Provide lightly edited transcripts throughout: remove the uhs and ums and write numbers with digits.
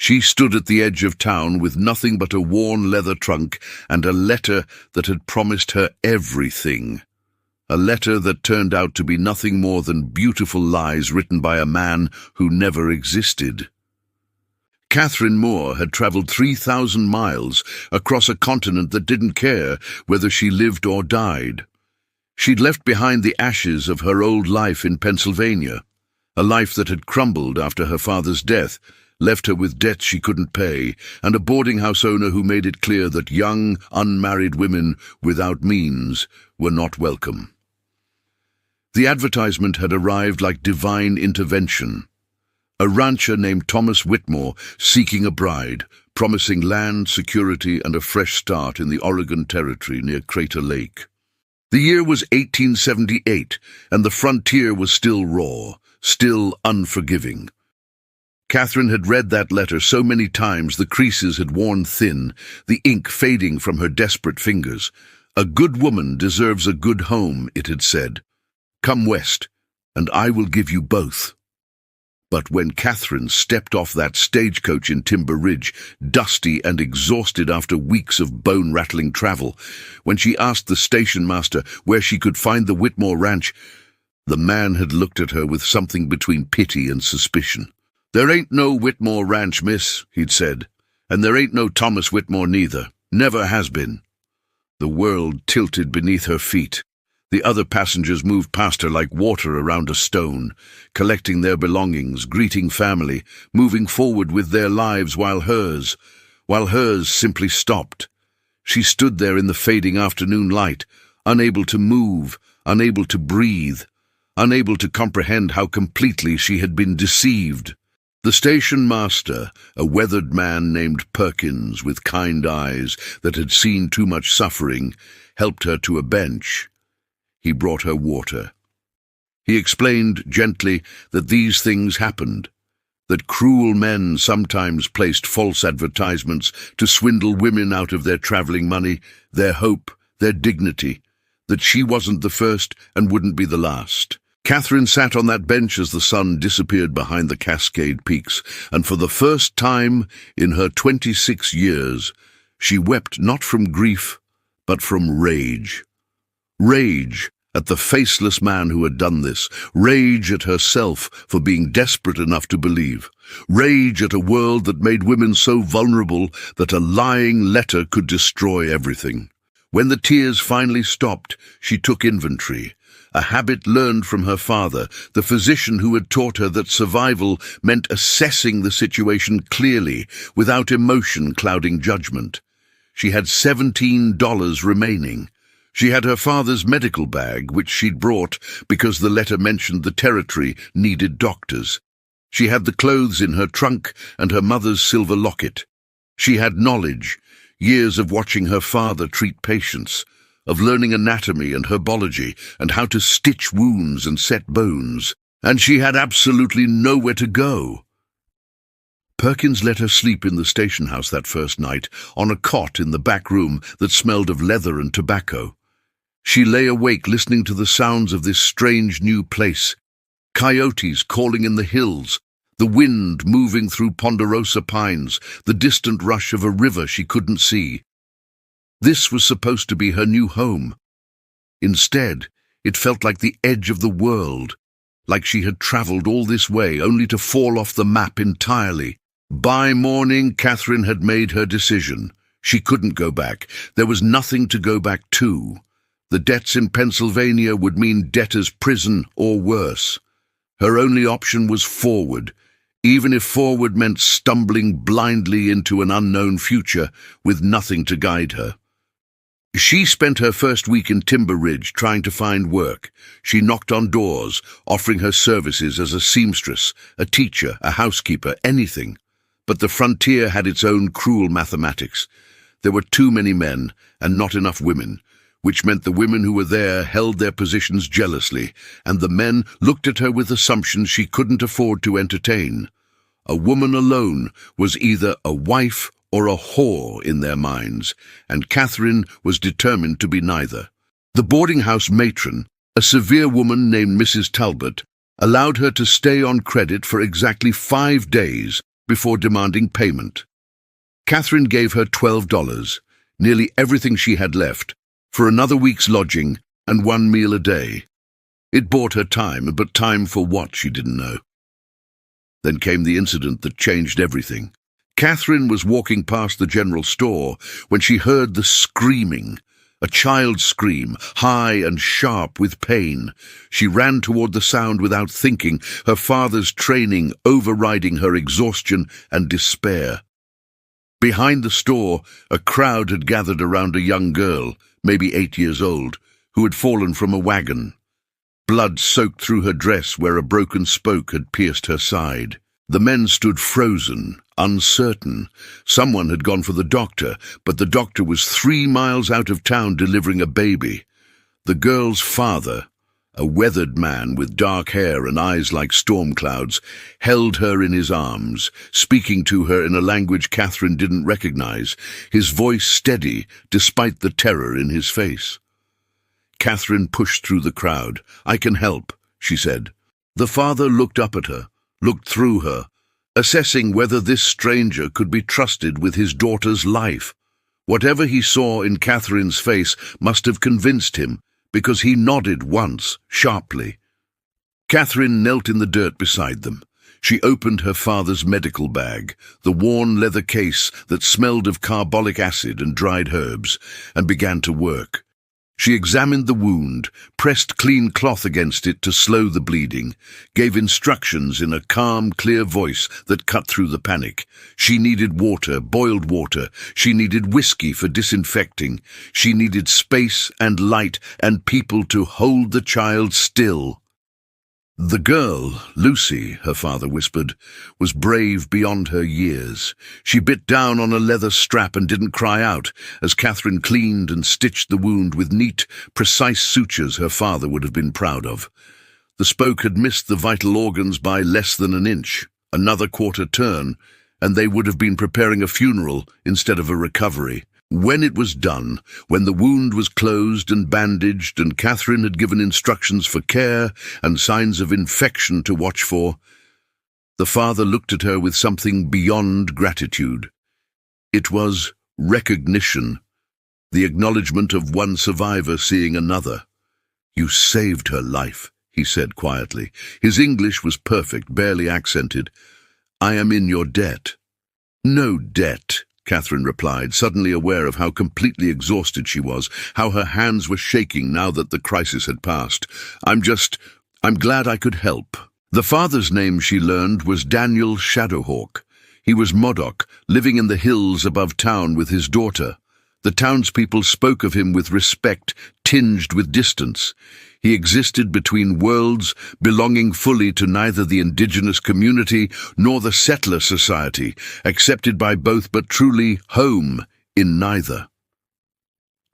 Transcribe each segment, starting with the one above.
She stood at the edge of town with nothing but a worn leather trunk and a letter that had promised her everything. A letter that turned out to be nothing more than beautiful lies written by a man who never existed. Catherine Moore had travelled 3,000 miles across a continent that didn't care whether she lived or died. She'd left behind the ashes of her old life in Pennsylvania, a life that had crumbled after her father's death, left her with debts she couldn't pay, and a boarding house owner who made it clear that young, unmarried women without means were not welcome. The advertisement had arrived like divine intervention. A rancher named Thomas Whitmore seeking a bride, promising land, security, and a fresh start in the Oregon Territory near Crater Lake. The year was 1878, and the frontier was still raw, still unforgiving. Catherine had read that letter so many times the creases had worn thin, the ink fading from her desperate fingers. "A good woman deserves a good home," it had said. "Come west, and I will give you both." But when Catherine stepped off that stagecoach in Timber Ridge, dusty and exhausted after weeks of bone-rattling travel, when she asked the station master where she could find the Whitmore Ranch, the man had looked at her with something between pity and suspicion. "There ain't no Whitmore Ranch, miss," he'd said, "and there ain't no Thomas Whitmore neither. Never has been." The world tilted beneath her feet. The other passengers moved past her like water around a stone, collecting their belongings, greeting family, moving forward with their lives while hers simply stopped. She stood there in the fading afternoon light, unable to move, unable to breathe, unable to comprehend how completely she had been deceived. The station master, a weathered man named Perkins with kind eyes that had seen too much suffering, helped her to a bench. He brought her water. He explained gently that these things happened, that cruel men sometimes placed false advertisements to swindle women out of their travelling money, their hope, their dignity, that she wasn't the first and wouldn't be the last. Catherine sat on that bench as the sun disappeared behind the Cascade Peaks, and for the first time in her 26 years, she wept not from grief, but from rage. Rage at the faceless man who had done this. Rage at herself for being desperate enough to believe. Rage at a world that made women so vulnerable that a lying letter could destroy everything. When the tears finally stopped, she took inventory. A habit learned from her father, the physician who had taught her that survival meant assessing the situation clearly, without emotion clouding judgment. She had $17 remaining. She had her father's medical bag, which she'd brought because the letter mentioned the territory needed doctors. She had the clothes in her trunk and her mother's silver locket. She had knowledge, years of watching her father treat patients, of learning anatomy and herbology and how to stitch wounds and set bones. And she had absolutely nowhere to go. Perkins let her sleep in the station house that first night, on a cot in the back room that smelled of leather and tobacco. She lay awake listening to the sounds of this strange new place. Coyotes calling in the hills, the wind moving through ponderosa pines, the distant rush of a river she couldn't see. This was supposed to be her new home. Instead, it felt like the edge of the world, like she had travelled all this way only to fall off the map entirely. By morning, Catherine had made her decision. She couldn't go back. There was nothing to go back to. The debts in Pennsylvania would mean debtor's prison or worse. Her only option was forward, even if forward meant stumbling blindly into an unknown future with nothing to guide her. She spent her first week in Timber Ridge trying to find work. She knocked on doors, offering her services as a seamstress, a teacher, a housekeeper, anything. But the frontier had its own cruel mathematics. There were too many men and not enough women, which meant the women who were there held their positions jealously, and the men looked at her with assumptions she couldn't afford to entertain. A woman alone was either a wife or a whore in their minds, and Catherine was determined to be neither. The boarding house matron, a severe woman named Mrs. Talbot, allowed her to stay on credit for exactly 5 days, before demanding payment. Catherine gave her $12, nearly everything she had left, for another week's lodging and one meal a day. It bought her time, but time for what, she didn't know. Then came the incident that changed everything. Catherine was walking past the general store when she heard the screaming, a child's scream, high and sharp with pain. She ran toward the sound without thinking, her father's training overriding her exhaustion and despair. Behind the store, a crowd had gathered around a young girl, maybe 8 years old, who had fallen from a wagon. Blood soaked through her dress where a broken spoke had pierced her side. The men stood frozen, uncertain. Someone had gone for the doctor, but the doctor was 3 miles out of town delivering a baby. The girl's father, a weathered man with dark hair and eyes like storm clouds, held her in his arms, speaking to her in a language Catherine didn't recognize, his voice steady despite the terror in his face. Catherine pushed through the crowd. "I can help," she said. The father looked up at her, looked through her, assessing whether this stranger could be trusted with his daughter's life. Whatever he saw in Catherine's face must have convinced him, because he nodded once, sharply. Catherine knelt in the dirt beside them. She opened her father's medical bag, the worn leather case that smelled of carbolic acid and dried herbs, and began to work. She examined the wound, pressed clean cloth against it to slow the bleeding, gave instructions in a calm, clear voice that cut through the panic. She needed water, boiled water. She needed whiskey for disinfecting. She needed space and light and people to hold the child still. The girl, Lucy, her father whispered, was brave beyond her years. She bit down on a leather strap and didn't cry out as Catherine cleaned and stitched the wound with neat, precise sutures her father would have been proud of. The spoke had missed the vital organs by less than an inch, another quarter turn, and they would have been preparing a funeral instead of a recovery. When it was done, when the wound was closed and bandaged and Catherine had given instructions for care and signs of infection to watch for, the father looked at her with something beyond gratitude. It was recognition, the acknowledgement of one survivor seeing another. "You saved her life," he said quietly. His English was perfect, barely accented. "I am in your debt." "No debt," Catherine replied, suddenly aware of how completely exhausted she was, how her hands were shaking now that the crisis had passed. I'm glad I could help." The father's name, she learned, was Daniel Shadowhawk. He was Modoc, living in the hills above town with his daughter. The townspeople spoke of him with respect, tinged with distance. He existed between worlds, belonging fully to neither the indigenous community nor the settler society, accepted by both but truly home in neither.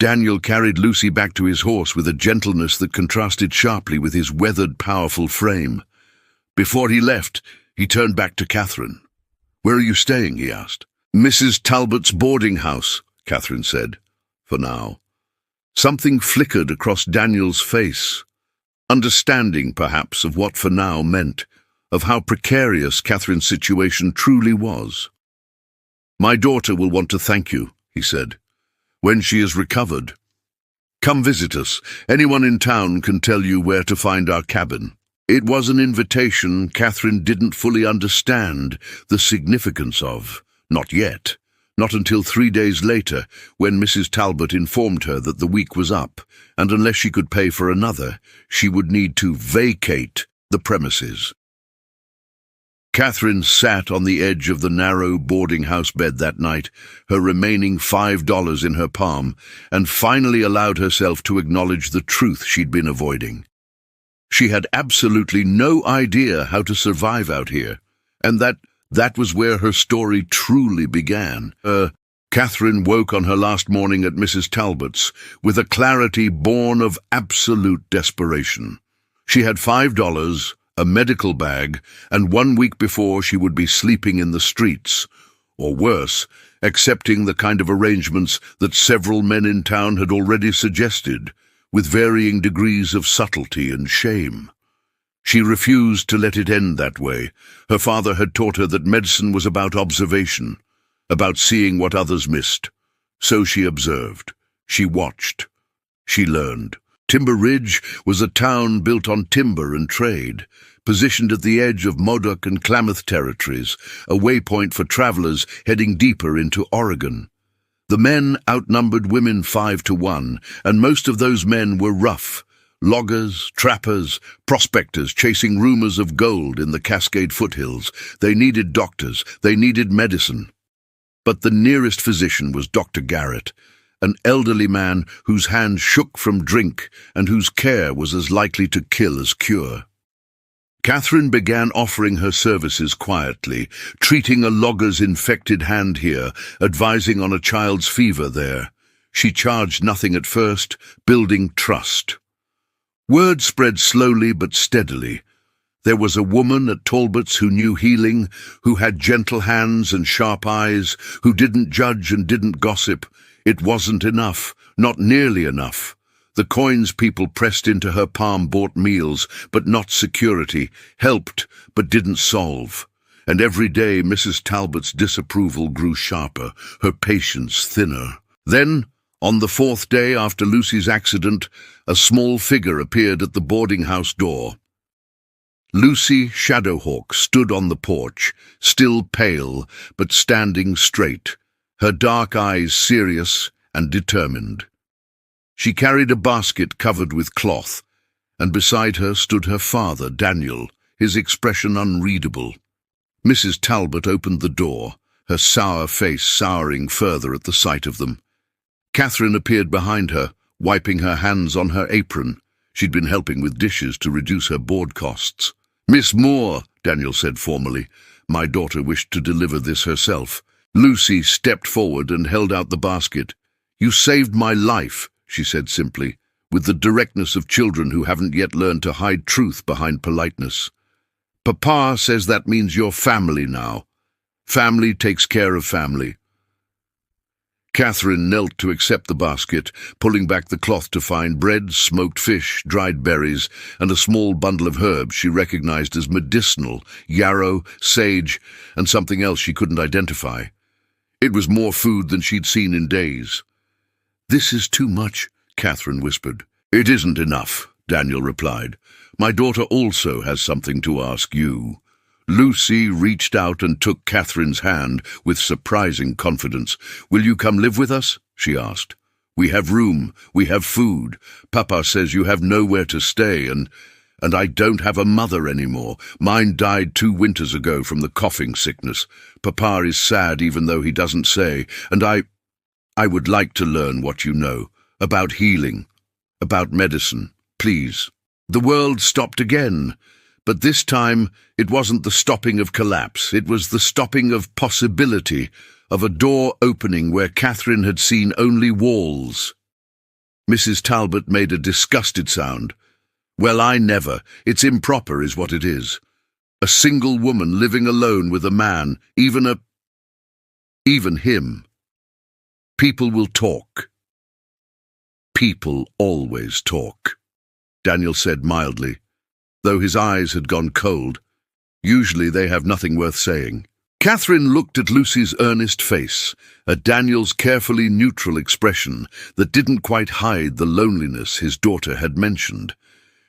Daniel carried Lucy back to his horse with a gentleness that contrasted sharply with his weathered, powerful frame. Before he left, he turned back to Catherine. "Where are you staying?" he asked. "Mrs. Talbot's boarding house," Catherine said, "for now." Something flickered across Daniel's face. Understanding, perhaps, of what for now meant, of how precarious Catherine's situation truly was. "My daughter will want to thank you," he said, "when she is recovered. Come visit us. Anyone in town can tell you where to find our cabin." It was an invitation Catherine didn't fully understand the significance of, not yet. Not until 3 days later, when Mrs. Talbot informed her that the week was up, and unless she could pay for another, she would need to vacate the premises. Catherine sat on the edge of the narrow boarding-house bed that night, her remaining $5 in her palm, and finally allowed herself to acknowledge the truth she'd been avoiding. She had absolutely no idea how to survive out here, and that was where her story truly began. Catherine woke on her last morning at Mrs. Talbot's with a clarity born of absolute desperation. She had $5, a medical bag, and 1 week before she would be sleeping in the streets, or worse, accepting the kind of arrangements that several men in town had already suggested, with varying degrees of subtlety and shame. She refused to let it end that way. Her father had taught her that medicine was about observation, about seeing what others missed. So she observed. She watched. She learned. Timber Ridge was a town built on timber and trade, positioned at the edge of Modoc and Klamath territories, a waypoint for travelers heading deeper into Oregon. The men outnumbered women 5-1, and most of those men were rough. Loggers, trappers, prospectors chasing rumors of gold in the Cascade foothills. They needed doctors. They needed medicine. But the nearest physician was Dr. Garrett, an elderly man whose hands shook from drink and whose care was as likely to kill as cure. Catherine began offering her services quietly, treating a logger's infected hand here, advising on a child's fever there. She charged nothing at first, building trust. Word spread slowly but steadily. There was a woman at Talbot's who knew healing, who had gentle hands and sharp eyes, who didn't judge and didn't gossip. It wasn't enough, not nearly enough. The coins people pressed into her palm bought meals, but not security, helped, but didn't solve. And every day Mrs. Talbot's disapproval grew sharper, her patience thinner. Then, on the 4th day after Lucy's accident, a small figure appeared at the boarding house door. Lucy Shadowhawk stood on the porch, still pale, but standing straight, her dark eyes serious and determined. She carried a basket covered with cloth, and beside her stood her father, Daniel, his expression unreadable. Mrs. Talbot opened the door, her sour face souring further at the sight of them. Catherine appeared behind her, wiping her hands on her apron. She'd been helping with dishes to reduce her board costs. "Miss Moore," Daniel said formally. "My daughter wished to deliver this herself." Lucy stepped forward and held out the basket. "You saved my life," she said simply, with the directness of children who haven't yet learned to hide truth behind politeness. "Papa says that means you're family now. Family takes care of family." Catherine knelt to accept the basket, pulling back the cloth to find bread, smoked fish, dried berries, and a small bundle of herbs she recognized as medicinal, yarrow, sage, and something else she couldn't identify. It was more food than she'd seen in days. "This is too much," Catherine whispered. "It isn't enough," Daniel replied. "My daughter also has something to ask you." Lucy reached out and took Catherine's hand with surprising confidence. "Will you come live with us?" she asked. "We have room, we have food. Papa says you have nowhere to stay, and I don't have a mother anymore. Mine died 2 winters ago from the coughing sickness. Papa is sad even though he doesn't say, and I would like to learn what you know, about healing, about medicine, please." The world stopped again. But this time, it wasn't the stopping of collapse. It was the stopping of possibility, of a door opening where Catherine had seen only walls. Mrs. Talbot made a disgusted sound. "Well, I never. It's improper is what it is. A single woman living alone with a man, even him. People will talk. People always talk," Daniel said mildly, though his eyes had gone cold. "Usually they have nothing worth saying." Catherine looked at Lucy's earnest face, at Daniel's carefully neutral expression that didn't quite hide the loneliness his daughter had mentioned.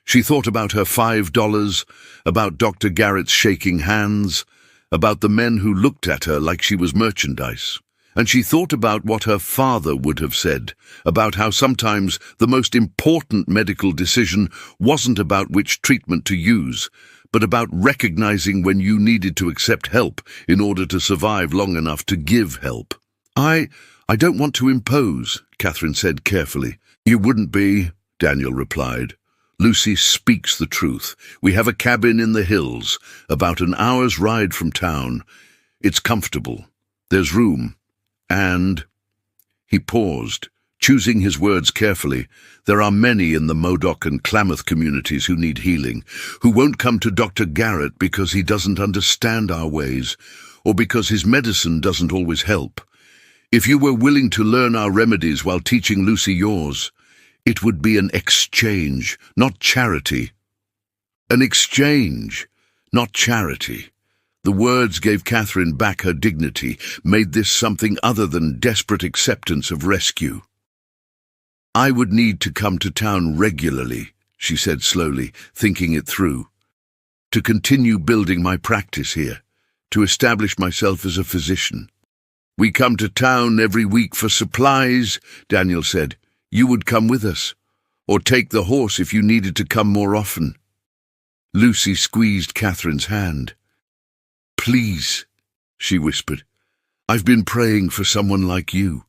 She thought about her $5, about Dr. Garrett's shaking hands, about the men who looked at her like she was merchandise. And she thought about what her father would have said, about how sometimes the most important medical decision wasn't about which treatment to use, but about recognizing when you needed to accept help in order to survive long enough to give help. I don't want to impose," Catherine said carefully. "You wouldn't be," Daniel replied. "Lucy speaks the truth. We have a cabin in the hills, about an hour's ride from town. It's comfortable. There's room. And—" He paused, choosing his words carefully. "There are many in the Modoc and Klamath communities who need healing, who won't come to Dr. Garrett because he doesn't understand our ways, or because his medicine doesn't always help. If you were willing to learn our remedies while teaching Lucy yours, it would be an exchange, not charity." An exchange, not charity. The words gave Catherine back her dignity, made this something other than desperate acceptance of rescue. "I would need to come to town regularly," she said slowly, thinking it through. "To continue building my practice here, to establish myself as a physician." "We come to town every week for supplies," Daniel said. "You would come with us, or take the horse if you needed to come more often." Lucy squeezed Catherine's hand. "Please," she whispered. "I've been praying for someone like you,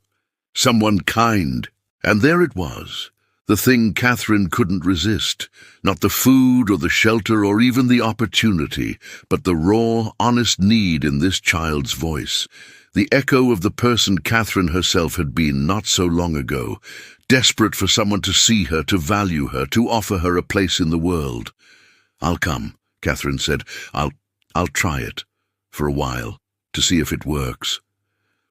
someone kind." And there it was, the thing Catherine couldn't resist, not the food or the shelter or even the opportunity, but the raw, honest need in this child's voice, the echo of the person Catherine herself had been not so long ago, desperate for someone to see her, to value her, to offer her a place in the world. "I'll come," Catherine said. I'll try it, for a while, to see if it works."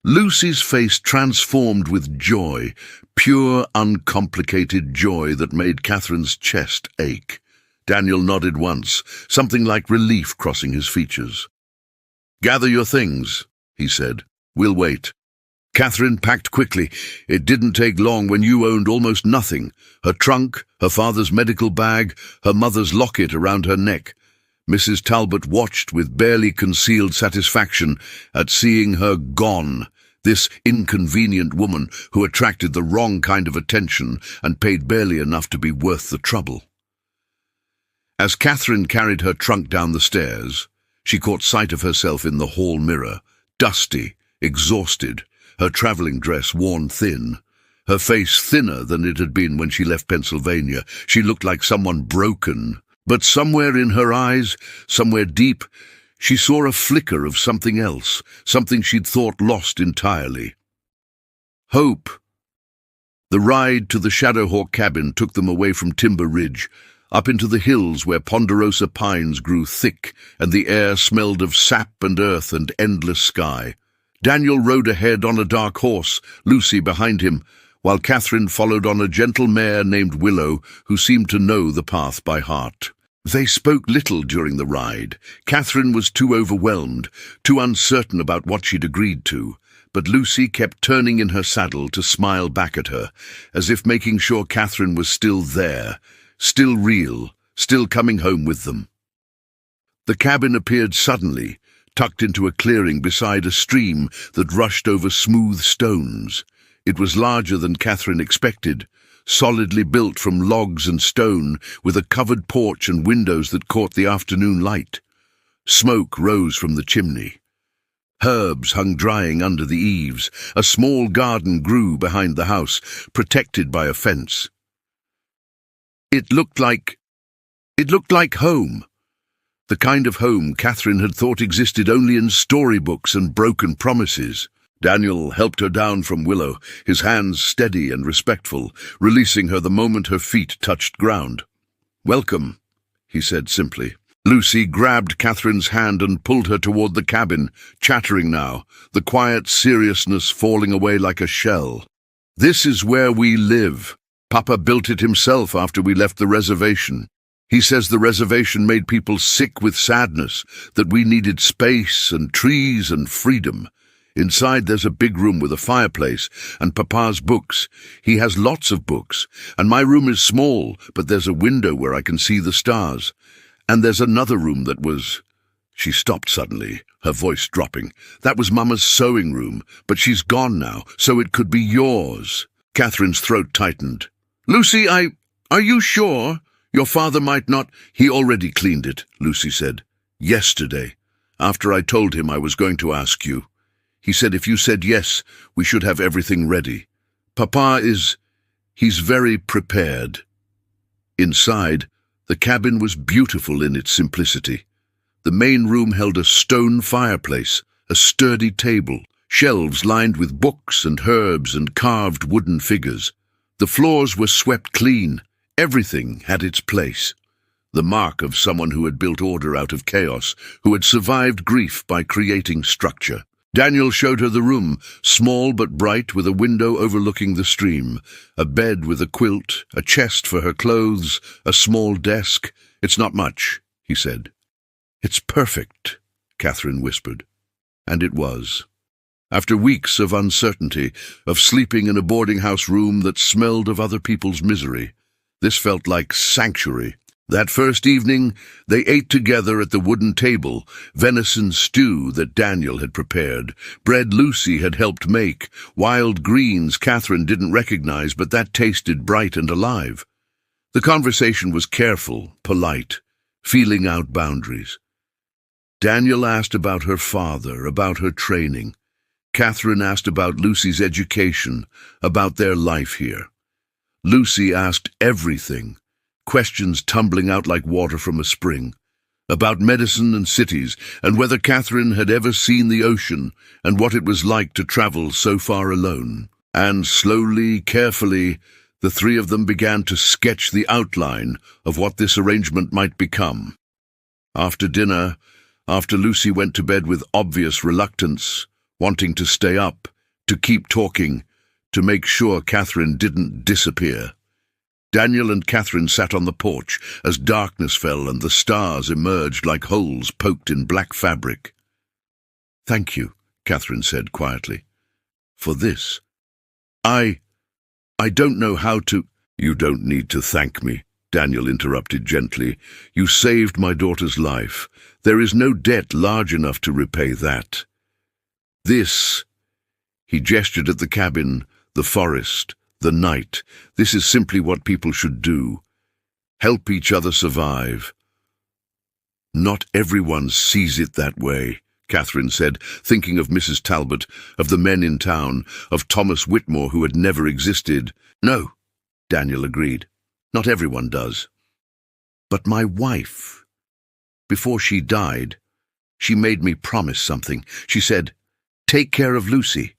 Lucy's face transformed with joy, pure, uncomplicated joy that made Catherine's chest ache. Daniel nodded once, something like relief crossing his features. "Gather your things," he said. "We'll wait." Catherine packed quickly. It didn't take long when you owned almost nothing. Her trunk, her father's medical bag, her mother's locket around her neck. Mrs. Talbot watched with barely concealed satisfaction at seeing her gone, this inconvenient woman who attracted the wrong kind of attention and paid barely enough to be worth the trouble. As Catherine carried her trunk down the stairs, she caught sight of herself in the hall mirror, dusty, exhausted, her traveling dress worn thin, her face thinner than it had been when she left Pennsylvania. She looked like someone broken, but somewhere in her eyes, somewhere deep, she saw a flicker of something else, something she'd thought lost entirely. Hope. The ride to the Shadowhawk cabin took them away from Timber Ridge, up into the hills where ponderosa pines grew thick and the air smelled of sap and earth and endless sky. Daniel rode ahead on a dark horse, Lucy behind him, while Catherine followed on a gentle mare named Willow, who seemed to know the path by heart. They spoke little during the ride. Catherine was too overwhelmed, too uncertain about what she'd agreed to, but Lucy kept turning in her saddle to smile back at her, as if making sure Catherine was still there, still real, still coming home with them. The cabin appeared suddenly, tucked into a clearing beside a stream that rushed over smooth stones. It was larger than Catherine expected, solidly built from logs and stone, with a covered porch and windows that caught the afternoon light. Smoke rose from the chimney. Herbs hung drying under the eaves. A small garden grew behind the house, protected by a fence. It looked like home. The kind of home Catherine had thought existed only in storybooks and broken promises. Daniel helped her down from Willow, his hands steady and respectful, releasing her the moment her feet touched ground. "Welcome," he said simply. Lucy grabbed Catherine's hand and pulled her toward the cabin, chattering now, the quiet seriousness falling away like a shell. "This is where we live. Papa built it himself after we left the reservation. He says the reservation made people sick with sadness, that we needed space and trees and freedom. Inside there's a big room with a fireplace and Papa's books. He has lots of books, and my room is small, but there's a window where I can see the stars. And there's another room that was—" She stopped suddenly, her voice dropping. "That was Mama's sewing room, but she's gone now, so it could be yours." Catherine's throat tightened. "Lucy, are you sure? Your father might not—" "He already cleaned it," Lucy said. "Yesterday, after I told him I was going to ask you. He said if you said yes, we should have everything ready. Papa he's very prepared." Inside, the cabin was beautiful in its simplicity. The main room held a stone fireplace, a sturdy table, shelves lined with books and herbs and carved wooden figures. The floors were swept clean. Everything had its place. The mark of someone who had built order out of chaos, who had survived grief by creating structure. Daniel showed her the room, small but bright, with a window overlooking the stream, a bed with a quilt, a chest for her clothes, a small desk. "It's not much," he said. "It's perfect," Catherine whispered. And it was. After weeks of uncertainty, of sleeping in a boarding-house room that smelled of other people's misery, this felt like sanctuary. That first evening, they ate together at the wooden table, venison stew that Daniel had prepared, bread Lucy had helped make, wild greens Catherine didn't recognize, but that tasted bright and alive. The conversation was careful, polite, feeling out boundaries. Daniel asked about her father, about her training. Catherine asked about Lucy's education, about their life here. Lucy asked everything, questions tumbling out like water from a spring, about medicine and cities, and whether Catherine had ever seen the ocean, and what it was like to travel so far alone. And slowly, carefully, the three of them began to sketch the outline of what this arrangement might become. After dinner, after Lucy went to bed with obvious reluctance, wanting to stay up, to keep talking, to make sure Catherine didn't disappear, Daniel and Catherine sat on the porch as darkness fell and the stars emerged like holes poked in black fabric. "Thank you," Catherine said quietly, "for this. I don't know how to—" "You don't need to thank me," Daniel interrupted gently. "You saved my daughter's life. There is no debt large enough to repay that. This—" He gestured at the cabin, the forest, the night. "This is simply what people should do. Help each other survive." "Not everyone sees it that way," Catherine said, thinking of Mrs. Talbot, of the men in town, of Thomas Whitmore who had never existed. "No," Daniel agreed. "Not everyone does. But my wife, before she died, she made me promise something. She said, 'Take care of Lucy.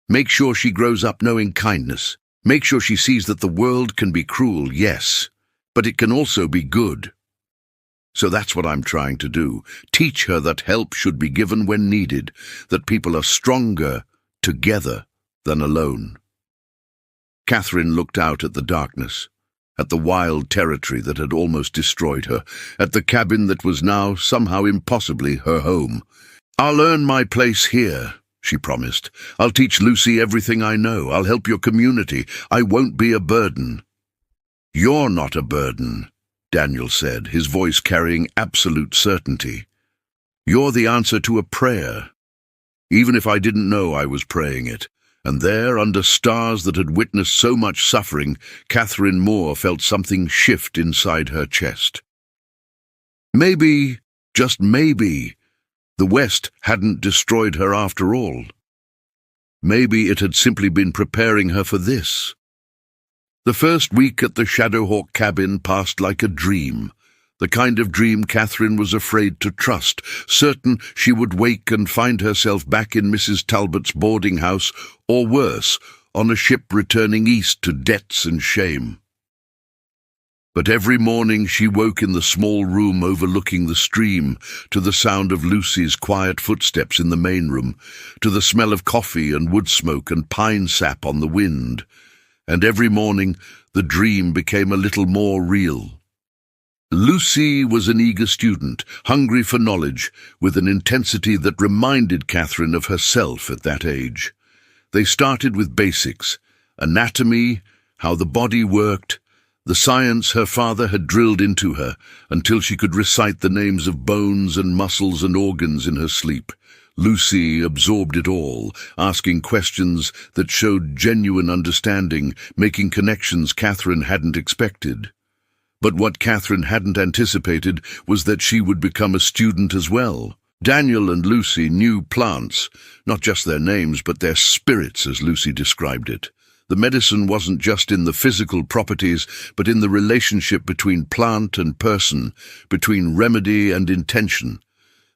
Make sure she grows up knowing kindness. Make sure she sees that the world can be cruel, yes, but it can also be good.' So that's what I'm trying to do. Teach her that help should be given when needed, that people are stronger together than alone." Catherine looked out at the darkness, at the wild territory that had almost destroyed her, at the cabin that was now somehow impossibly her home. "I'll earn my place here," she promised. "I'll teach Lucy everything I know. I'll help your community. I won't be a burden." "You're not a burden," Daniel said, his voice carrying absolute certainty. "You're the answer to a prayer. Even if I didn't know I was praying it." And there, under stars that had witnessed so much suffering, Catherine Moore felt something shift inside her chest. Maybe, just maybe, the West hadn't destroyed her after all. Maybe it had simply been preparing her for this. The first week at the Shadowhawk cabin passed like a dream, the kind of dream Catherine was afraid to trust, certain she would wake and find herself back in Mrs. Talbot's boarding house, or worse, on a ship returning east to debts and shame. But every morning she woke in the small room overlooking the stream, to the sound of Lucy's quiet footsteps in the main room, to the smell of coffee and wood smoke and pine sap on the wind. And every morning the dream became a little more real. Lucy was an eager student, hungry for knowledge, with an intensity that reminded Catherine of herself at that age. They started with basics: anatomy, how the body worked, the science her father had drilled into her until she could recite the names of bones and muscles and organs in her sleep. Lucy absorbed it all, asking questions that showed genuine understanding, making connections Catherine hadn't expected. But what Catherine hadn't anticipated was that she would become a student as well. Daniel and Lucy knew plants, not just their names, but their spirits, as Lucy described it. The medicine wasn't just in the physical properties, but in the relationship between plant and person, between remedy and intention.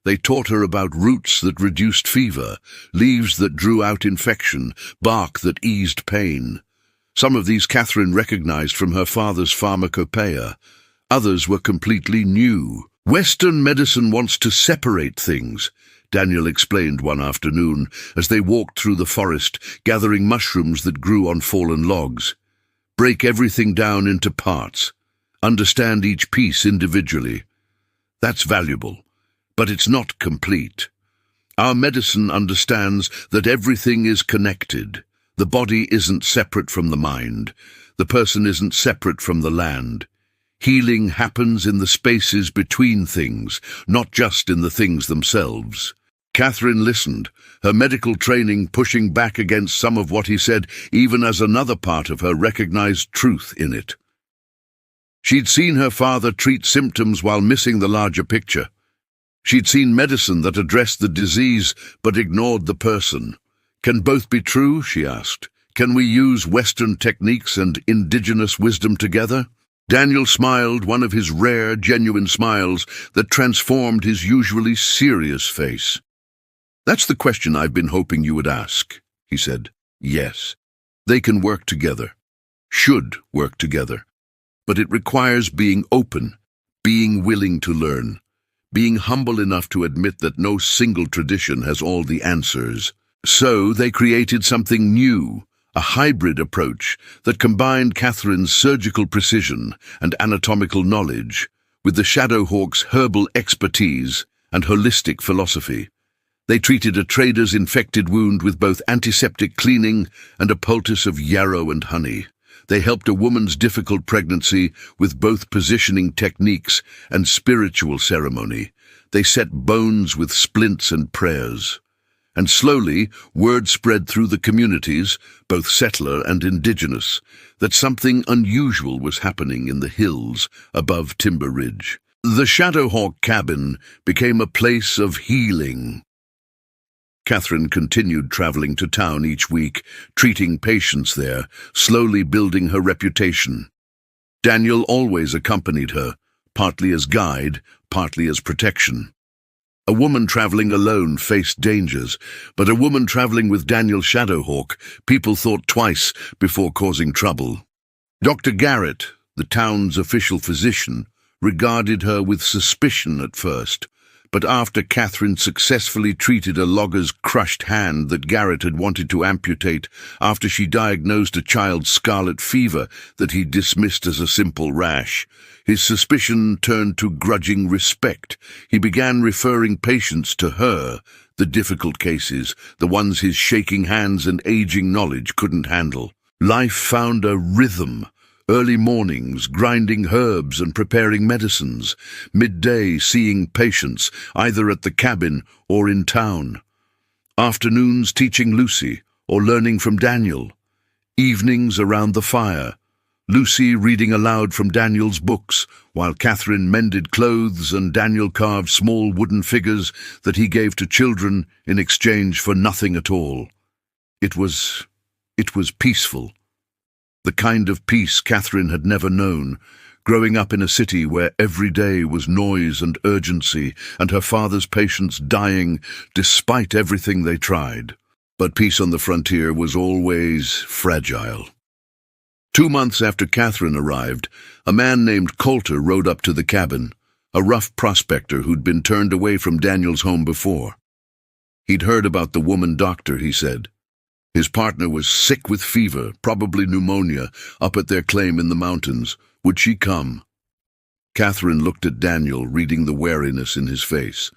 They taught her about roots that reduced fever, leaves that drew out infection, bark that eased pain. Some of these Catherine recognized from her father's pharmacopoeia. Others were completely new. "Western medicine wants to separate things," Daniel explained one afternoon as they walked through the forest, gathering mushrooms that grew on fallen logs. "Break everything down into parts. understand each piece individually. That's valuable, but it's not complete. Our medicine understands that everything is connected. The body isn't separate from the mind. The person isn't separate from the land. Healing happens in the spaces between things, not just in the things themselves. Catherine listened, her medical training pushing back against some of what he said, even as another part of her recognized truth in it. She'd seen her father treat symptoms while missing the larger picture. She'd seen medicine that addressed the disease but ignored the person. Can both be true, she asked. Can we use Western techniques and indigenous wisdom together? Daniel smiled, one of his rare, genuine smiles that transformed his usually serious face. That's the question I've been hoping you would ask, he said. Yes, they can work together. Should work together. But it requires being open, being willing to learn, being humble enough to admit that no single tradition has all the answers. So they created something new, a hybrid approach that combined Catherine's surgical precision and anatomical knowledge with the Shadowhawk's herbal expertise and holistic philosophy. They treated a trader's infected wound with both antiseptic cleaning and a poultice of yarrow and honey. They helped a woman's difficult pregnancy with both positioning techniques and spiritual ceremony. They set bones with splints and prayers. And slowly, word spread through the communities, both settler and indigenous, that something unusual was happening in the hills above Timber Ridge. The Shadowhawk cabin became a place of healing. Catherine continued traveling to town each week, treating patients there, slowly building her reputation. Daniel always accompanied her, partly as guide, partly as protection. A woman traveling alone faced dangers, but a woman traveling with Daniel Shadowhawk, people thought twice before causing trouble. Dr. Garrett, the town's official physician, regarded her with suspicion at first, but after Catherine successfully treated a logger's crushed hand that Garrett had wanted to amputate, after she diagnosed a child's scarlet fever that he dismissed as a simple rash, his suspicion turned to grudging respect. He began referring patients to her, the difficult cases, the ones his shaking hands and aging knowledge couldn't handle. Life found a rhythm. Early mornings, grinding herbs and preparing medicines. Midday, seeing patients, either at the cabin or in town. Afternoons, teaching Lucy or learning from Daniel. Evenings around the fire. Lucy reading aloud from Daniel's books, while Catherine mended clothes and Daniel carved small wooden figures that he gave to children in exchange for nothing at all. It was peaceful. The kind of peace Catherine had never known, growing up in a city where every day was noise and urgency, and her father's patients dying despite everything they tried. But peace on the frontier was always fragile. 2 months after Catherine arrived, a man named Coulter rode up to the cabin, a rough prospector who'd been turned away from Daniel's home before. He'd heard about the woman doctor, he said. His partner was sick with fever, probably pneumonia, up at their claim in the mountains. Would she come? Catherine looked at Daniel, reading the wariness in his face.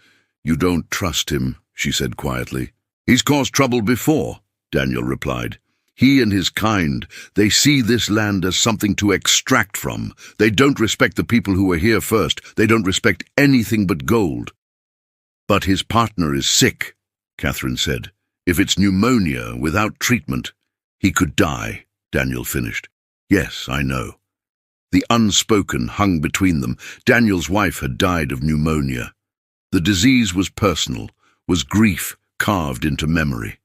You don't trust him, she said quietly. He's caused trouble before, Daniel replied. He and his kind, they see this land as something to extract from. They don't respect the people who are here first. They don't respect anything but gold. But his partner is sick, Catherine said. If it's pneumonia without treatment, he could die, Daniel finished. Yes, I know. The unspoken hung between them. Daniel's wife had died of pneumonia. The disease was personal, was grief carved into memory.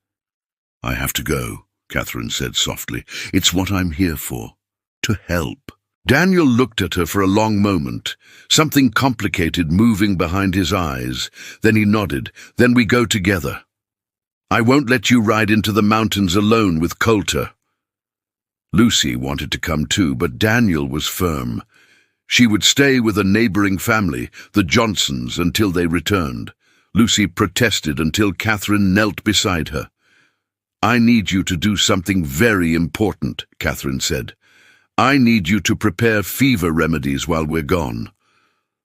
I have to go, Catherine said softly. It's what I'm here for, to help. Daniel looked at her for a long moment, something complicated moving behind his eyes. Then he nodded. Then we go together. I won't let you ride into the mountains alone with Coulter. Lucy wanted to come too, but Daniel was firm. She would stay with a neighboring family, the Johnsons, until they returned. Lucy protested until Catherine knelt beside her. I need you to do something very important, Catherine said. I need you to prepare fever remedies while we're gone.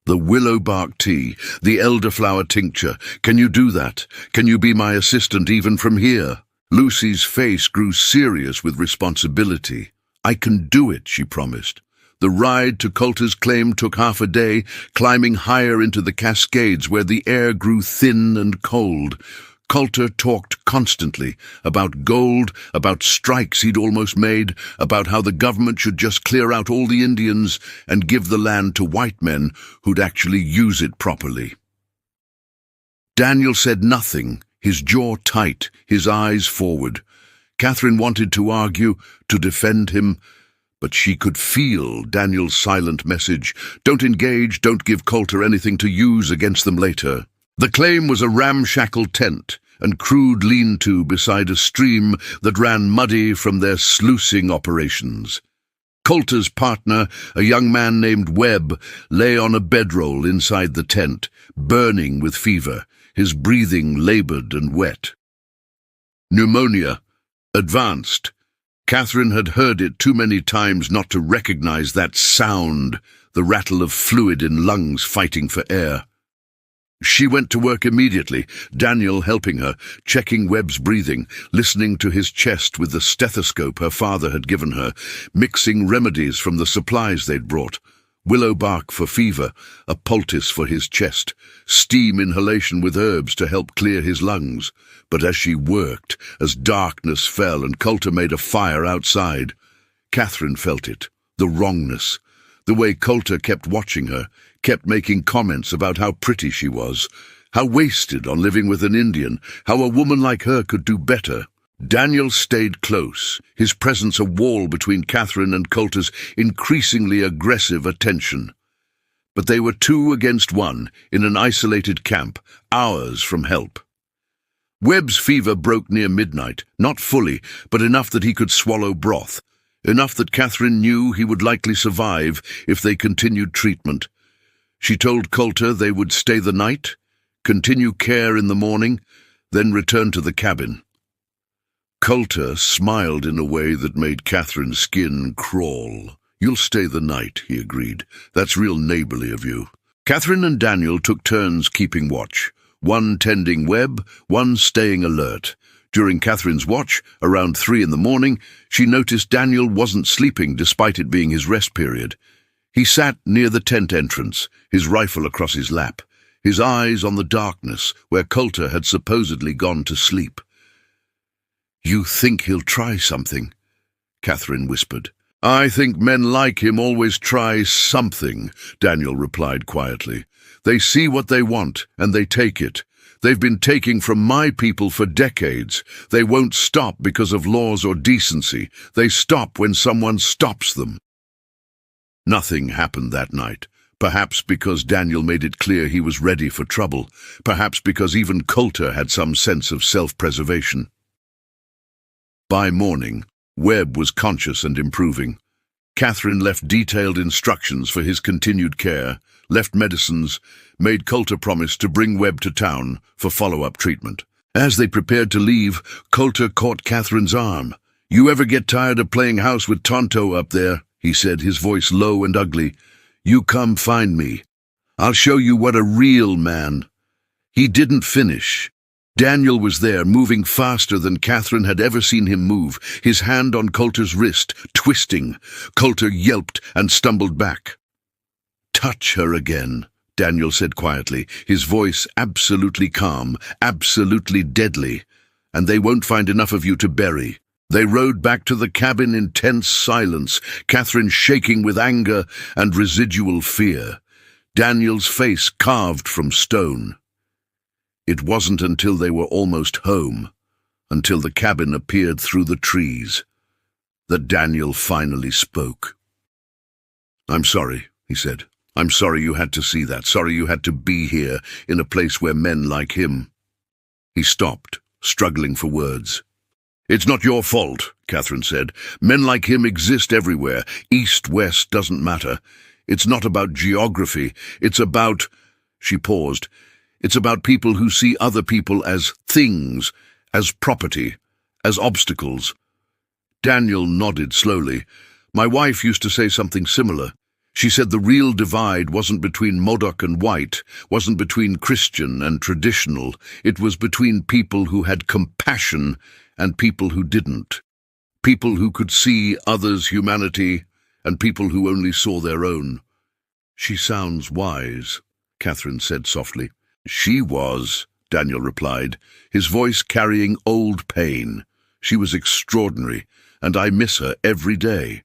The willow bark tea, the elderflower tincture. Can you do that? Can you be my assistant even from here?" Lucy's face grew serious with responsibility. "I can do it," she promised. The ride to Coulter's claim took half a day, climbing higher into the Cascades where the air grew thin and cold. Coulter talked constantly about gold, about strikes he'd almost made, about how the government should just clear out all the Indians and give the land to white men who'd actually use it properly. Daniel said nothing, his jaw tight, his eyes forward. Catherine wanted to argue, to defend him, but she could feel Daniel's silent message: don't engage, don't give Coulter anything to use against them later. The claim was a ramshackle tent and crude lean-to beside a stream that ran muddy from their sluicing operations. Coulter's partner, a young man named Webb, lay on a bedroll inside the tent, burning with fever, his breathing labored and wet. Pneumonia. Advanced. Catherine had heard it too many times not to recognize that sound, the rattle of fluid in lungs fighting for air. She went to work immediately, Daniel helping her, checking Webb's breathing, listening to his chest with the stethoscope her father had given her, mixing remedies from the supplies they'd brought. Willow bark for fever, a poultice for his chest, steam inhalation with herbs to help clear his lungs. But as she worked, as darkness fell and Coulter made a fire outside, Catherine felt it, the wrongness, the way Coulter kept watching her, kept making comments about how pretty she was, how wasted on living with an Indian, how a woman like her could do better. Daniel stayed close, his presence a wall between Catherine and Coulter's increasingly aggressive attention. But they were 2 against 1 in an isolated camp, hours from help. Webb's fever broke near midnight, not fully, but enough that he could swallow broth, enough that Catherine knew he would likely survive if they continued treatment. She told Coulter they would stay the night, continue care in the morning, then return to the cabin. Coulter smiled in a way that made Catherine's skin crawl. "You'll stay the night," he agreed. "That's real neighborly of you." Catherine and Daniel took turns keeping watch, one tending Webb, one staying alert. During Catherine's watch, around 3 in the morning, she noticed Daniel wasn't sleeping despite it being his rest period. He sat near the tent entrance, his rifle across his lap, his eyes on the darkness where Coulter had supposedly gone to sleep. "You think he'll try something?" Catherine whispered. "I think men like him always try something," Daniel replied quietly. "They see what they want, and they take it. They've been taking from my people for decades. They won't stop because of laws or decency. They stop when someone stops them." Nothing happened that night, perhaps because Daniel made it clear he was ready for trouble, perhaps because even Coulter had some sense of self-preservation. By morning, Webb was conscious and improving. Catherine left detailed instructions for his continued care, left medicines, made Coulter promise to bring Webb to town for follow-up treatment. As they prepared to leave, Coulter caught Catherine's arm. "You ever get tired of playing house with Tonto up there?" he said, his voice low and ugly. "You come find me. I'll show you what a real man—" He didn't finish. Daniel was there, moving faster than Catherine had ever seen him move, his hand on Coulter's wrist, twisting. Coulter yelped and stumbled back. "Touch her again," Daniel said quietly, his voice absolutely calm, absolutely deadly, "and they won't find enough of you to bury." They rode back to the cabin in tense silence, Catherine shaking with anger and residual fear, Daniel's face carved from stone. It wasn't until they were almost home, until the cabin appeared through the trees, that Daniel finally spoke. "I'm sorry," he said. "I'm sorry you had to see that. Sorry you had to be here, in a place where men like him—" He stopped, struggling for words. "It's not your fault," Catherine said. "Men like him exist everywhere. East, west, doesn't matter. It's not about geography. It's about—" She paused. "It's about people who see other people as things, as property, as obstacles." Daniel nodded slowly. My wife used to say something similar. She said the real divide wasn't between Modoc and white, wasn't between Christian and traditional. It was between people who had compassion and people who didn't. People who could see others' humanity and people who only saw their own. She sounds wise, Catherine said softly. She was, Daniel replied, his voice carrying old pain. She was extraordinary, and I miss her every day.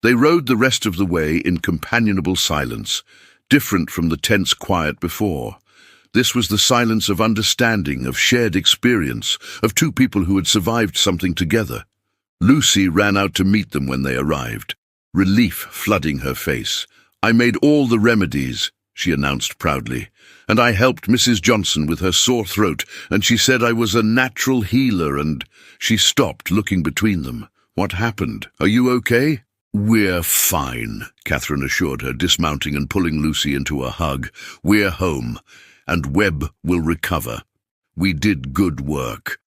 They rode the rest of the way in companionable silence, different from the tense quiet before. This was the silence of understanding, of shared experience, of two people who had survived something together. Lucy ran out to meet them when they arrived, relief flooding her face. I made all the remedies, she announced proudly, and I helped Mrs. Johnson with her sore throat, and she said I was a natural healer, and she stopped, looking between them. What happened? Are you okay? We're fine, Catherine assured her, dismounting and pulling Lucy into a hug. We're home, and Webb will recover. We did good work.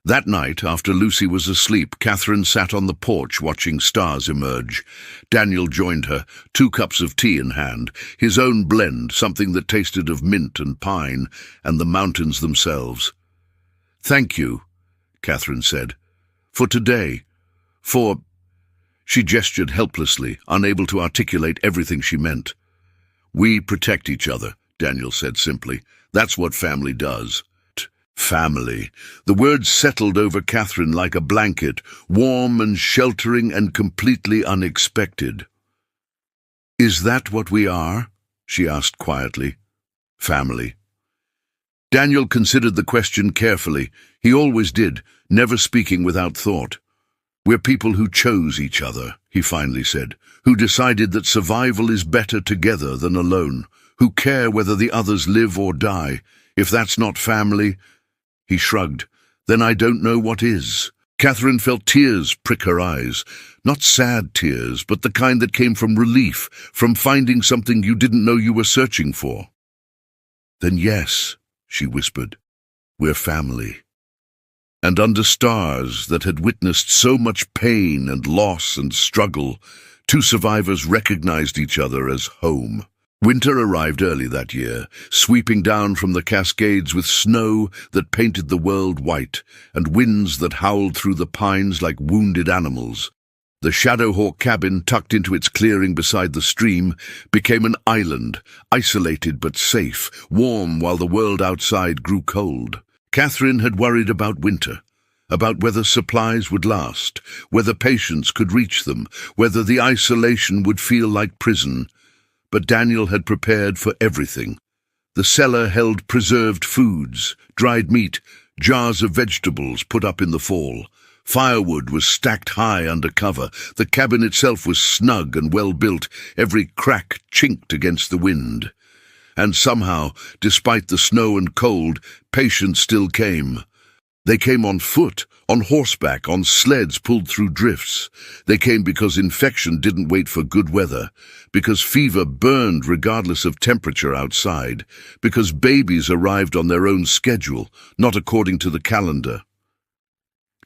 That night, after Lucy was asleep, Catherine sat on the porch watching stars emerge. Daniel joined her, 2 cups of tea in hand, his own blend, something that tasted of mint and pine, and the mountains themselves. Thank you, Catherine said, for today, for... She gestured helplessly, unable to articulate everything she meant. We protect each other, Daniel said simply. That's what family does. Family. The words settled over Catherine like a blanket, warm and sheltering and completely unexpected. Is that what we are? She asked quietly. Family. Daniel considered the question carefully. He always did, never speaking without thought. We're people who chose each other, he finally said, who decided that survival is better together than alone, who care whether the others live or die. If that's not family, he shrugged, then I don't know what is. Catherine felt tears prick her eyes, not sad tears, but the kind that came from relief, from finding something you didn't know you were searching for. Then yes, she whispered, we're family. And under stars that had witnessed so much pain and loss and struggle, 2 survivors recognized each other as home. Winter arrived early that year, sweeping down from the Cascades with snow that painted the world white, and winds that howled through the pines like wounded animals. The Shadowhawk cabin, tucked into its clearing beside the stream, became an island, isolated but safe, warm while the world outside grew cold. Catherine had worried about winter, about whether supplies would last, whether patients could reach them, whether the isolation would feel like prison. But Daniel had prepared for everything. The cellar held preserved foods, dried meat, jars of vegetables put up in the fall. Firewood was stacked high under cover. The cabin itself was snug and well built, every crack chinked against the wind. And somehow, despite the snow and cold, patients still came. They came on foot, on horseback, on sleds pulled through drifts. They came because infection didn't wait for good weather, because fever burned regardless of temperature outside, because babies arrived on their own schedule, not according to the calendar.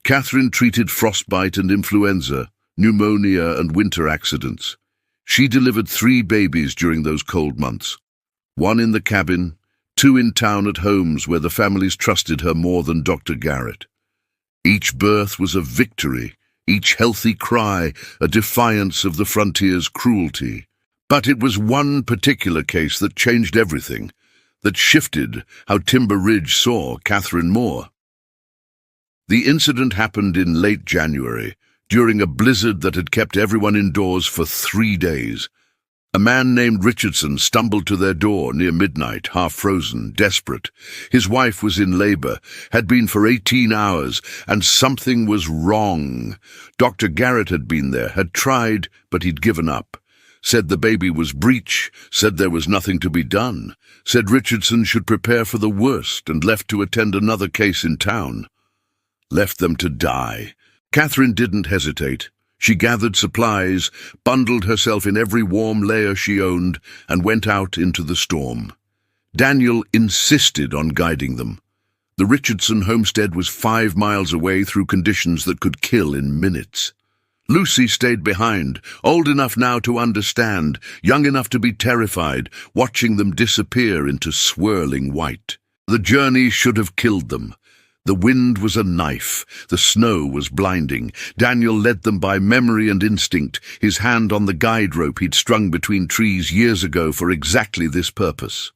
Catherine treated frostbite and influenza, pneumonia and winter accidents. She delivered 3 babies during those cold months. 1 in the cabin, 2 in town at homes where the families trusted her more than Dr. Garrett. Each birth was a victory, each healthy cry a defiance of the frontier's cruelty. But it was one particular case that changed everything, that shifted how Timber Ridge saw Catherine Moore. The incident happened in late January, during a blizzard that had kept everyone indoors for 3 days. A man named Richardson stumbled to their door near midnight, half-frozen, desperate. His wife was in labor, had been for 18 hours, and something was wrong. Dr. Garrett had been there, had tried, but he'd given up. Said the baby was breech, said there was nothing to be done, said Richardson should prepare for the worst, and left to attend another case in town. Left them to die. Catherine didn't hesitate. She gathered supplies, bundled herself in every warm layer she owned, and went out into the storm. Daniel insisted on guiding them. The Richardson homestead was 5 miles away through conditions that could kill in minutes. Lucy stayed behind, old enough now to understand, young enough to be terrified, watching them disappear into swirling white. The journey should have killed them. The wind was a knife, the snow was blinding. Daniel led them by memory and instinct, his hand on the guide rope he'd strung between trees years ago for exactly this purpose.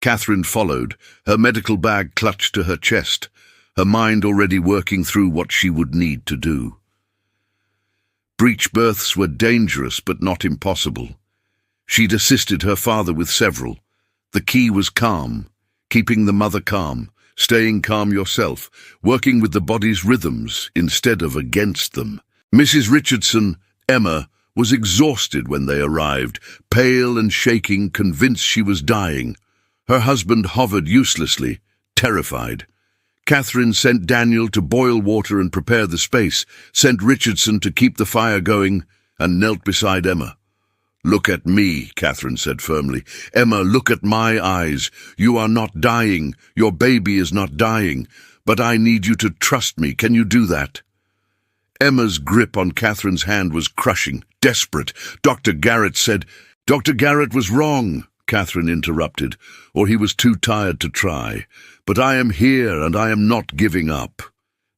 Catherine followed, her medical bag clutched to her chest, her mind already working through what she would need to do. Breech births were dangerous but not impossible. She'd assisted her father with several. The key was calm, keeping the mother calm, staying calm yourself, working with the body's rhythms instead of against them. Mrs. Richardson, Emma, was exhausted when they arrived, pale and shaking, convinced she was dying. Her husband hovered uselessly, terrified. Catherine sent Daniel to boil water and prepare the space, sent Richardson to keep the fire going, and knelt beside Emma. "Look at me," Catherine said firmly. "Emma, look at my eyes. You are not dying. Your baby is not dying. But I need you to trust me. Can you do that?" Emma's grip on Catherine's hand was crushing, desperate. Dr. Garrett said, "Dr. Garrett was wrong," Catherine interrupted, "or he was too tired to try. But I am here and I am not giving up.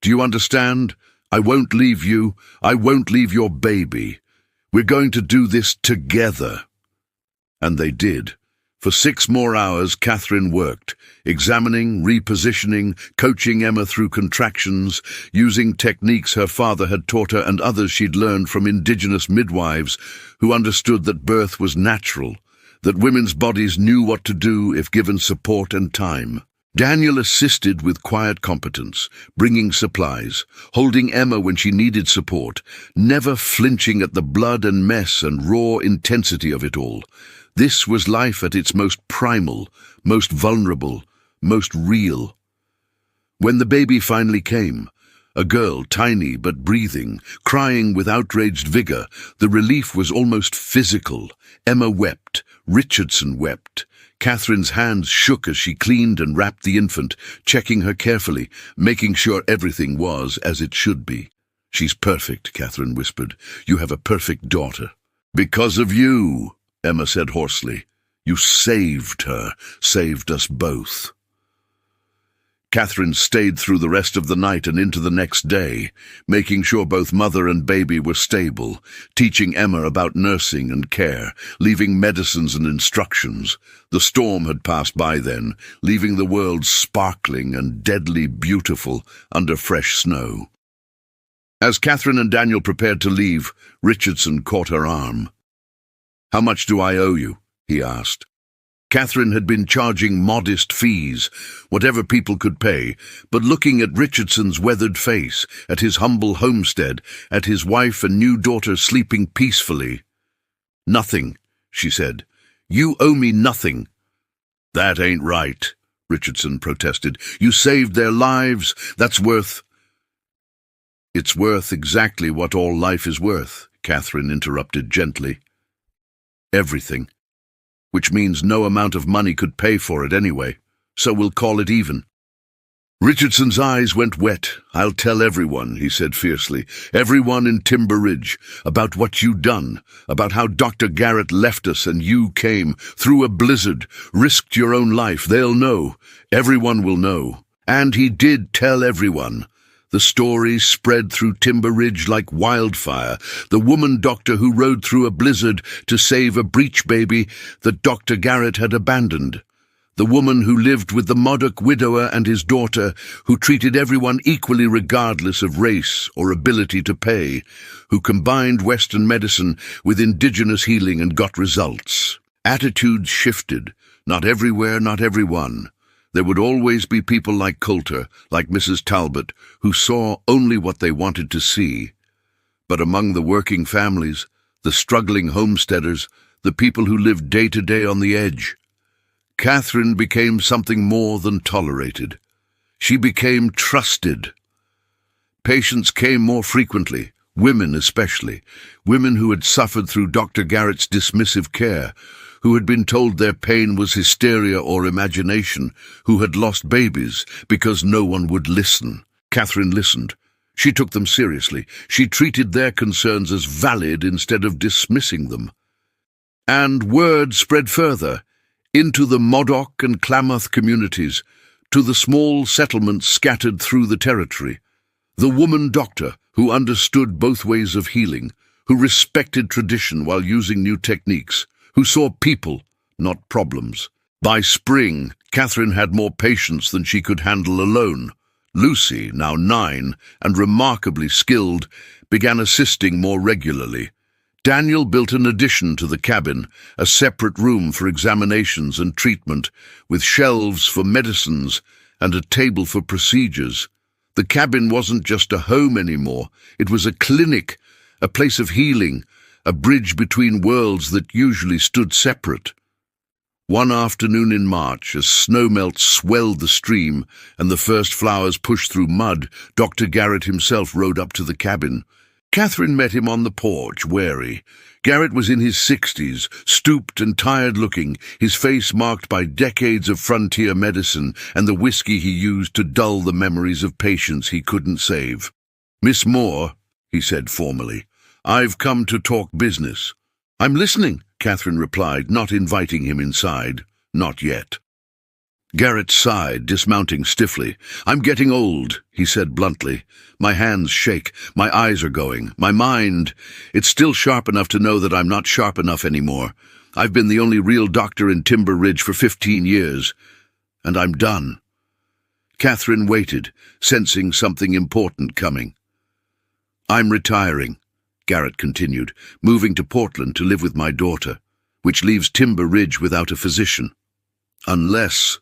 Do you understand? I won't leave you. I won't leave your baby. We're going to do this together." And they did. For 6 more hours, Catherine worked, examining, repositioning, coaching Emma through contractions, using techniques her father had taught her and others she'd learned from indigenous midwives who understood that birth was natural, that women's bodies knew what to do if given support and time. Daniel assisted with quiet competence, bringing supplies, holding Emma when she needed support, never flinching at the blood and mess and raw intensity of it all. This was life at its most primal, most vulnerable, most real. When the baby finally came, a girl, tiny but breathing, crying with outraged vigor, the relief was almost physical. Emma wept, Richardson wept. Catherine's hands shook as she cleaned and wrapped the infant, checking her carefully, making sure everything was as it should be. "She's perfect," Catherine whispered. "You have a perfect daughter." "Because of you," Emma said hoarsely. "You saved her, saved us both." Catherine stayed through the rest of the night and into the next day, making sure both mother and baby were stable, teaching Emma about nursing and care, leaving medicines and instructions. The storm had passed by then, leaving the world sparkling and deadly beautiful under fresh snow. As Catherine and Daniel prepared to leave, Richardson caught her arm. "How much do I owe you?" he asked. Catherine had been charging modest fees, whatever people could pay, but looking at Richardson's weathered face, at his humble homestead, at his wife and new daughter sleeping peacefully. "Nothing," she said. "You owe me nothing." "That ain't right," Richardson protested. "You saved their lives. That's worth—" "It's worth exactly what all life is worth," Catherine interrupted gently. "Everything. Which means no amount of money could pay for it anyway, so we'll call it even." Richardson's eyes went wet. "I'll tell everyone," he said fiercely, "everyone in Timber Ridge, about what you done, about how Dr. Garrett left us and you came, through a blizzard, risked your own life. They'll know. Everyone will know." And he did tell everyone. The story spread through Timber Ridge like wildfire. The woman doctor who rode through a blizzard to save a breech baby that Dr. Garrett had abandoned. The woman who lived with the Modoc widower and his daughter, who treated everyone equally regardless of race or ability to pay, who combined Western medicine with indigenous healing and got results. Attitudes shifted. Not everywhere, not everyone. There would always be people like Coulter, like Mrs. Talbot, who saw only what they wanted to see. But among the working families, the struggling homesteaders, the people who lived day to day on the edge, Catherine became something more than tolerated. She became trusted. Patients came more frequently, women especially, women who had suffered through Dr. Garrett's dismissive care, who had been told their pain was hysteria or imagination, who had lost babies because no one would listen. Catherine listened. She took them seriously. She treated their concerns as valid instead of dismissing them. And word spread further, into the Modoc and Klamath communities, to the small settlements scattered through the territory. The woman doctor, who understood both ways of healing, who respected tradition while using new techniques, who saw people, not problems. By spring, Catherine had more patients than she could handle alone. Lucy, now 9 and remarkably skilled, began assisting more regularly. Daniel built an addition to the cabin, a separate room for examinations and treatment, with shelves for medicines and a table for procedures. The cabin wasn't just a home anymore. It was a clinic, a place of healing, a bridge between worlds that usually stood separate. One afternoon in March, as snowmelt swelled the stream and the first flowers pushed through mud, Dr. Garrett himself rode up to the cabin. Catherine met him on the porch, wary. Garrett was in his 60s, stooped and tired-looking, his face marked by decades of frontier medicine and the whiskey he used to dull the memories of patients he couldn't save. "Miss Moore," he said formally, "I've come to talk business." "I'm listening," Catherine replied, not inviting him inside. "Not yet." Garrett sighed, dismounting stiffly. "I'm getting old," he said bluntly. "My hands shake, my eyes are going, my mind, it's still sharp enough to know that I'm not sharp enough anymore. I've been the only real doctor in Timber Ridge for 15 years, and I'm done." Catherine waited, sensing something important coming. "I'm retiring," Garrett continued, "moving to Portland to live with my daughter, which leaves Timber Ridge without a physician. Unless—"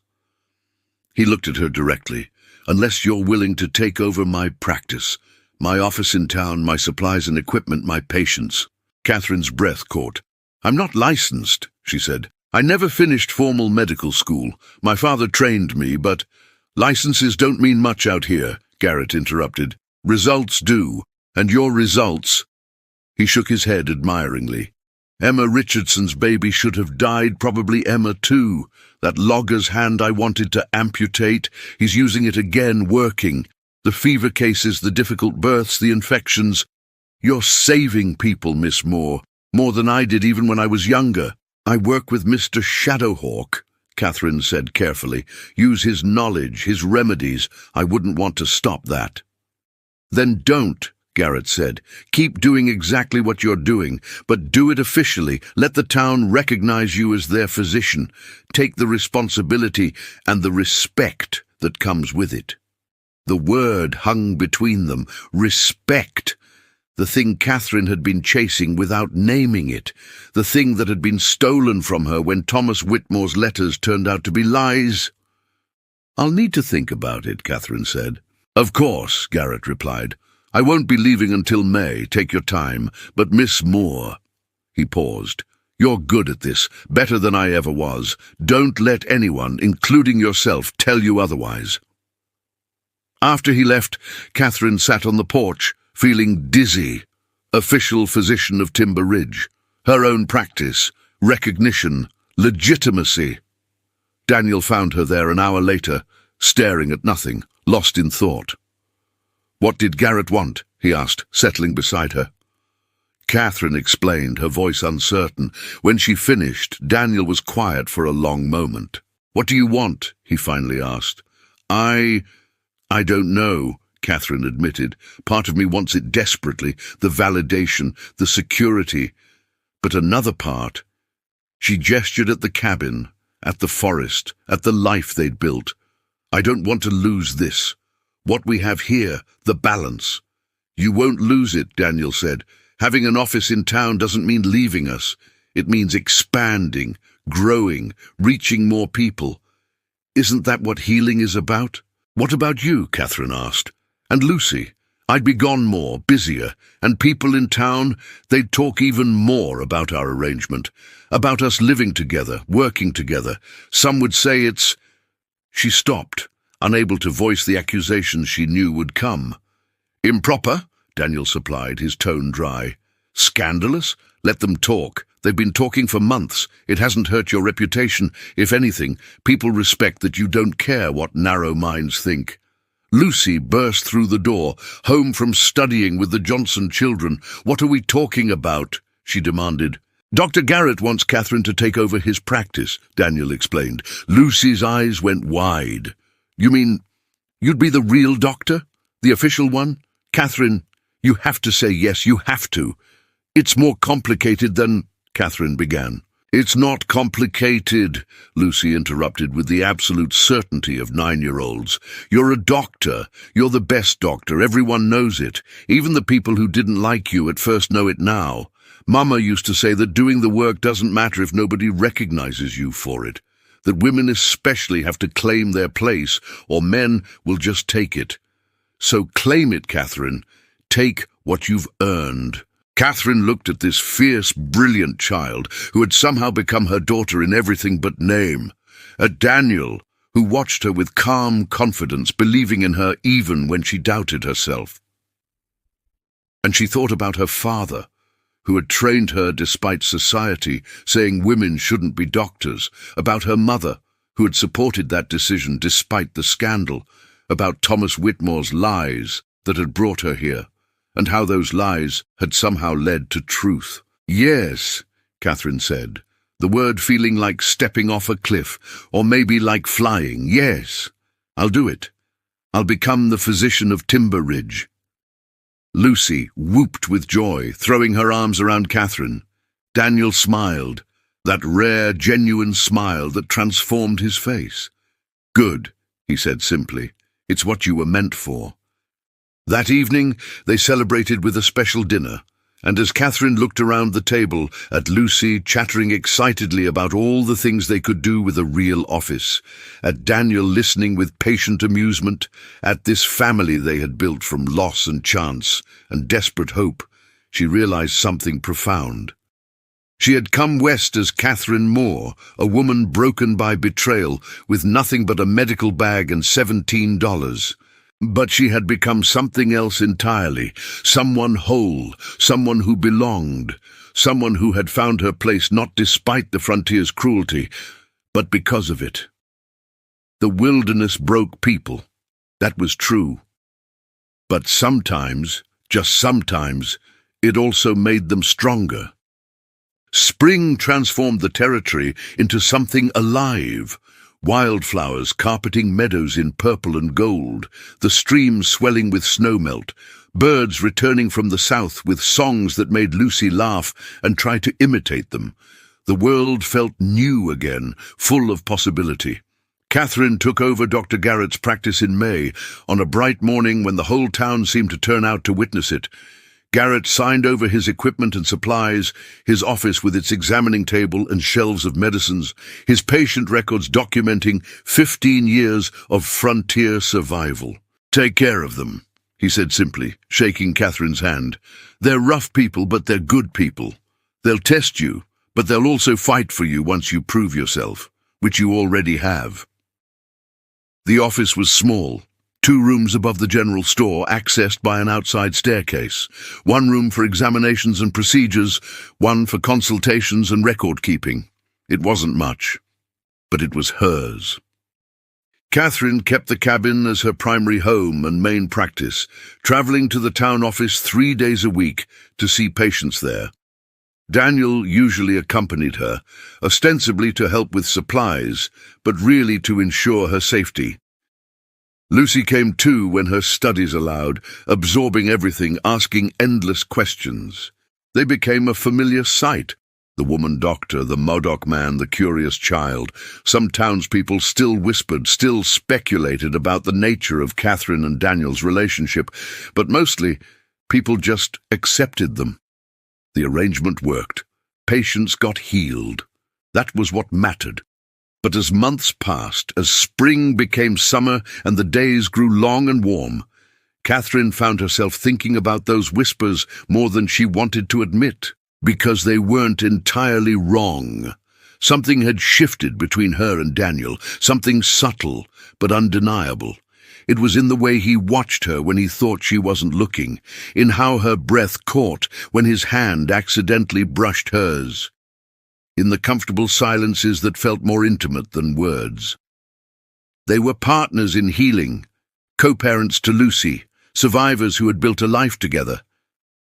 He looked at her directly. "Unless you're willing to take over my practice, my office in town, my supplies and equipment, my patients." Catherine's breath caught. "I'm not licensed," she said. "I never finished formal medical school. My father trained me, but—" "Licenses don't mean much out here," Garrett interrupted. "Results do, and your results—" He shook his head admiringly. "Emma Richardson's baby should have died, probably Emma too. That logger's hand I wanted to amputate, he's using it again, working. The fever cases, the difficult births, the infections. You're saving people, Miss Moore, more than I did even when I was younger." "I work with Mr. Shadowhawk," Catherine said carefully. "Use his knowledge, his remedies. I wouldn't want to stop that." "Then don't," Garrett said. "Keep doing exactly what you're doing, but do it officially. Let the town recognize you as their physician. Take the responsibility and the respect that comes with it." The word hung between them. Respect. The thing Catherine had been chasing without naming it. The thing that had been stolen from her when Thomas Whitmore's letters turned out to be lies. "I'll need to think about it," Catherine said. "Of course," Garrett replied. "I won't be leaving until May. Take your time. But Miss Moore—" He paused. "You're good at this, better than I ever was. Don't let anyone, including yourself, tell you otherwise." After he left, Catherine sat on the porch, feeling dizzy. Official physician of Timber Ridge. Her own practice. Recognition. Legitimacy. Daniel found her there an hour later, staring at nothing, lost in thought. "What did Garrett want?" he asked, settling beside her. Catherine explained, her voice uncertain. When she finished, Daniel was quiet for a long moment. "What do you want?" he finally asked. I don't know," Catherine admitted. "Part of me wants it desperately, the validation, the security. But another part—" She gestured at the cabin, at the forest, at the life they'd built. "I don't want to lose this. What we have here, the balance." "You won't lose it," Daniel said. "Having an office in town doesn't mean leaving us. It means expanding, growing, reaching more people. Isn't that what healing is about?" "What about you?" Catherine asked. "And Lucy? I'd be gone more, busier, and people in town, they'd talk even more about our arrangement, about us living together, working together. Some would say it's—" She stopped, unable to voice the accusations she knew would come. "Improper," Daniel supplied, his tone dry. "Scandalous? Let them talk. They've been talking for months. It hasn't hurt your reputation. If anything, people respect that you don't care what narrow minds think. Lucy burst through the door, home from studying with the Johnson children. "What are we talking about?" she demanded. "Dr. Garrett wants Catherine to take over his practice," Daniel explained. Lucy's eyes went wide. "You mean you'd be the real doctor? The official one? Catherine, you have to say yes, you have to." "It's more complicated than—" Catherine began. "It's not complicated," Lucy interrupted with the absolute certainty of 9-year-olds. "You're a doctor. You're the best doctor. Everyone knows it. Even the people who didn't like you at first know it now. Mama used to say that doing the work doesn't matter if nobody recognizes you for it. That women especially have to claim their place, or men will just take it. So claim it, Catherine. Take what you've earned." Catherine looked at this fierce, brilliant child who had somehow become her daughter in everything but name. At Daniel, who watched her with calm confidence, believing in her even when she doubted herself. And she thought about her father, who had trained her despite society saying women shouldn't be doctors, about her mother, who had supported that decision despite the scandal, about Thomas Whitmore's lies that had brought her here, and how those lies had somehow led to truth. "Yes," Catherine said, the word feeling like stepping off a cliff, or maybe like flying. "Yes, I'll do it. I'll become the physician of Timber Ridge." Lucy whooped with joy, throwing her arms around Catherine. Daniel smiled, that rare, genuine smile that transformed his face. "Good," he said simply. "It's what you were meant for." That evening, they celebrated with a special dinner, and as Catherine looked around the table at Lucy chattering excitedly about all the things they could do with a real office, at Daniel listening with patient amusement, at this family they had built from loss and chance and desperate hope, she realized something profound. She had come west as Catherine Moore, a woman broken by betrayal, with nothing but a medical bag and $17. But she had become something else entirely, someone whole, someone who belonged, someone who had found her place not despite the frontier's cruelty, but because of it. The wilderness broke people, that was true. But sometimes, just sometimes, it also made them stronger. Spring transformed the territory into something alive. Wildflowers carpeting meadows in purple and gold, the streams swelling with snowmelt, birds returning from the south with songs that made Lucy laugh and try to imitate them. The world felt new again, full of possibility. Catherine took over Dr. Garrett's practice in May, on a bright morning when the whole town seemed to turn out to witness it. Garrett signed over his equipment and supplies, his office with its examining table and shelves of medicines, his patient records documenting 15 years of frontier survival. "Take care of them," he said simply, shaking Catherine's hand. "They're rough people, but they're good people. They'll test you, but they'll also fight for you once you prove yourself, which you already have." The office was small. 2 rooms above the general store, accessed by an outside staircase. 1 room for examinations and procedures, 1 for consultations and record-keeping. It wasn't much, but it was hers. Catherine kept the cabin as her primary home and main practice, traveling to the town office 3 days a week to see patients there. Daniel usually accompanied her, ostensibly to help with supplies, but really to ensure her safety. Lucy came too when her studies allowed, absorbing everything, asking endless questions. They became a familiar sight. The woman doctor, the Modoc man, the curious child. Some townspeople still whispered, still speculated about the nature of Catherine and Daniel's relationship, but mostly people just accepted them. The arrangement worked. Patients got healed. That was what mattered. But as months passed, as spring became summer and the days grew long and warm, Catherine found herself thinking about those whispers more than she wanted to admit, because they weren't entirely wrong. Something had shifted between her and Daniel, something subtle but undeniable. It was in the way he watched her when he thought she wasn't looking, in how her breath caught when his hand accidentally brushed hers, in the comfortable silences that felt more intimate than words. They were partners in healing, co-parents to Lucy, survivors who had built a life together.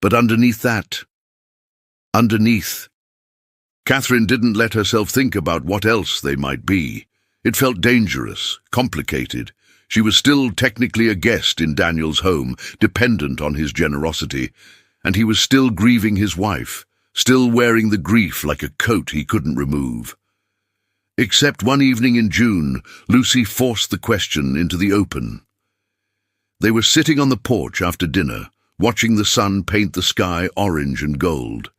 But underneath, Catherine didn't let herself think about what else they might be. It felt dangerous, complicated. She was still technically a guest in Daniel's home, dependent on his generosity, and he was still grieving his wife, still wearing the grief like a coat he couldn't remove. Except one evening in June, Lucy forced the question into the open. They were sitting on the porch after dinner, watching the sun paint the sky orange and gold.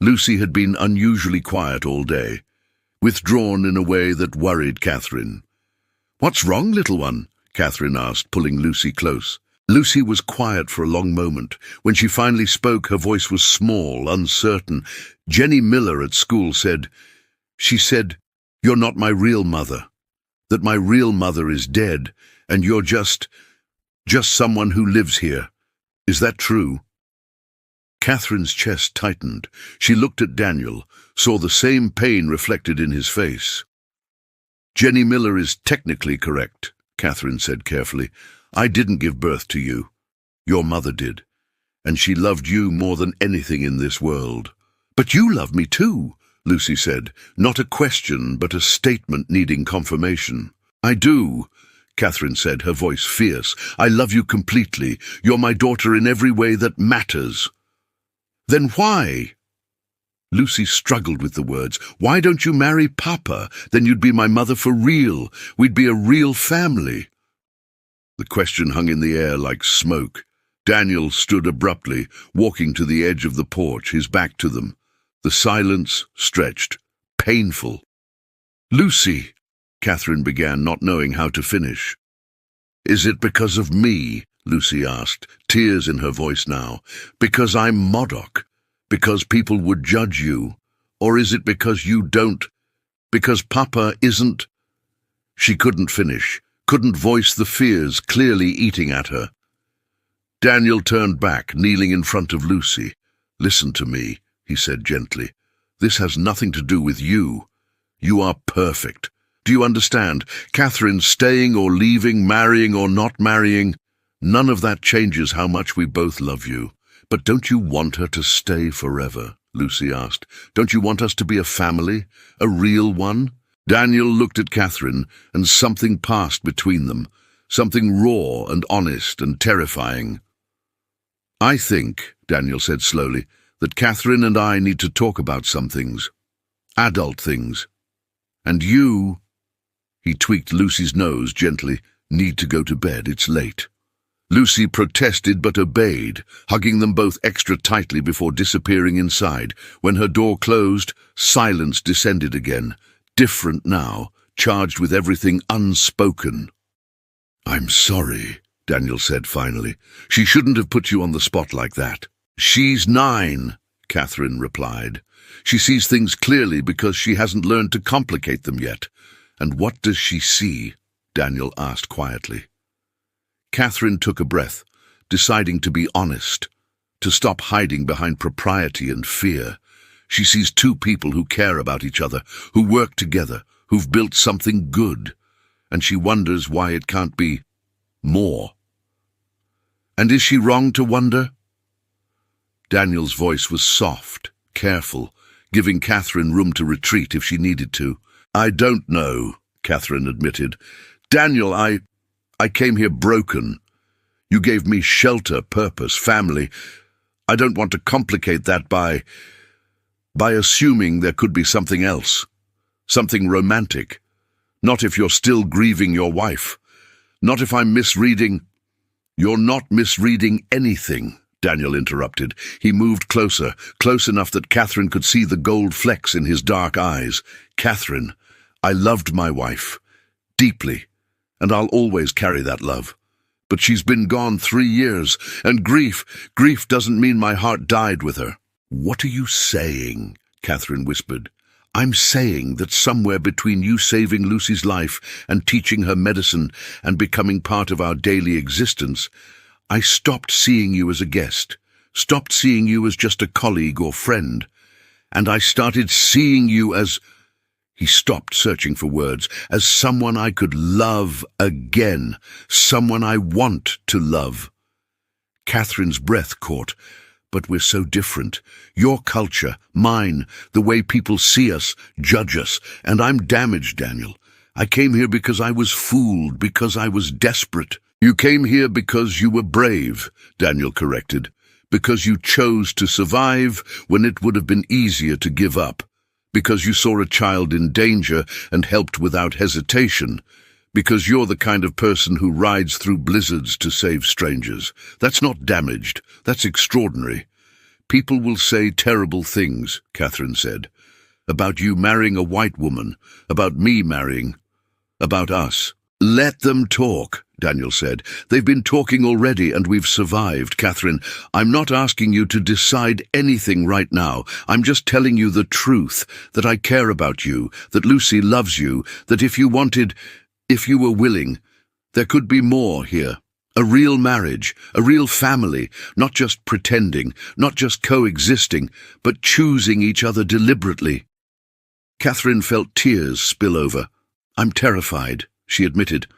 Lucy had been unusually quiet all day, withdrawn in a way that worried Catherine. "What's wrong, little one?" Catherine asked, pulling Lucy close. Lucy was quiet for a long moment. When she finally spoke, her voice was small, uncertain. "Jenny Miller at school said, you're not my real mother, that my real mother is dead, and you're just someone who lives here. Is that true?" Catherine's chest tightened. She looked at Daniel, saw the same pain reflected in his face. "Jenny Miller is technically correct," Catherine said carefully. "I didn't give birth to you. Your mother did, and she loved you more than anything in this world." "But you love me too," Lucy said, not a question but a statement needing confirmation. "I do," Catherine said, her voice fierce. "I love you completely. You're my daughter in every way that matters." "Then why?" Lucy struggled with the words. "Why don't you marry Papa? Then you'd be my mother for real. We'd be a real family." The question hung in the air like smoke. Daniel stood abruptly, walking to the edge of the porch, his back to them. The silence stretched, painful. "Lucy," Catherine began, not knowing how to finish. "Is it because of me?" Lucy asked, tears in her voice now. "Because I'm Modoc? Because people would judge you? Or is it because you don't? Because Papa isn't—" She couldn't finish, couldn't voice the fears clearly eating at her. Daniel turned back, kneeling in front of Lucy. "Listen to me," he said gently. "This has nothing to do with you. You are perfect. Do you understand? Catherine, staying or leaving, marrying or not marrying, none of that changes how much we both love you. But don't you want her to stay forever?" Lucy asked. "Don't you want us to be a family? A real one?" Daniel looked at Catherine, and something passed between them, something raw and honest and terrifying. "I think," Daniel said slowly, "that Catherine and I need to talk about some things. Adult things. And you," he tweaked Lucy's nose gently, "need to go to bed. It's late." Lucy protested but obeyed, hugging them both extra tightly before disappearing inside. When her door closed, silence descended again, different now, charged with everything unspoken. "I'm sorry," Daniel said finally. "She shouldn't have put you on the spot like that." "She's 9, Catherine replied. "She sees things clearly because she hasn't learned to complicate them yet." "And what does she see?" Daniel asked quietly. Catherine took a breath, deciding to be honest, to stop hiding behind propriety and fear. She sees 2 people who care about each other, who work together, who've built something good, and she wonders why it can't be more. And is she wrong to wonder? Daniel's voice was soft, careful, giving Catherine room to retreat if she needed to. "I don't know," Catherine admitted. "Daniel, I came here broken. You gave me shelter, purpose, family. I don't want to complicate that by assuming there could be something else, something romantic. Not if you're still grieving your wife. Not if I'm misreading—" "You're not misreading anything," Daniel interrupted. He moved closer, close enough that Catherine could see the gold flecks in his dark eyes. "Catherine, I loved my wife, deeply, and I'll always carry that love. But she's been gone 3 years, and grief doesn't mean my heart died with her." "What are you saying?" Catherine whispered. "I'm saying that somewhere between you saving Lucy's life and teaching her medicine and becoming part of our daily existence, I stopped seeing you as a guest, stopped seeing you as just a colleague or friend, and I started seeing you as—" He stopped, searching for words. As someone I could love again. Someone I want to love. Catherine's breath caught. But we're so different. Your culture, mine, the way people see us, judge us. And I'm damaged, Daniel. I came here because I was fooled, because I was desperate. You came here because you were brave, Daniel corrected. Because you chose to survive when it would have been easier to give up. Because you saw a child in danger and helped without hesitation. Because you're the kind of person who rides through blizzards to save strangers. That's not damaged. That's extraordinary. People will say terrible things, Catherine said. About you marrying a white woman. About me marrying. About us. Let them talk, Daniel said. They've been talking already and we've survived, Catherine. I'm not asking you to decide anything right now. I'm just telling you the truth, that I care about you, that Lucy loves you, that if you wanted, if you were willing, there could be more here. A real marriage, a real family, not just pretending, not just coexisting, but choosing each other deliberately. Catherine felt tears spill over. I'm terrified, she admitted.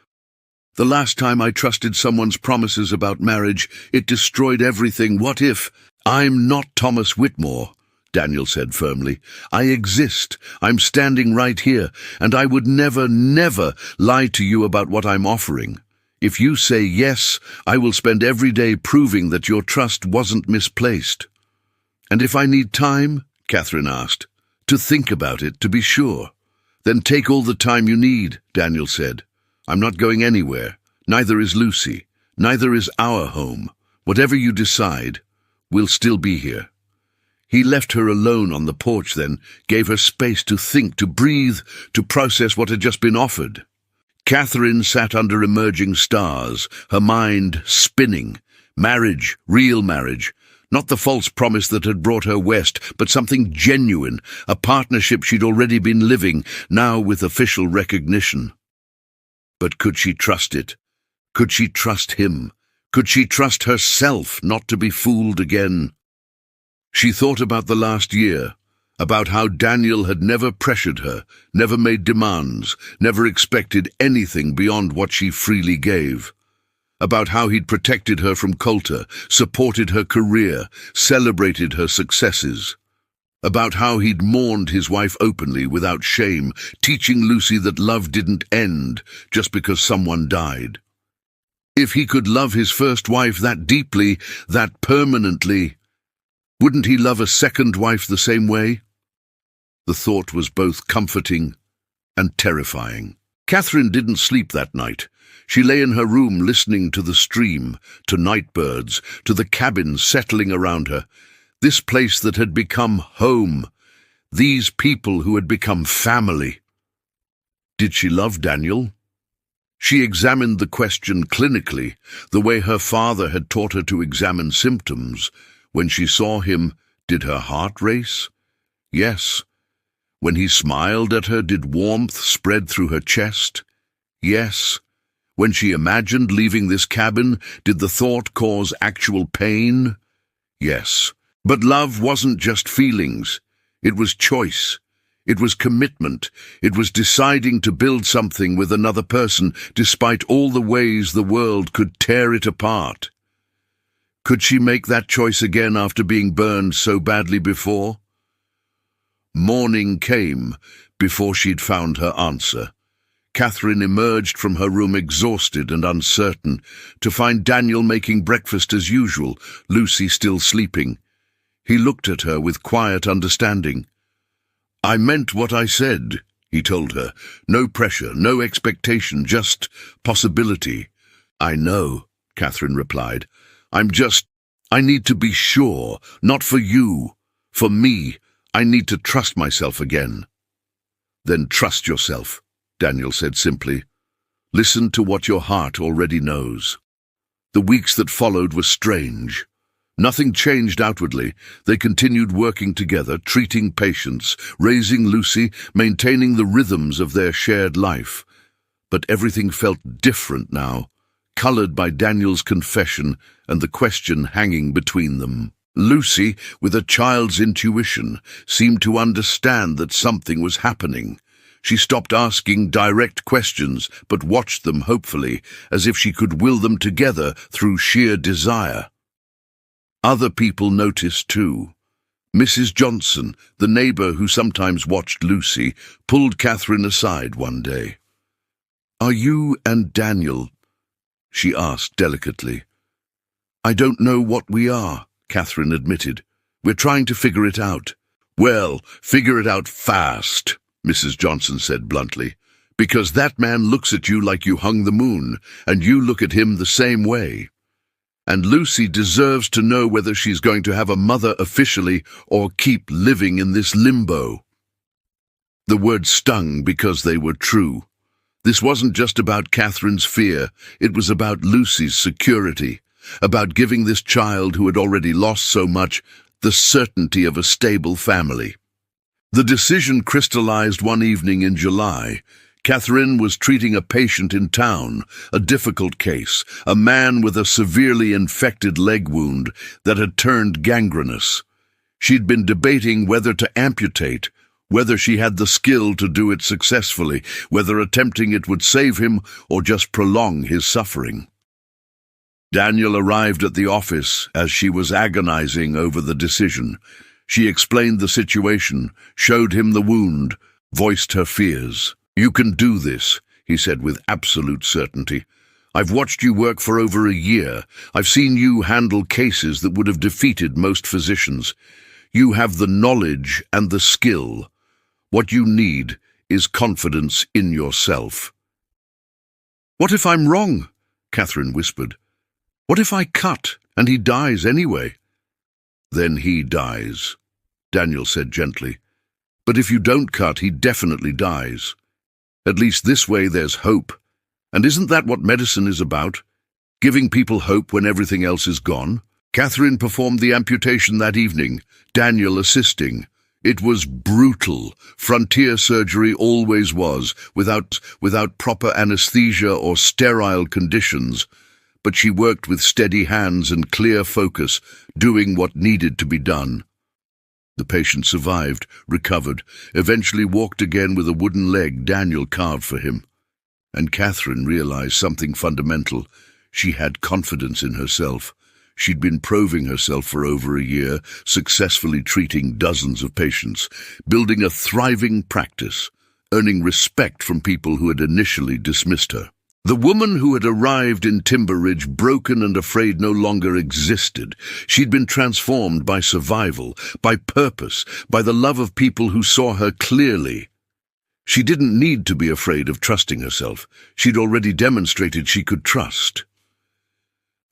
The last time I trusted someone's promises about marriage, it destroyed everything. What if? I'm not Thomas Whitmore, Daniel said firmly. I exist. I'm standing right here, and I would never, never lie to you about what I'm offering. If you say yes, I will spend every day proving that your trust wasn't misplaced. And if I need time, Catherine asked, to think about it, to be sure. Then take all the time you need, Daniel said. I'm not going anywhere. Neither is Lucy. Neither is our home. Whatever you decide, we'll still be here. He left her alone on the porch then, gave her space to think, to breathe, to process what had just been offered. Catherine sat under emerging stars, her mind spinning. Marriage, real marriage. Not the false promise that had brought her west, but something genuine, a partnership she'd already been living, now with official recognition. But could she trust it? Could she trust him? Could she trust herself not to be fooled again? She thought about the last year, about how Daniel had never pressured her, never made demands, never expected anything beyond what she freely gave. About how he'd protected her from Coulter, supported her career, celebrated her successes. About how he'd mourned his wife openly, without shame, teaching Lucy that love didn't end just because someone died. If he could love his first wife that deeply, that permanently, wouldn't he love a second wife the same way? The thought was both comforting and terrifying. Catherine didn't sleep that night. She lay in her room listening to the stream, to night birds, to the cabins settling around her. This place that had become home. These people who had become family. Did she love Daniel? She examined the question clinically, the way her father had taught her to examine symptoms. When she saw him, did her heart race? Yes. When he smiled at her, did warmth spread through her chest? Yes. When she imagined leaving this cabin, did the thought cause actual pain? Yes. But love wasn't just feelings. It was choice. It was commitment. It was deciding to build something with another person, despite all the ways the world could tear it apart. Could she make that choice again after being burned so badly before? Morning came before she'd found her answer. Catherine emerged from her room exhausted and uncertain, to find Daniel making breakfast as usual, Lucy still sleeping. He looked at her with quiet understanding. I meant what I said, he told her. No pressure, no expectation, just possibility. I know, Catherine replied. I need to be sure, not for you. For me, I need to trust myself again. Then trust yourself, Daniel said simply. Listen to what your heart already knows. The weeks that followed were strange. Nothing changed outwardly. They continued working together, treating patients, raising Lucy, maintaining the rhythms of their shared life. But everything felt different now, colored by Daniel's confession and the question hanging between them. Lucy, with a child's intuition, seemed to understand that something was happening. She stopped asking direct questions, but watched them hopefully, as if she could will them together through sheer desire. Other people noticed too. Mrs. Johnson, the neighbour who sometimes watched Lucy, pulled Catherine aside one day. "Are you and Daniel?" she asked delicately. "I don't know what we are," Catherine admitted. "We're trying to figure it out." "Well, figure it out fast," Mrs. Johnson said bluntly, "because that man looks at you like you hung the moon, and you look at him the same way. And Lucy deserves to know whether she's going to have a mother officially or keep living in this limbo." The words stung because they were true. This wasn't just about Catherine's fear, it was about Lucy's security, about giving this child who had already lost so much the certainty of a stable family. The decision crystallized one evening in July. Catherine was treating a patient in town, a difficult case, a man with a severely infected leg wound that had turned gangrenous. She'd been debating whether to amputate, whether she had the skill to do it successfully, whether attempting it would save him or just prolong his suffering. Daniel arrived at the office as she was agonizing over the decision. She explained the situation, showed him the wound, voiced her fears. "You can do this," he said with absolute certainty. "I've watched you work for over a year. I've seen you handle cases that would have defeated most physicians. You have the knowledge and the skill. What you need is confidence in yourself." "What if I'm wrong?" Catherine whispered. "What if I cut and he dies anyway?" "Then he dies," Daniel said gently. "But if you don't cut, he definitely dies. At least this way there's hope. And isn't that what medicine is about? Giving people hope when everything else is gone?" Catherine performed the amputation that evening, Daniel assisting. It was brutal. Frontier surgery always was, without proper anesthesia or sterile conditions. But she worked with steady hands and clear focus, doing what needed to be done. The patient survived, recovered, eventually walked again with a wooden leg Daniel carved for him. And Catherine realized something fundamental. She had confidence in herself. She'd been proving herself for over a year, successfully treating dozens of patients, building a thriving practice, earning respect from people who had initially dismissed her. The woman who had arrived in Timber Ridge broken and afraid no longer existed. She'd been transformed by survival, by purpose, by the love of people who saw her clearly. She didn't need to be afraid of trusting herself. She'd already demonstrated she could trust.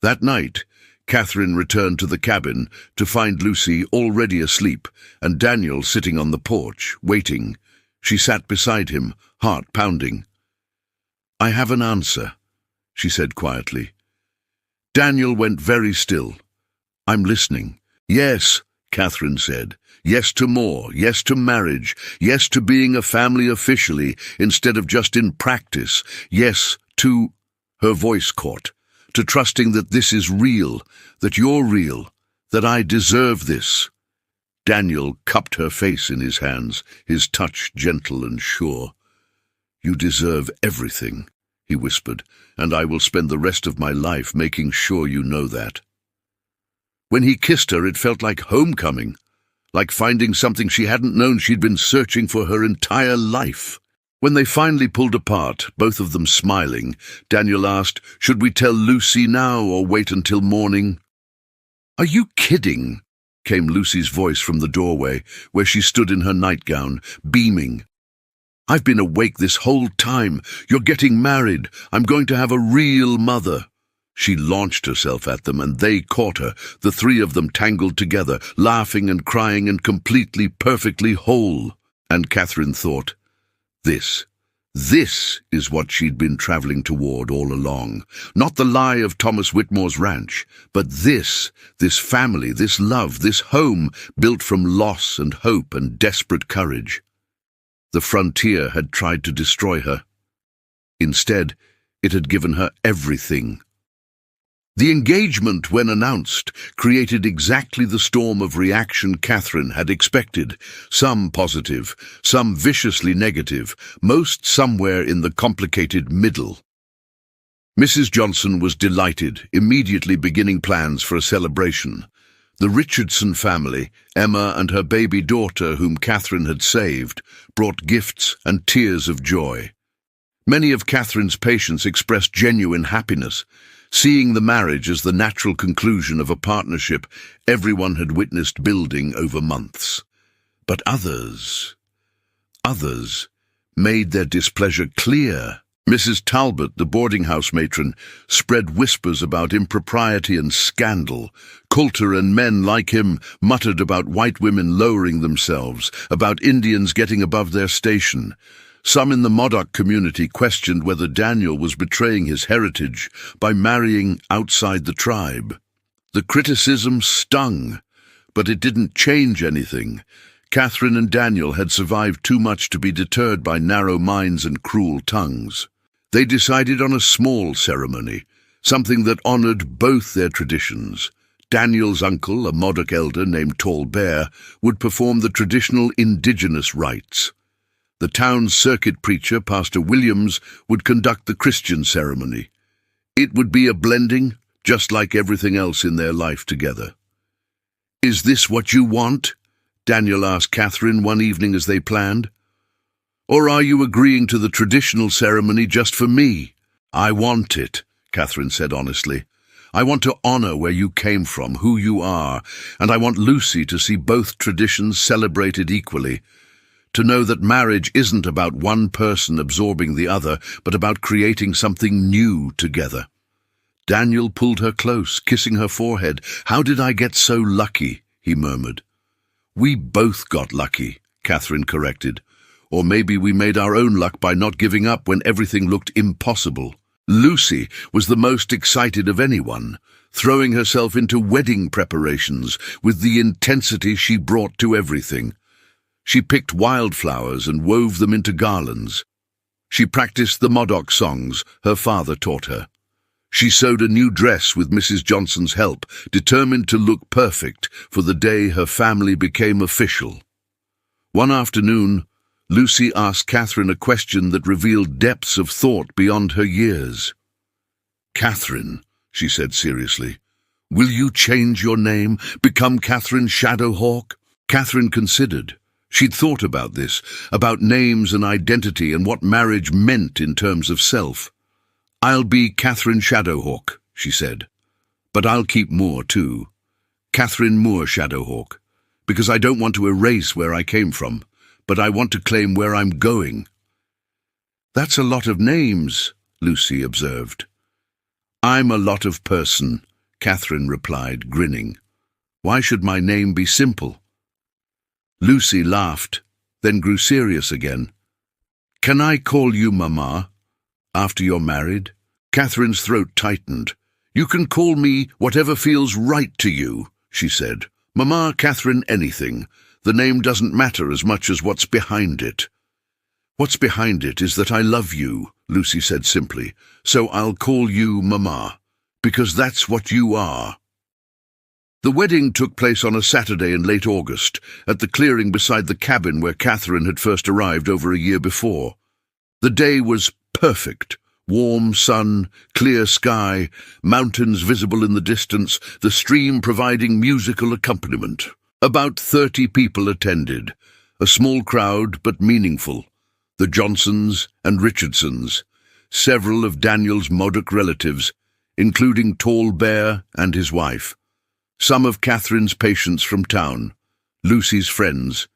That night, Catherine returned to the cabin to find Lucy already asleep and Daniel sitting on the porch, waiting. She sat beside him, heart pounding. "I have an answer," she said quietly. Daniel went very still. "I'm listening." "Yes," Catherine said. "Yes to more, yes to marriage, yes to being a family officially instead of just in practice, yes to—" Her voice caught. "To trusting that this is real, that you're real, that I deserve this." Daniel cupped her face in his hands, his touch gentle and sure. "You deserve everything," he whispered, "and I will spend the rest of my life making sure you know that." When he kissed her, it felt like homecoming, like finding something she hadn't known she'd been searching for her entire life. When they finally pulled apart, both of them smiling, Daniel asked, "Should we tell Lucy now or wait until morning?" "Are you kidding?" came Lucy's voice from the doorway, where she stood in her nightgown, beaming. "I've been awake this whole time. You're getting married. I'm going to have a real mother." She launched herself at them, and they caught her, the three of them tangled together, laughing and crying and completely, perfectly whole. And Catherine thought, This is what she'd been traveling toward all along. Not the lie of Thomas Whitmore's ranch, but this family, this love, this home built from loss and hope and desperate courage. The frontier had tried to destroy her. Instead, it had given her everything. The engagement, when announced, created exactly the storm of reaction Catherine had expected, some positive, some viciously negative, most somewhere in the complicated middle. Mrs. Johnson was delighted, immediately beginning plans for a celebration. The Richardson family, Emma and her baby daughter whom Catherine had saved, brought gifts and tears of joy. Many of Catherine's patients expressed genuine happiness, seeing the marriage as the natural conclusion of a partnership everyone had witnessed building over months. But others made their displeasure clear. Mrs. Talbot, the boarding-house matron, spread whispers about impropriety and scandal. Coulter and men like him muttered about white women lowering themselves, about Indians getting above their station. Some in the Modoc community questioned whether Daniel was betraying his heritage by marrying outside the tribe. The criticism stung, but it didn't change anything. Catherine and Daniel had survived too much to be deterred by narrow minds and cruel tongues. They decided on a small ceremony, something that honored both their traditions. Daniel's uncle, a Modoc elder named Tall Bear, would perform the traditional indigenous rites. The town's circuit preacher, Pastor Williams, would conduct the Christian ceremony. It would be a blending, just like everything else in their life together. "Is this what you want?" Daniel asked Catherine one evening as they planned. "Or are you agreeing to the traditional ceremony just for me?" "I want it," Catherine said honestly. "I want to honor where you came from, who you are, and I want Lucy to see both traditions celebrated equally. To know that marriage isn't about one person absorbing the other, but about creating something new together." Daniel pulled her close, kissing her forehead. "How did I get so lucky?" he murmured. "We both got lucky," Catherine corrected. "Or maybe we made our own luck by not giving up when everything looked impossible." Lucy was the most excited of anyone, throwing herself into wedding preparations with the intensity she brought to everything. She picked wildflowers and wove them into garlands. She practiced the Modoc songs her father taught her. She sewed a new dress with Mrs. Johnson's help, determined to look perfect for the day her family became official. One afternoon, Lucy asked Catherine a question that revealed depths of thought beyond her years. "Catherine," she said seriously, "will you change your name, become Catherine Shadowhawk?" Catherine considered. She'd thought about this, about names and identity and what marriage meant in terms of self. "I'll be Catherine Shadowhawk," she said. "But I'll keep Moore too. Catherine Moore Shadowhawk. Because I don't want to erase where I came from, but I want to claim where I'm going." "That's a lot of names," Lucy observed. "I'm a lot of person," Catherine replied, grinning. "Why should my name be simple?" Lucy laughed, then grew serious again. "Can I call you Mama, after you're married?" Catherine's throat tightened. "You can call me whatever feels right to you," she said. "Mama, Catherine, anything. The name doesn't matter as much as what's behind it." "What's behind it is that I love you," Lucy said simply. "So I'll call you Mama, because that's what you are." The wedding took place on a Saturday in late August, at the clearing beside the cabin where Catherine had first arrived over a year before. The day was perfect. Warm sun, clear sky, mountains visible in the distance, the stream providing musical accompaniment. About 30 people attended, a small crowd but meaningful. The Johnsons and Richardsons, several of Daniel's Modoc relatives, including Tall Bear and his wife. Some of Catherine's patients from town, Lucy's friends.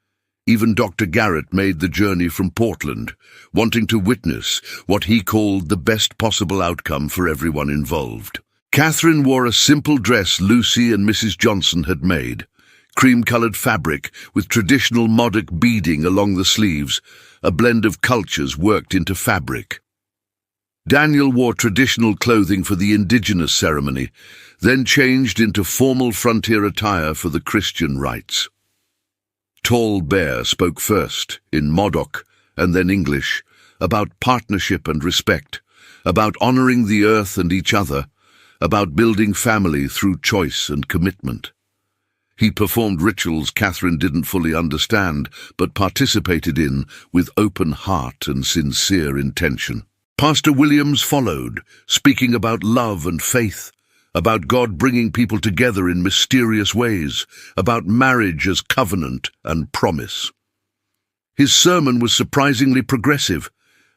Even Dr. Garrett made the journey from Portland, wanting to witness what he called the best possible outcome for everyone involved. Catherine wore a simple dress Lucy and Mrs. Johnson had made, cream-colored fabric with traditional Modoc beading along the sleeves, a blend of cultures worked into fabric. Daniel wore traditional clothing for the indigenous ceremony, then changed into formal frontier attire for the Christian rites. Tall Bear spoke first, in Modoc and then English, about partnership and respect, about honoring the earth and each other, about building family through choice and commitment. He performed rituals Catherine didn't fully understand, but participated in with open heart and sincere intention. Pastor Williams followed, speaking about love and faith, about God bringing people together in mysterious ways, about marriage as covenant and promise. His sermon was surprisingly progressive,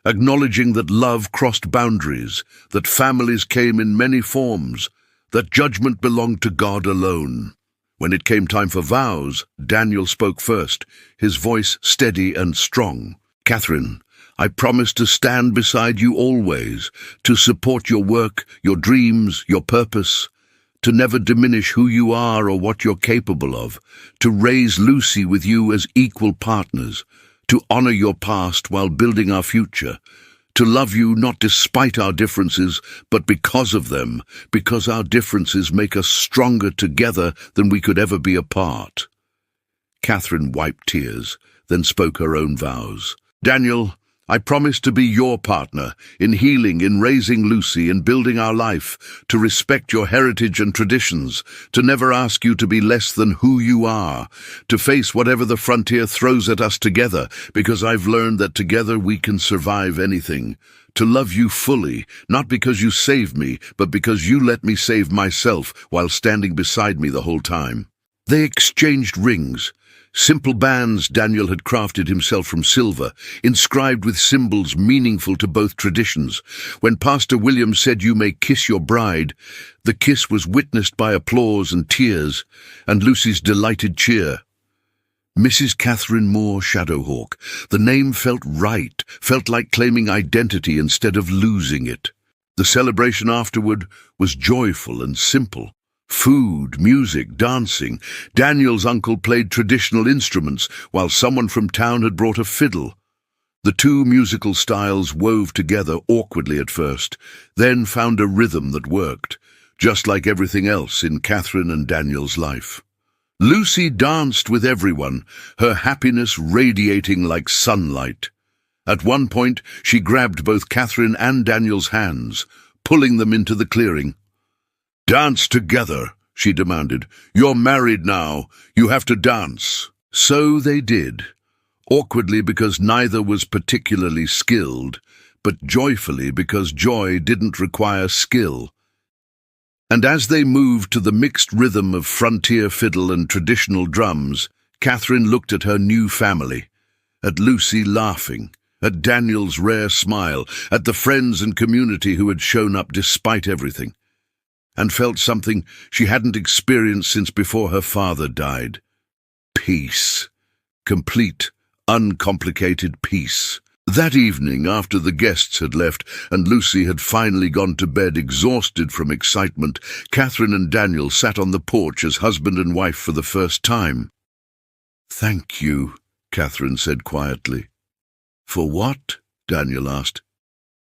acknowledging that love crossed boundaries, that families came in many forms, that judgment belonged to God alone. When it came time for vows, Daniel spoke first, his voice steady and strong. "Catherine, I promise to stand beside you always, to support your work, your dreams, your purpose, to never diminish who you are or what you're capable of, to raise Lucy with you as equal partners, to honor your past while building our future, to love you not despite our differences, but because of them, because our differences make us stronger together than we could ever be apart." Catherine wiped tears, then spoke her own vows. "Daniel, I promise to be your partner in healing, in raising Lucy, in building our life, to respect your heritage and traditions, to never ask you to be less than who you are, to face whatever the frontier throws at us together, because I've learned that together we can survive anything, to love you fully, not because you saved me, but because you let me save myself while standing beside me the whole time." They exchanged rings. Simple bands Daniel had crafted himself from silver, inscribed with symbols meaningful to both traditions. When Pastor Williams said, "You may kiss your bride," the kiss was witnessed by applause and tears, and Lucy's delighted cheer. Mrs. Catherine Moore Shadowhawk. The name felt right, felt like claiming identity instead of losing it. The celebration afterward was joyful and simple. Food, music, dancing. Daniel's uncle played traditional instruments, while someone from town had brought a fiddle. The two musical styles wove together awkwardly at first, then found a rhythm that worked, just like everything else in Catherine and Daniel's life. Lucy danced with everyone, her happiness radiating like sunlight. At one point, she grabbed both Catherine and Daniel's hands, pulling them into the clearing. "Dance together," she demanded. "You're married now. You have to dance." So they did, awkwardly because neither was particularly skilled, but joyfully because joy didn't require skill. And as they moved to the mixed rhythm of frontier fiddle and traditional drums, Catherine looked at her new family, at Lucy laughing, at Daniel's rare smile, at the friends and community who had shown up despite everything, and felt something she hadn't experienced since before her father died. Peace. Complete, uncomplicated peace. That evening, after the guests had left and Lucy had finally gone to bed exhausted from excitement, Catherine and Daniel sat on the porch as husband and wife for the first time. "Thank you," Catherine said quietly. "For what?" Daniel asked.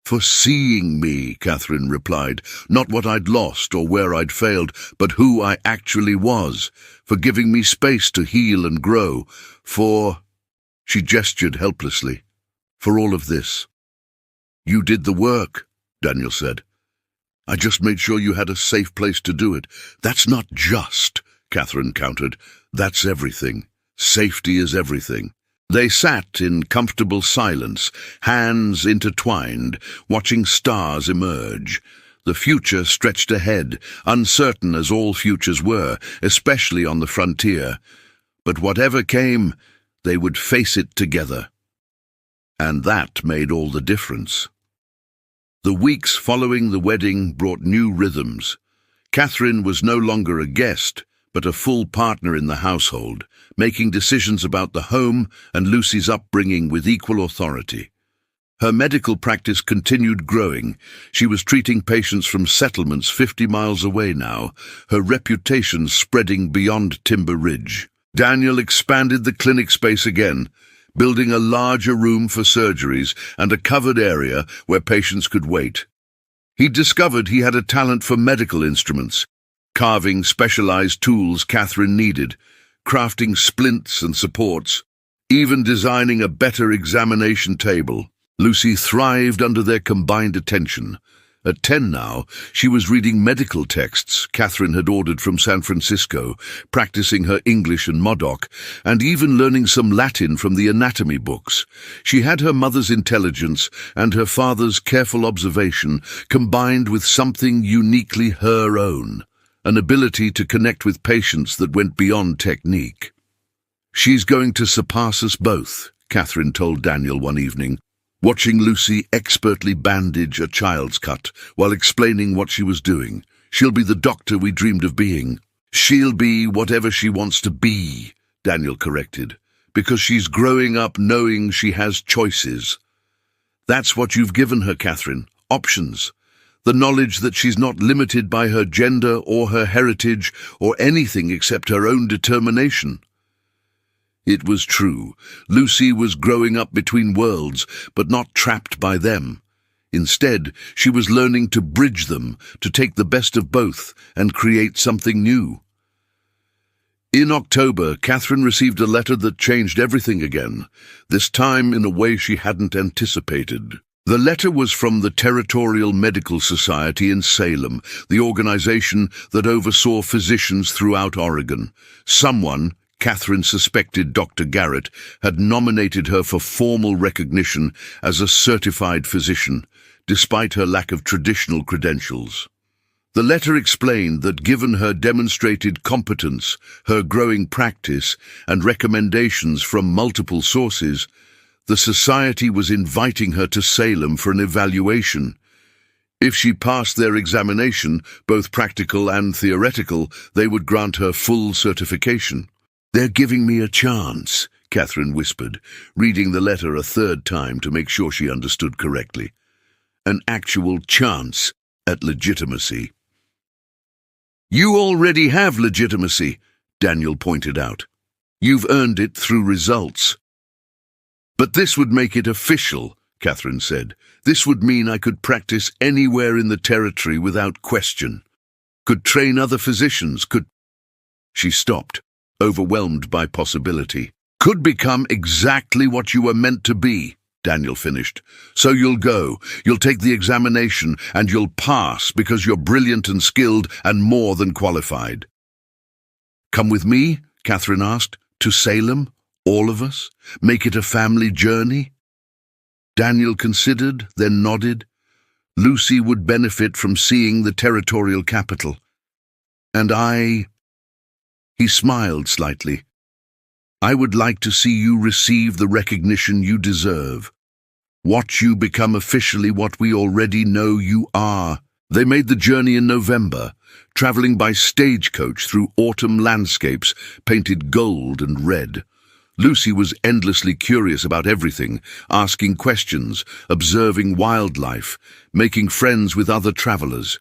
"For seeing me," Catherine replied, "not what I'd lost or where I'd failed, but who I actually was, for giving me space to heal and grow, for—" She gestured helplessly. "For all of this." "You did the work," Daniel said. "I just made sure you had a safe place to do it." "That's not just," Catherine countered. "That's everything. Safety is everything." They sat in comfortable silence, hands intertwined, watching stars emerge. The future stretched ahead, uncertain as all futures were, especially on the frontier. But whatever came, they would face it together. And that made all the difference. The weeks following the wedding brought new rhythms. Catherine was no longer a guest, but a full partner in the household, making decisions about the home and Lucy's upbringing with equal authority. Her medical practice continued growing. She was treating patients from settlements 50 miles away now, her reputation spreading beyond Timber Ridge. Daniel expanded the clinic space again, building a larger room for surgeries and a covered area where patients could wait. He discovered he had a talent for medical instruments, carving specialized tools Catherine needed, crafting splints and supports, even designing a better examination table. Lucy thrived under their combined attention, At 10 now, she was reading medical texts Catherine had ordered from San Francisco, practicing her English and Modoc, and even learning some Latin from the anatomy books. She had her mother's intelligence and her father's careful observation combined with something uniquely her own, an ability to connect with patients that went beyond technique. "She's going to surpass us both," Catherine told Daniel one evening, watching Lucy expertly bandage a child's cut while explaining what she was doing. "She'll be the doctor we dreamed of being." "She'll be whatever she wants to be," Daniel corrected, "because she's growing up knowing she has choices." "That's what you've given her, Catherine. Options. The knowledge that she's not limited by her gender or her heritage or anything except her own determination." It was true. Lucy was growing up between worlds, but not trapped by them. Instead, she was learning to bridge them, to take the best of both, and create something new. In October, Catherine received a letter that changed everything again, this time in a way she hadn't anticipated. The letter was from the Territorial Medical Society in Salem, the organization that oversaw physicians throughout Oregon. Someone, Catherine suspected Dr. Garrett, had nominated her for formal recognition as a certified physician, despite her lack of traditional credentials. The letter explained that given her demonstrated competence, her growing practice, and recommendations from multiple sources, the society was inviting her to Salem for an evaluation. If she passed their examination, both practical and theoretical, they would grant her full certification. "They're giving me a chance," Catherine whispered, reading the letter a third time to make sure she understood correctly. "An actual chance at legitimacy." "You already have legitimacy," Daniel pointed out. "You've earned it through results." "But this would make it official," Catherine said. "This would mean I could practice anywhere in the territory without question. Could train other physicians, could—" She stopped, overwhelmed by possibility. "Could become exactly what you were meant to be," Daniel finished. "So you'll go, you'll take the examination, and you'll pass because you're brilliant and skilled and more than qualified." "Come with me?" Catherine asked. "To Salem? All of us? Make it a family journey?" Daniel considered, then nodded. Lucy would benefit from seeing the territorial capital. "And I—" He smiled slightly. "I would like to see you receive the recognition you deserve. Watch you become officially what we already know you are." They made the journey in November, traveling by stagecoach through autumn landscapes painted gold and red. Lucy was endlessly curious about everything, asking questions, observing wildlife, making friends with other travelers.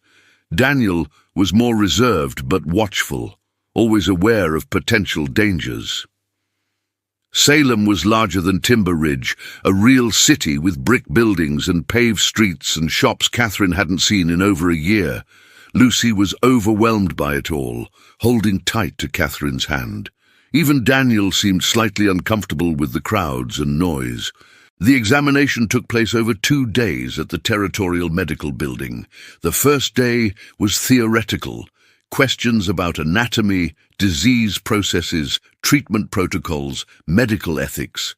Daniel was more reserved but watchful, always aware of potential dangers. Salem was larger than Timber Ridge, a real city with brick buildings and paved streets and shops Catherine hadn't seen in over a year. Lucy was overwhelmed by it all, holding tight to Catherine's hand. Even Daniel seemed slightly uncomfortable with the crowds and noise. The examination took place over 2 days at the Territorial Medical Building. The first day was theoretical. Questions about anatomy, disease processes, treatment protocols, medical ethics.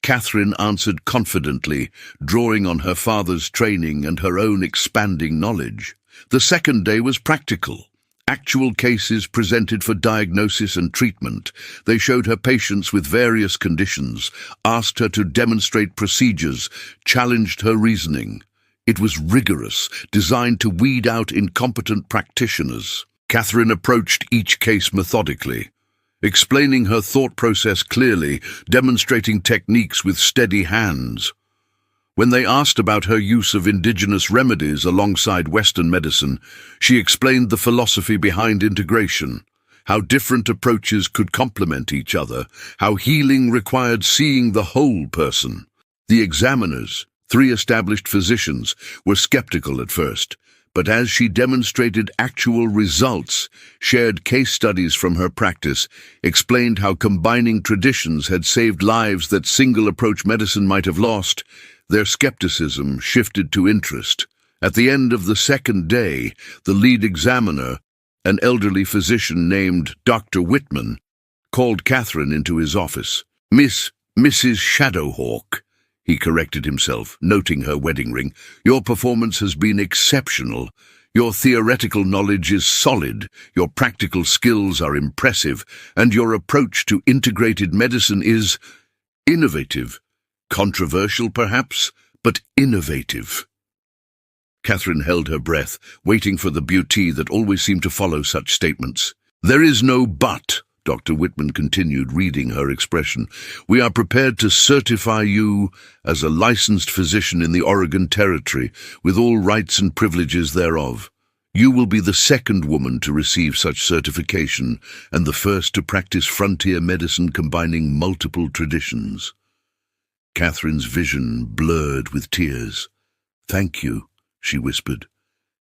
Catherine answered confidently, drawing on her father's training and her own expanding knowledge. The second day was practical. Actual cases presented for diagnosis and treatment. They showed her patients with various conditions, asked her to demonstrate procedures, challenged her reasoning. It was rigorous, designed to weed out incompetent practitioners. Catherine approached each case methodically, explaining her thought process clearly, demonstrating techniques with steady hands. When they asked about her use of indigenous remedies alongside Western medicine, she explained the philosophy behind integration, how different approaches could complement each other, how healing required seeing the whole person. The examiners, 3 established physicians, were skeptical at first, but as she demonstrated actual results, shared case studies from her practice, explained how combining traditions had saved lives that single-approach medicine might have lost, their skepticism shifted to interest, At the end of the second day, the lead examiner, an elderly physician named Dr. Whitman, called Catherine into his office. Mrs. Shadowhawk, he corrected himself, noting her wedding ring. Your performance has been exceptional. Your theoretical knowledge is solid, your practical skills are impressive, and your approach to integrated medicine is innovative. Controversial, perhaps, but innovative. Catherine held her breath, waiting for the beauty that always seemed to follow such statements. There is no but, Dr. Whitman continued, reading her expression. We are prepared to certify you as a licensed physician in the Oregon Territory, with all rights and privileges thereof. You will be the second woman to receive such certification, and the first to practice frontier medicine combining multiple traditions. Catherine's vision blurred with tears. Thank you, she whispered.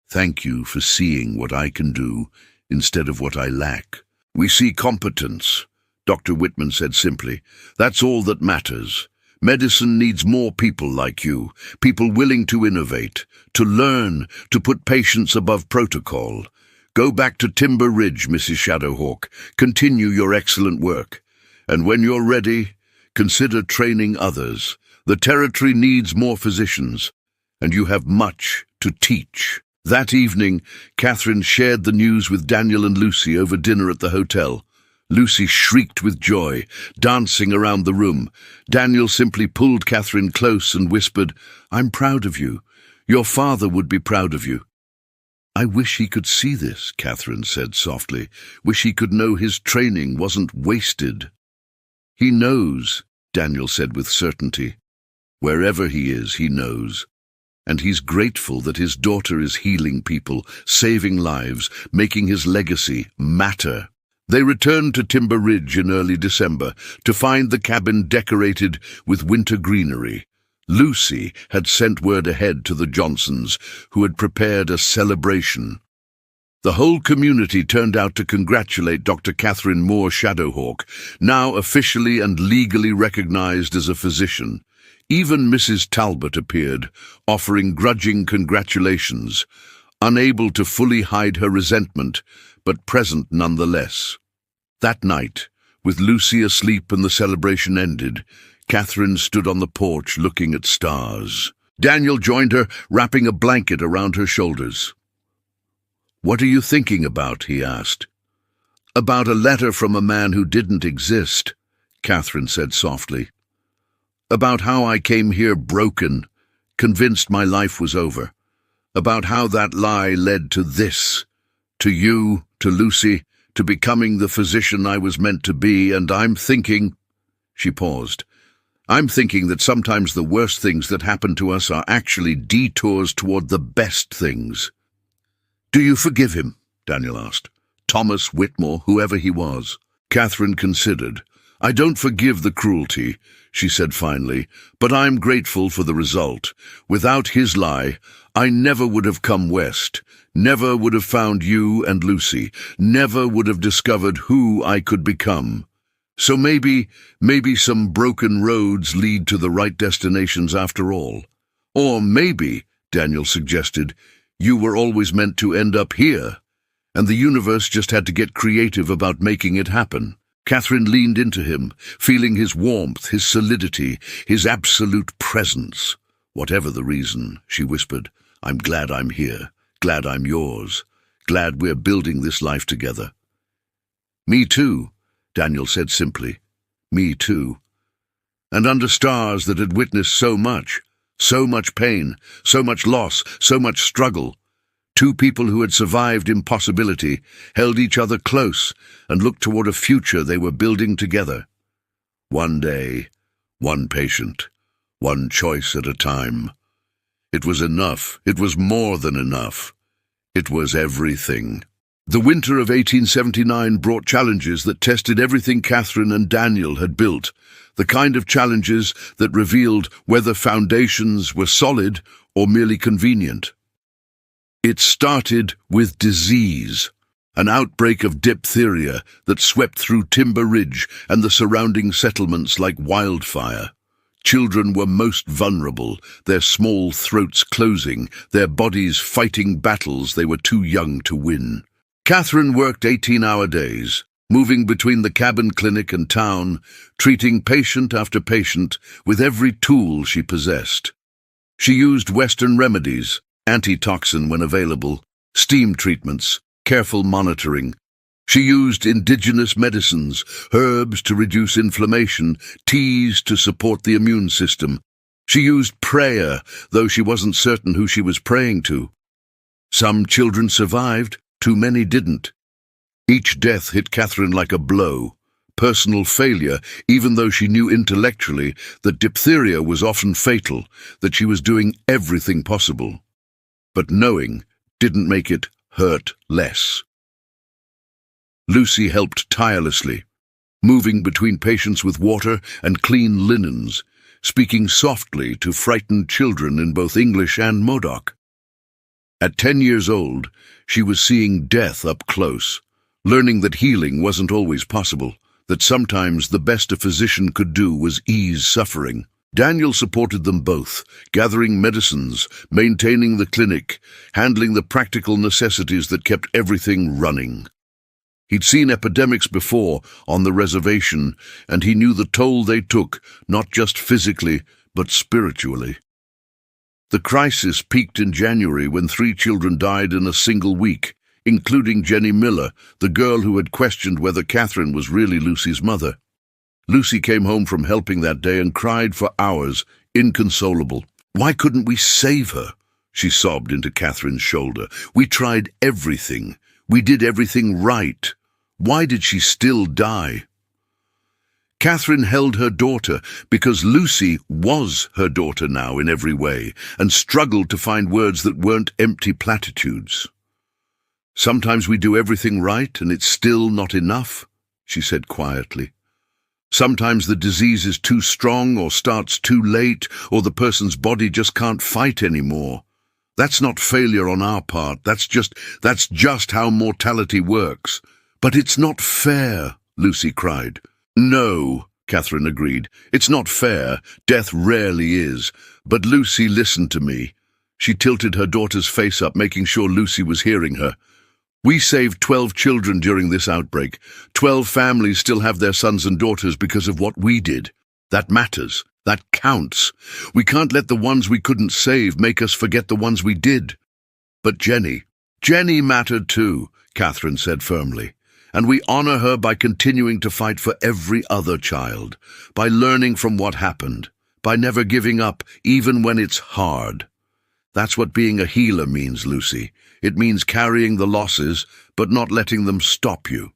Thank you for seeing what I can do instead of what I lack. We see competence, Dr. Whitman said simply. That's all that matters. Medicine needs more people like you, people willing to innovate, to learn, to put patients above protocol. Go back to Timber Ridge, Mrs. Shadowhawk. Continue your excellent work. And when you're ready, consider training others. The territory needs more physicians, and you have much to teach. That evening, Catherine shared the news with Daniel and Lucy over dinner at the hotel. Lucy shrieked with joy, dancing around the room. Daniel simply pulled Catherine close and whispered, I'm proud of you. Your father would be proud of you. I wish he could see this, Catherine said softly. Wish he could know his training wasn't wasted. He knows, Daniel said with certainty. Wherever he is, he knows. And he's grateful that his daughter is healing people, saving lives, making his legacy matter. They returned to Timber Ridge in early December to find the cabin decorated with winter greenery. Lucy had sent word ahead to the Johnsons, who had prepared a celebration. The whole community turned out to congratulate Dr. Catherine Moore Shadowhawk, now officially and legally recognized as a physician. Even Mrs. Talbot appeared, offering grudging congratulations, unable to fully hide her resentment, but present nonetheless. That night, with Lucy asleep and the celebration ended, Catherine stood on the porch looking at stars. Daniel joined her, wrapping a blanket around her shoulders. What are you thinking about? He asked. About a letter from a man who didn't exist, Catherine said softly. About how I came here broken, convinced my life was over. About how that lie led to this, to you, to Lucy, to becoming the physician I was meant to be, and I'm thinking... She paused. I'm thinking that sometimes the worst things that happen to us are actually detours toward the best things. Do you forgive him? Daniel asked. Thomas Whitmore, whoever he was. Catherine considered. I don't forgive the cruelty, she said finally, but I'm grateful for the result. Without his lie, I never would have come west, never would have found you and Lucy, never would have discovered who I could become. So maybe some broken roads lead to the right destinations after all. Or maybe, Daniel suggested, you were always meant to end up here, and the universe just had to get creative about making it happen. Catherine leaned into him, feeling his warmth, his solidity, his absolute presence. Whatever the reason, she whispered, I'm glad I'm here, glad I'm yours, glad we're building this life together. Me too, Daniel said simply. Me too. And under stars that had witnessed so much pain, so much loss, so much struggle, two people who had survived impossibility held each other close and looked toward a future they were building together. One day, one patient, one choice at a time. It was enough. It was more than enough. It was everything. The winter of 1879 brought challenges that tested everything Catherine and Daniel had built, the kind of challenges that revealed whether foundations were solid or merely convenient. It started with disease, an outbreak of diphtheria that swept through Timber Ridge and the surrounding settlements like wildfire. Children were most vulnerable, their small throats closing, their bodies fighting battles they were too young to win. Catherine worked 18-hour days, moving between the cabin clinic and town, treating patient after patient with every tool she possessed. She used Western remedies, antitoxin when available, steam treatments, careful monitoring. She used indigenous medicines, herbs to reduce inflammation, teas to support the immune system. She used prayer, though she wasn't certain who she was praying to. Some children survived, too many didn't. Each death hit Catherine like a blow. Personal failure, even though she knew intellectually that diphtheria was often fatal, that she was doing everything possible. But knowing didn't make it hurt less. Lucy helped tirelessly, moving between patients with water and clean linens, speaking softly to frightened children in both English and Modoc. At 10 years old, she was seeing death up close, learning that healing wasn't always possible, that sometimes the best a physician could do was ease suffering. Daniel supported them both, gathering medicines, maintaining the clinic, handling the practical necessities that kept everything running. He'd seen epidemics before on the reservation, and he knew the toll they took, not just physically, but spiritually. The crisis peaked in January when 3 children died in a single week, including Jenny Miller, the girl who had questioned whether Catherine was really Lucy's mother. Lucy came home from helping that day and cried for hours, inconsolable. "Why couldn't we save her?" she sobbed into Catherine's shoulder. "We tried everything. We did everything right. Why did she still die?" Catherine held her daughter because Lucy was her daughter now in every way, and struggled to find words that weren't empty platitudes. "Sometimes we do everything right and it's still not enough," she said quietly. "Sometimes the disease is too strong or starts too late, or the person's body just can't fight anymore. That's not failure on our part, that's just how mortality works." "But it's not fair," Lucy cried. "No," Catherine agreed. "It's not fair. Death rarely is. But Lucy, listen to me." She tilted her daughter's face up, making sure Lucy was hearing her. "We saved 12 children during this outbreak. 12 families still have their sons and daughters because of what we did. That matters. That counts. We can't let the ones we couldn't save make us forget the ones we did." "But Jenny mattered too," Catherine said firmly. "And we honor her by continuing to fight for every other child, by learning from what happened, by never giving up, even when it's hard. That's what being a healer means, Lucy. It means carrying the losses, but not letting them stop you."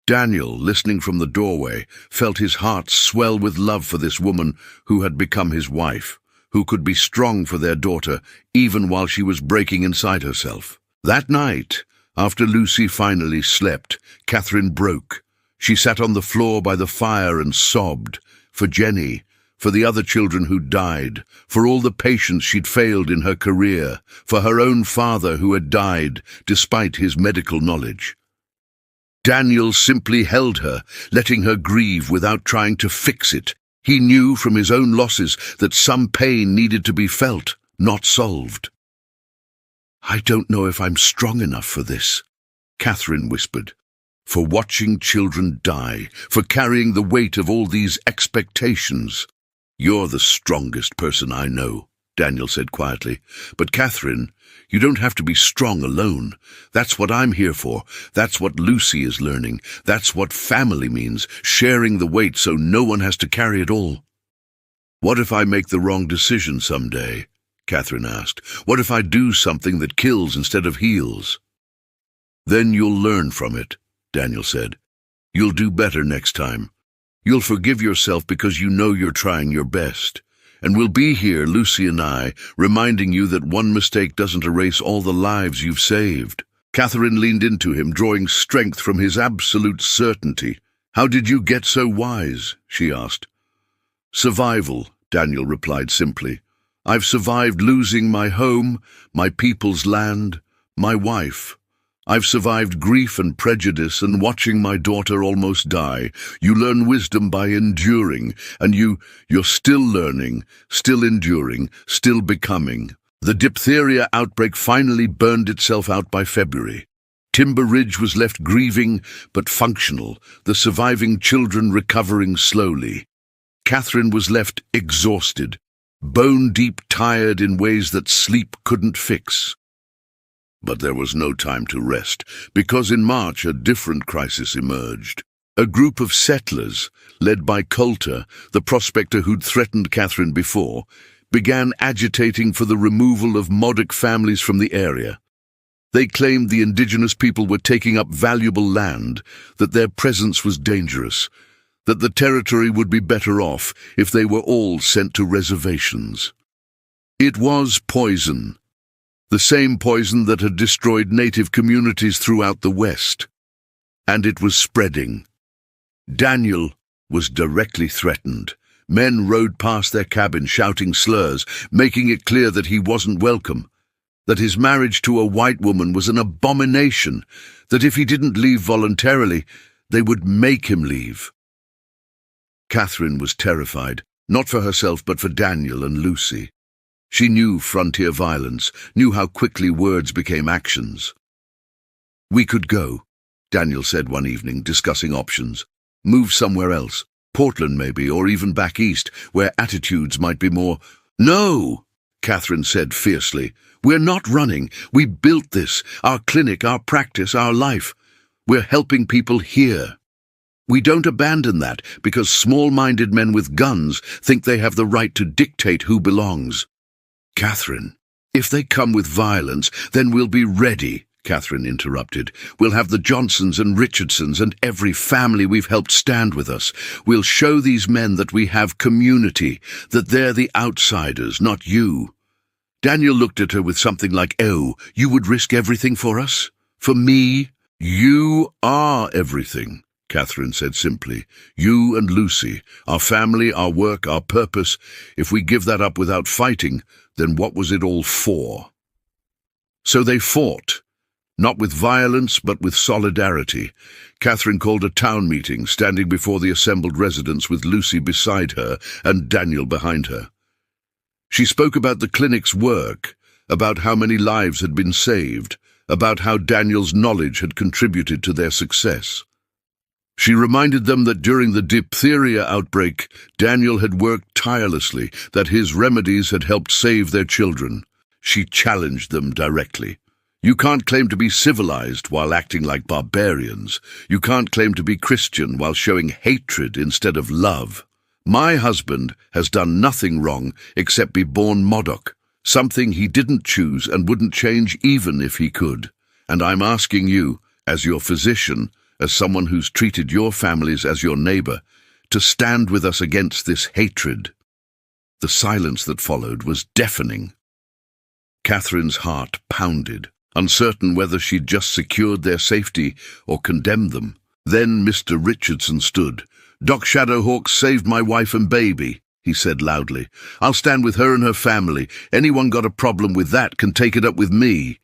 Daniel, listening from the doorway, felt his heart swell with love for this woman who had become his wife, who could be strong for their daughter even while she was breaking inside herself. That night, after Lucy finally slept, Catherine broke. She sat on the floor by the fire and sobbed, for Jenny, for the other children who died, for all the patients she'd failed in her career, for her own father who had died despite his medical knowledge. Daniel simply held her, letting her grieve without trying to fix it. He knew from his own losses that some pain needed to be felt, not solved. "I don't know if I'm strong enough for this," Catherine whispered. "For watching children die, for carrying the weight of all these expectations." "You're the strongest person I know," Daniel said quietly. "But Catherine, you don't have to be strong alone. That's what I'm here for. That's what Lucy is learning. That's what family means, sharing the weight so no one has to carry it all." "What if I make the wrong decision someday?" Catherine asked. "What if I do something that kills instead of heals?" "Then you'll learn from it," Daniel said. "You'll do better next time. You'll forgive yourself because you know you're trying your best. And we'll be here, Lucy and I, reminding you that one mistake doesn't erase all the lives you've saved." Catherine leaned into him, drawing strength from his absolute certainty. "How did you get so wise?" she asked. "Survival," Daniel replied simply. "I've survived losing my home, my people's land, my wife. I've survived grief and prejudice and watching my daughter almost die. You learn wisdom by enduring, and you're still learning, still enduring, still becoming. The diphtheria outbreak finally burned itself out by February. Timber Ridge was left grieving but functional, the surviving children recovering slowly. Catherine was left exhausted, bone-deep tired in ways that sleep couldn't fix. But there was no time to rest, because in March a different crisis emerged. A group of settlers, led by Coulter, the prospector who'd threatened Catherine before, began agitating for the removal of Modoc families from the area. They claimed the indigenous people were taking up valuable land, that their presence was dangerous, that the territory would be better off if they were all sent to reservations. It was poison. The same poison that had destroyed native communities throughout the West. And it was spreading. Daniel was directly threatened. Men rode past their cabin shouting slurs, making it clear that he wasn't welcome, that his marriage to a white woman was an abomination, that if he didn't leave voluntarily, they would make him leave. Catherine was terrified, not for herself but for Daniel and Lucy. She knew frontier violence, knew how quickly words became actions. "We could go," Daniel said one evening, discussing options. "Move somewhere else, Portland maybe, or even back east, where attitudes might be more—" "No," Catherine said fiercely. "We're not running. We built this, our clinic, our practice, our life. We're helping people here. We don't abandon that because small-minded men with guns think they have the right to dictate who belongs." "Catherine, if they come with violence, then we'll be ready," Catherine interrupted. "We'll have the Johnsons and Richardsons and every family we've helped stand with us. We'll show these men that we have community, that they're the outsiders, not you." Daniel looked at her with something like, "Oh, you would risk everything for us? For me?" "You are everything," Catherine said simply. "You and Lucy, our family, our work, our purpose. If we give that up without fighting, then what was it all for?" So they fought, not with violence but with solidarity. Catherine called a town meeting, standing before the assembled residents with Lucy beside her and Daniel behind her. She spoke about the clinic's work, about how many lives had been saved, about how Daniel's knowledge had contributed to their success. She reminded them that during the diphtheria outbreak, Daniel had worked tirelessly, that his remedies had helped save their children. She challenged them directly. "You can't claim to be civilized while acting like barbarians. You can't claim to be Christian while showing hatred instead of love. My husband has done nothing wrong except be born Modoc, something he didn't choose and wouldn't change even if he could. And I'm asking you, as your physician, as someone who's treated your families as your neighbor, to stand with us against this hatred." The silence that followed was deafening. Catherine's heart pounded, uncertain whether she'd just secured their safety or condemned them. Then Mr. Richardson stood. "Doc Shadowhawk saved my wife and baby," he said loudly. "I'll stand with her and her family. Anyone got a problem with that can take it up with me."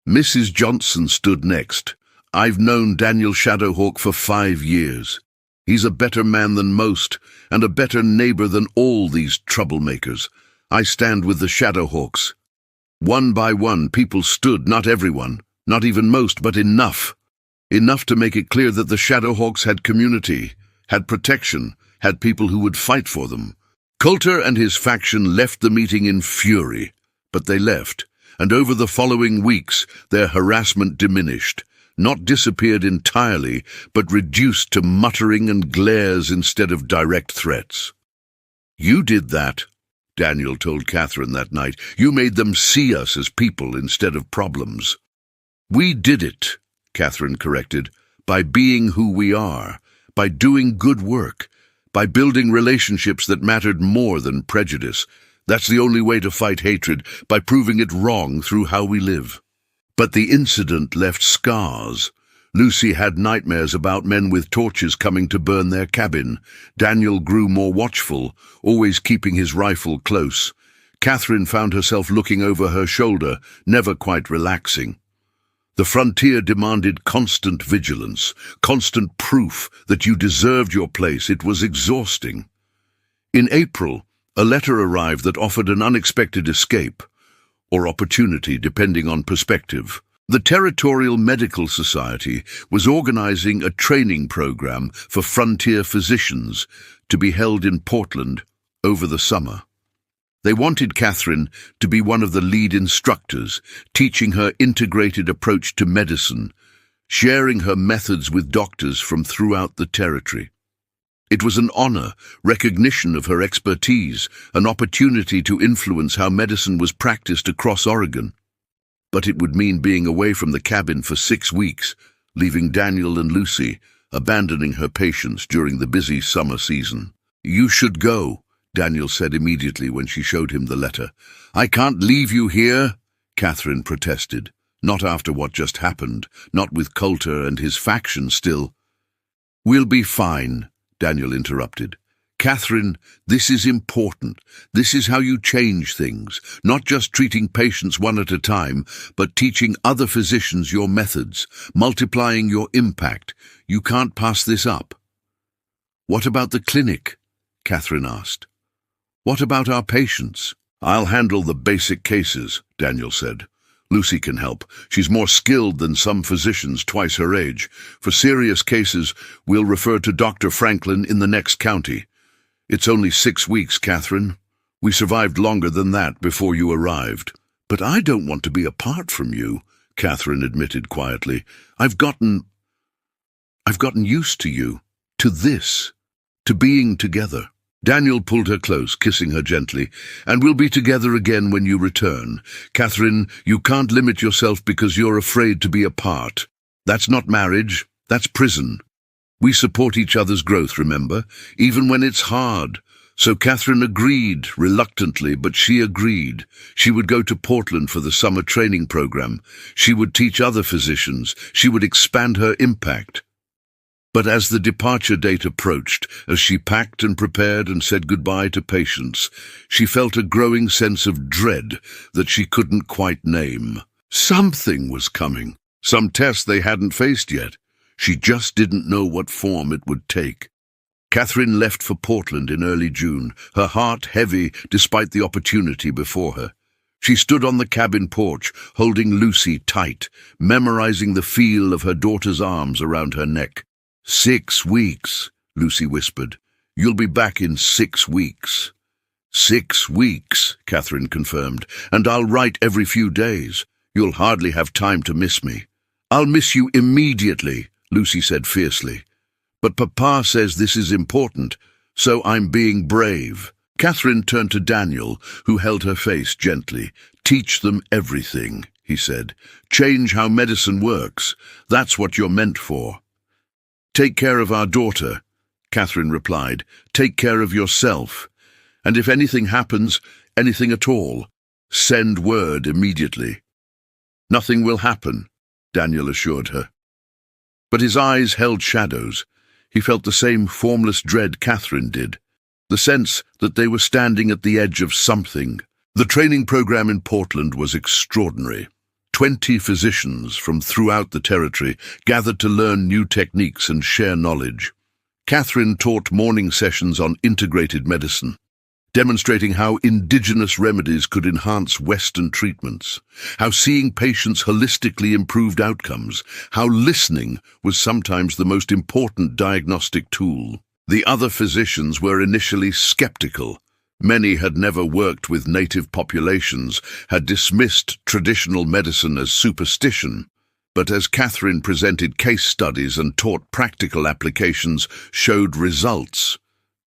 Mrs. Johnson stood next. "I've known Daniel Shadowhawk for 5 years. He's a better man than most, and a better neighbor than all these troublemakers. I stand with the Shadowhawks." One by one, people stood, not everyone, not even most, but enough. Enough to make it clear that the Shadowhawks had community, had protection, had people who would fight for them. Coulter and his faction left the meeting in fury, but they left, and over the following weeks their harassment diminished. Not disappeared entirely, but reduced to muttering and glares instead of direct threats. "You did that," Daniel told Catherine that night. "You made them see us as people instead of problems." "We did it," Catherine corrected, "by being who we are, by doing good work, by building relationships that mattered more than prejudice. That's the only way to fight hatred, by proving it wrong through how we live." But the incident left scars. Lucy had nightmares about men with torches coming to burn their cabin. Daniel grew more watchful, always keeping his rifle close. Catherine found herself looking over her shoulder, never quite relaxing. The frontier demanded constant vigilance, constant proof that you deserved your place. It was exhausting. In April, a letter arrived that offered an unexpected escape, or opportunity depending on perspective. The Territorial Medical Society was organizing a training program for frontier physicians to be held in Portland over the summer. They wanted Catherine to be one of the lead instructors, teaching her integrated approach to medicine, sharing her methods with doctors from throughout the territory. It was an honor, recognition of her expertise, an opportunity to influence how medicine was practiced across Oregon. But it would mean being away from the cabin for 6 weeks, leaving Daniel and Lucy, abandoning her patients during the busy summer season. "You should go," Daniel said immediately when she showed him the letter. "I can't leave you here," Catherine protested. "Not after what just happened, not with Coulter and his faction still." "We'll be fine," Daniel interrupted. "Catherine, this is important. This is how you change things, not just treating patients one at a time, but teaching other physicians your methods, multiplying your impact. You can't pass this up." "What about the clinic?" Catherine asked. "What about our patients?" "I'll handle the basic cases," Daniel said. "Lucy can help. She's more skilled than some physicians twice her age. For serious cases, we'll refer to Dr. Franklin in the next county. It's only 6 weeks, Catherine. We survived longer than that before you arrived." "But I don't want to be apart from you," Catherine admitted quietly. I've gotten used to you, to this, to being together." Daniel pulled her close, kissing her gently. "And we'll be together again when you return. Catherine, you can't limit yourself because you're afraid to be apart. That's not marriage, that's prison. We support each other's growth, remember, even when it's hard." So Catherine agreed, reluctantly, but she agreed. She would go to Portland for the summer training program. She would teach other physicians. She would expand her impact. But as the departure date approached, as she packed and prepared and said goodbye to patients, she felt a growing sense of dread that she couldn't quite name. Something was coming, some test they hadn't faced yet. She just didn't know what form it would take. Catherine left for Portland in early June, her heart heavy despite the opportunity before her. She stood on the cabin porch, holding Lucy tight, memorizing the feel of her daughter's arms around her neck. 6 weeks, Lucy whispered. "You'll be back in 6 weeks." 6 weeks, Catherine confirmed, "and I'll write every few days. You'll hardly have time to miss me." "I'll miss you immediately," Lucy said fiercely. "But Papa says this is important, so I'm being brave." Catherine turned to Daniel, who held her face gently. "Teach them everything," he said. "Change how medicine works. That's what you're meant for." "Take care of our daughter," Catherine replied. "Take care of yourself. And if anything happens, anything at all, send word immediately." "Nothing will happen," Daniel assured her. But his eyes held shadows. He felt the same formless dread Catherine did, the sense that they were standing at the edge of something. The training program in Portland was extraordinary. 20 physicians from throughout the territory gathered to learn new techniques and share knowledge. Catherine taught morning sessions on integrated medicine, demonstrating how indigenous remedies could enhance Western treatments, how seeing patients holistically improved outcomes, how listening was sometimes the most important diagnostic tool. The other physicians were initially skeptical. Many had never worked with native populations, had dismissed traditional medicine as superstition. But as Catherine presented case studies and taught practical applications, showed results,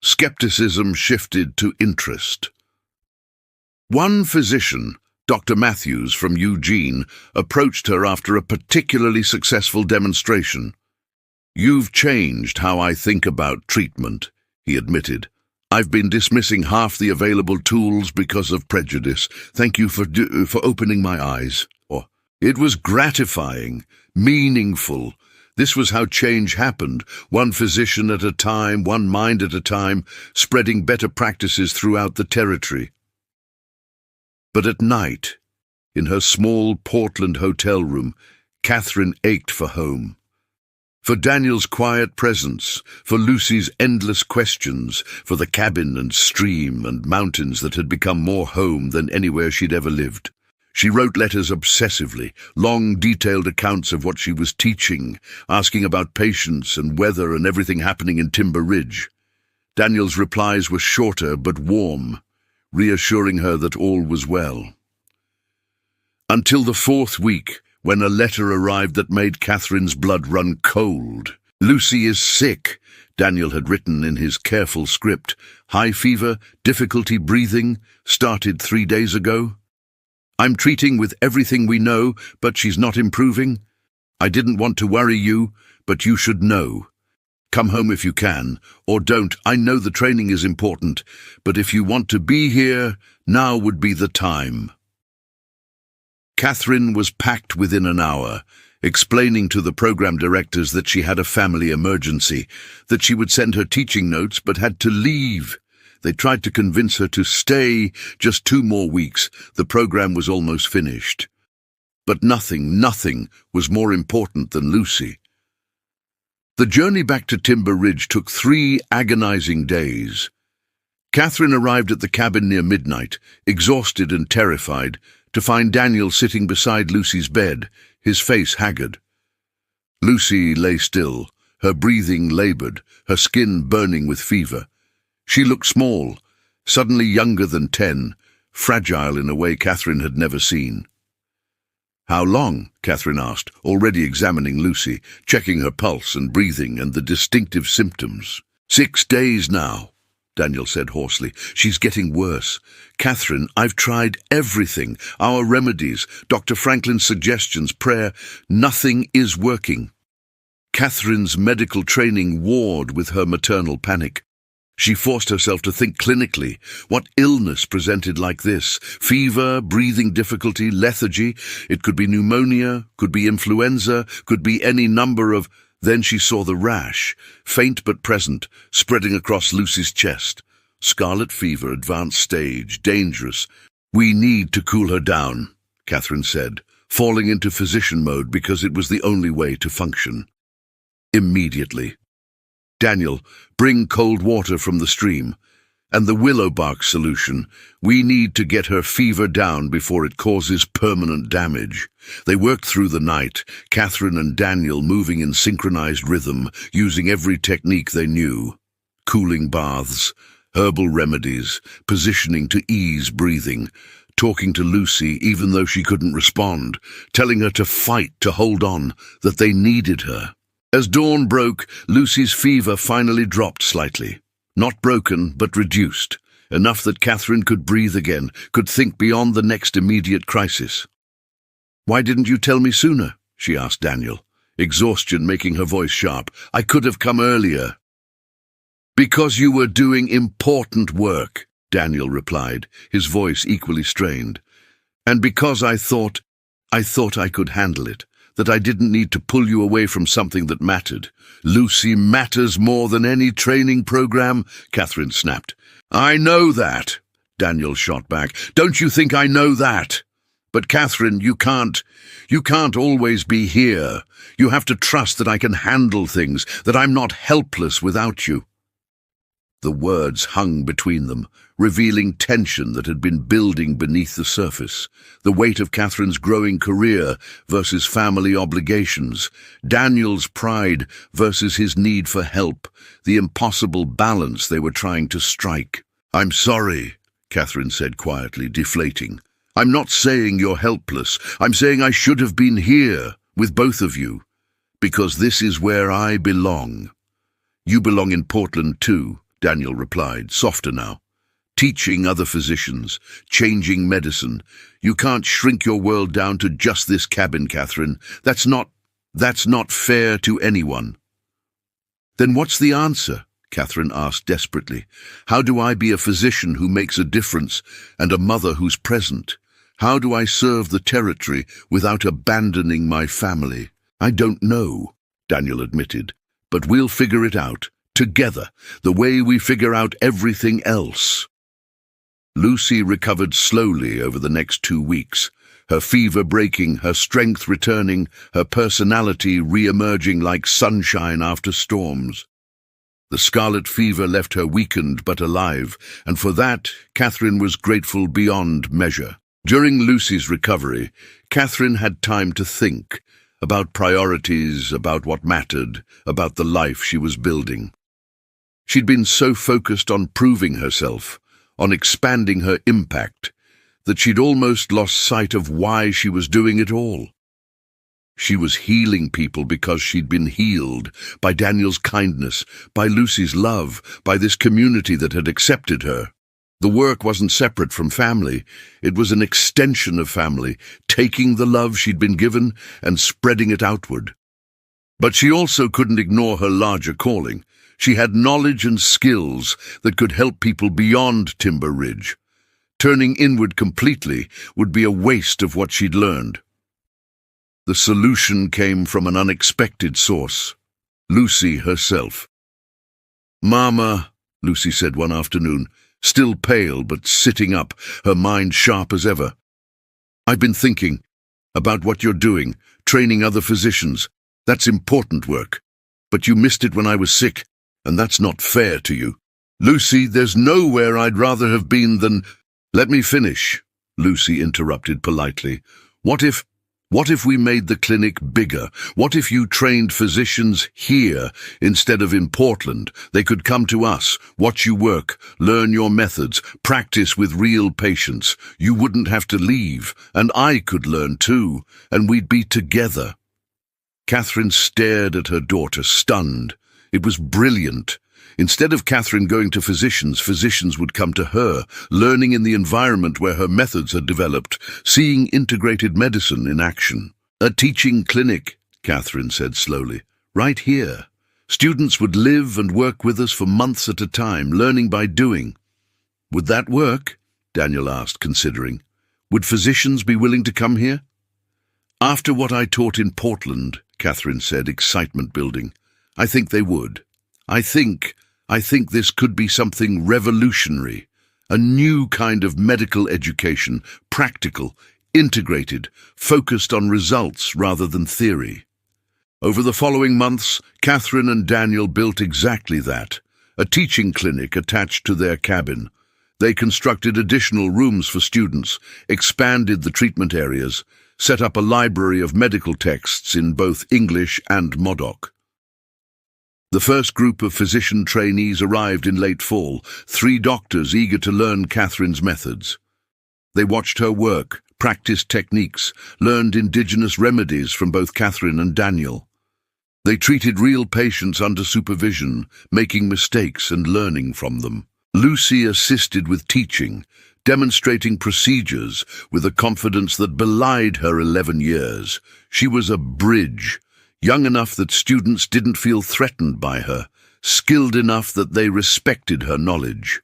skepticism shifted to interest. One physician, Dr. Matthews from Eugene, approached her after a particularly successful demonstration. "You've changed how I think about treatment," he admitted. "I've been dismissing half the available tools because of prejudice. Thank you for opening my eyes." It was gratifying, meaningful. This was how change happened, one physician at a time, one mind at a time, spreading better practices throughout the territory. But at night, in her small Portland hotel room, Catherine ached for home. For Daniel's quiet presence, for Lucy's endless questions, for the cabin and stream and mountains that had become more home than anywhere she'd ever lived. She wrote letters obsessively, long detailed accounts of what she was teaching, asking about patients and weather and everything happening in Timber Ridge. Daniel's replies were shorter but warm, reassuring her that all was well. Until the 4th week, when a letter arrived that made Catherine's blood run cold. "Lucy is sick," Daniel had written in his careful script. "High fever, difficulty breathing, started 3 days ago. I'm treating with everything we know, but she's not improving. I didn't want to worry you, but you should know. Come home if you can, or don't. I know the training is important, but if you want to be here, now would be the time." Catherine was packed within an hour, explaining to the program directors that she had a family emergency, that she would send her teaching notes but had to leave. They tried to convince her to stay just 2 more weeks. The program was almost finished. But nothing was more important than Lucy. The journey back to Timber Ridge took 3 agonizing days. Catherine arrived at the cabin near midnight, exhausted and terrified, to find Daniel sitting beside Lucy's bed, his face haggard. Lucy lay still, her breathing labored, her skin burning with fever. She looked small, suddenly younger than 10, fragile in a way Catherine had never seen. "How long?" Catherine asked, already examining Lucy, checking her pulse and breathing and the distinctive symptoms. 6 days now," Daniel said hoarsely. "She's getting worse. Catherine, I've tried everything. Our remedies, Dr. Franklin's suggestions, prayer. Nothing is working." Catherine's medical training warred with her maternal panic. She forced herself to think clinically. What illness presented like this? Fever, breathing difficulty, lethargy. It could be pneumonia, could be influenza, could be any number of... Then she saw the rash, faint but present, spreading across Lucy's chest. Scarlet fever, advanced stage, dangerous. "We need to cool her down," Catherine said, falling into physician mode because it was the only way to function. Immediately. "Daniel, bring cold water from the stream. And the willow bark solution. We need to get her fever down before it causes permanent damage." They worked through the night, Catherine and Daniel moving in synchronized rhythm, using every technique they knew. Cooling baths, herbal remedies, positioning to ease breathing, talking to Lucy even though she couldn't respond, telling her to fight, to hold on, that they needed her. As dawn broke, Lucy's fever finally dropped slightly. Not broken, but reduced, enough that Catherine could breathe again, could think beyond the next immediate crisis. "Why didn't you tell me sooner?" she asked Daniel, exhaustion making her voice sharp. "I could have come earlier." "Because you were doing important work," Daniel replied, his voice equally strained. "And because I thought I could handle it. That I didn't need to pull you away from something that mattered." "Lucy matters more than any training program," Catherine snapped. "I know that," Daniel shot back. "Don't you think I know that? But Catherine, you can't always be here. You have to trust that I can handle things, that I'm not helpless without you." The words hung between them, revealing tension that had been building beneath the surface. The weight of Catherine's growing career versus family obligations, Daniel's pride versus his need for help, the impossible balance they were trying to strike. "I'm sorry," Catherine said quietly, deflating. "I'm not saying you're helpless. I'm saying I should have been here with both of you, because this is where I belong." "You belong in Portland too," Daniel replied, softer now. "Teaching other physicians, changing medicine. You can't shrink your world down to just this cabin, Catherine. That's not fair to anyone." "Then what's the answer?" Catherine asked desperately. "How do I be a physician who makes a difference and a mother who's present? How do I serve the territory without abandoning my family?" "I don't know," Daniel admitted, "but we'll figure it out. Together, the way we figure out everything else." Lucy recovered slowly over the next 2 weeks. her fever breaking, her strength returning, her personality re-emerging like sunshine after storms. The scarlet fever left her weakened but alive, and for that, Catherine was grateful beyond measure. During Lucy's recovery, Catherine had time to think about priorities, about what mattered, about the life she was building. She'd been so focused on proving herself, on expanding her impact, that she'd almost lost sight of why she was doing it all. She was healing people because she'd been healed by Daniel's kindness, by Lucy's love, by this community that had accepted her. The work wasn't separate from family. It was an extension of family, taking the love she'd been given and spreading it outward. But she also couldn't ignore her larger calling. She had knowledge and skills that could help people beyond Timber Ridge. Turning inward completely would be a waste of what she'd learned. The solution came from an unexpected source: Lucy herself. "Mama," Lucy said one afternoon, still pale but sitting up, her mind sharp as ever. "I've been thinking about what you're doing, training other physicians. That's important work. But you missed it when I was sick, and that's not fair to you." "Lucy, there's nowhere I'd rather have been than—" "Let me finish," Lucy interrupted politely. What if we made the clinic bigger? What if you trained physicians here instead of in Portland? They could come to us, watch you work, learn your methods, practice with real patients. You wouldn't have to leave, and I could learn too, and we'd be together. Catherine stared at her daughter, stunned. It was brilliant. Instead of Catherine going to physicians, physicians would come to her, learning in the environment where her methods had developed, seeing integrated medicine in action. "A teaching clinic," Catherine said slowly, "right here. Students would live and work with us for months at a time, learning by doing." "Would that work?" Daniel asked, considering. "Would physicians be willing to come here?" "After what I taught in Portland," Catherine said, excitement building, "I think they would. I think this could be something revolutionary, a new kind of medical education, practical, integrated, focused on results rather than theory." Over the following months, Catherine and Daniel built exactly that, a teaching clinic attached to their cabin. They constructed additional rooms for students, expanded the treatment areas, set up a library of medical texts in both English and Modoc. The first group of physician trainees arrived in late fall, 3 doctors eager to learn Catherine's methods. They watched her work, practiced techniques, learned indigenous remedies from both Catherine and Daniel. They treated real patients under supervision, making mistakes and learning from them. Lucy assisted with teaching, demonstrating procedures with a confidence that belied her 11 years. She was a bridge, young enough that students didn't feel threatened by her, skilled enough that they respected her knowledge.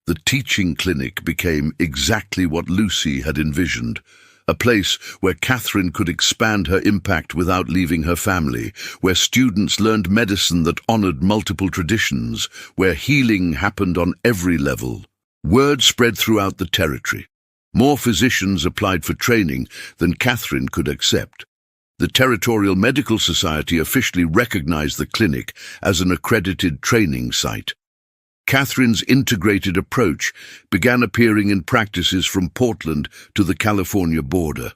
The teaching clinic became exactly what Lucy had envisioned, a place where Catherine could expand her impact without leaving her family, where students learned medicine that honored multiple traditions, where healing happened on every level. Word spread throughout the territory. More physicians applied for training than Catherine could accept. The Territorial Medical Society officially recognized the clinic as an accredited training site. Catherine's integrated approach began appearing in practices from Portland to the California border.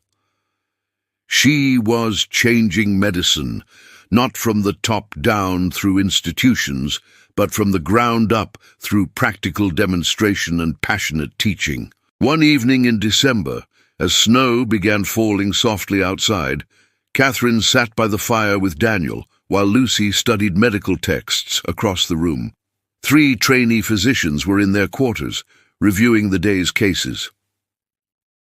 She was changing medicine, not from the top down through institutions, but from the ground up through practical demonstration and passionate teaching. One evening in December, as snow began falling softly outside, Catherine sat by the fire with Daniel while Lucy studied medical texts across the room. 3 trainee physicians were in their quarters, reviewing the day's cases.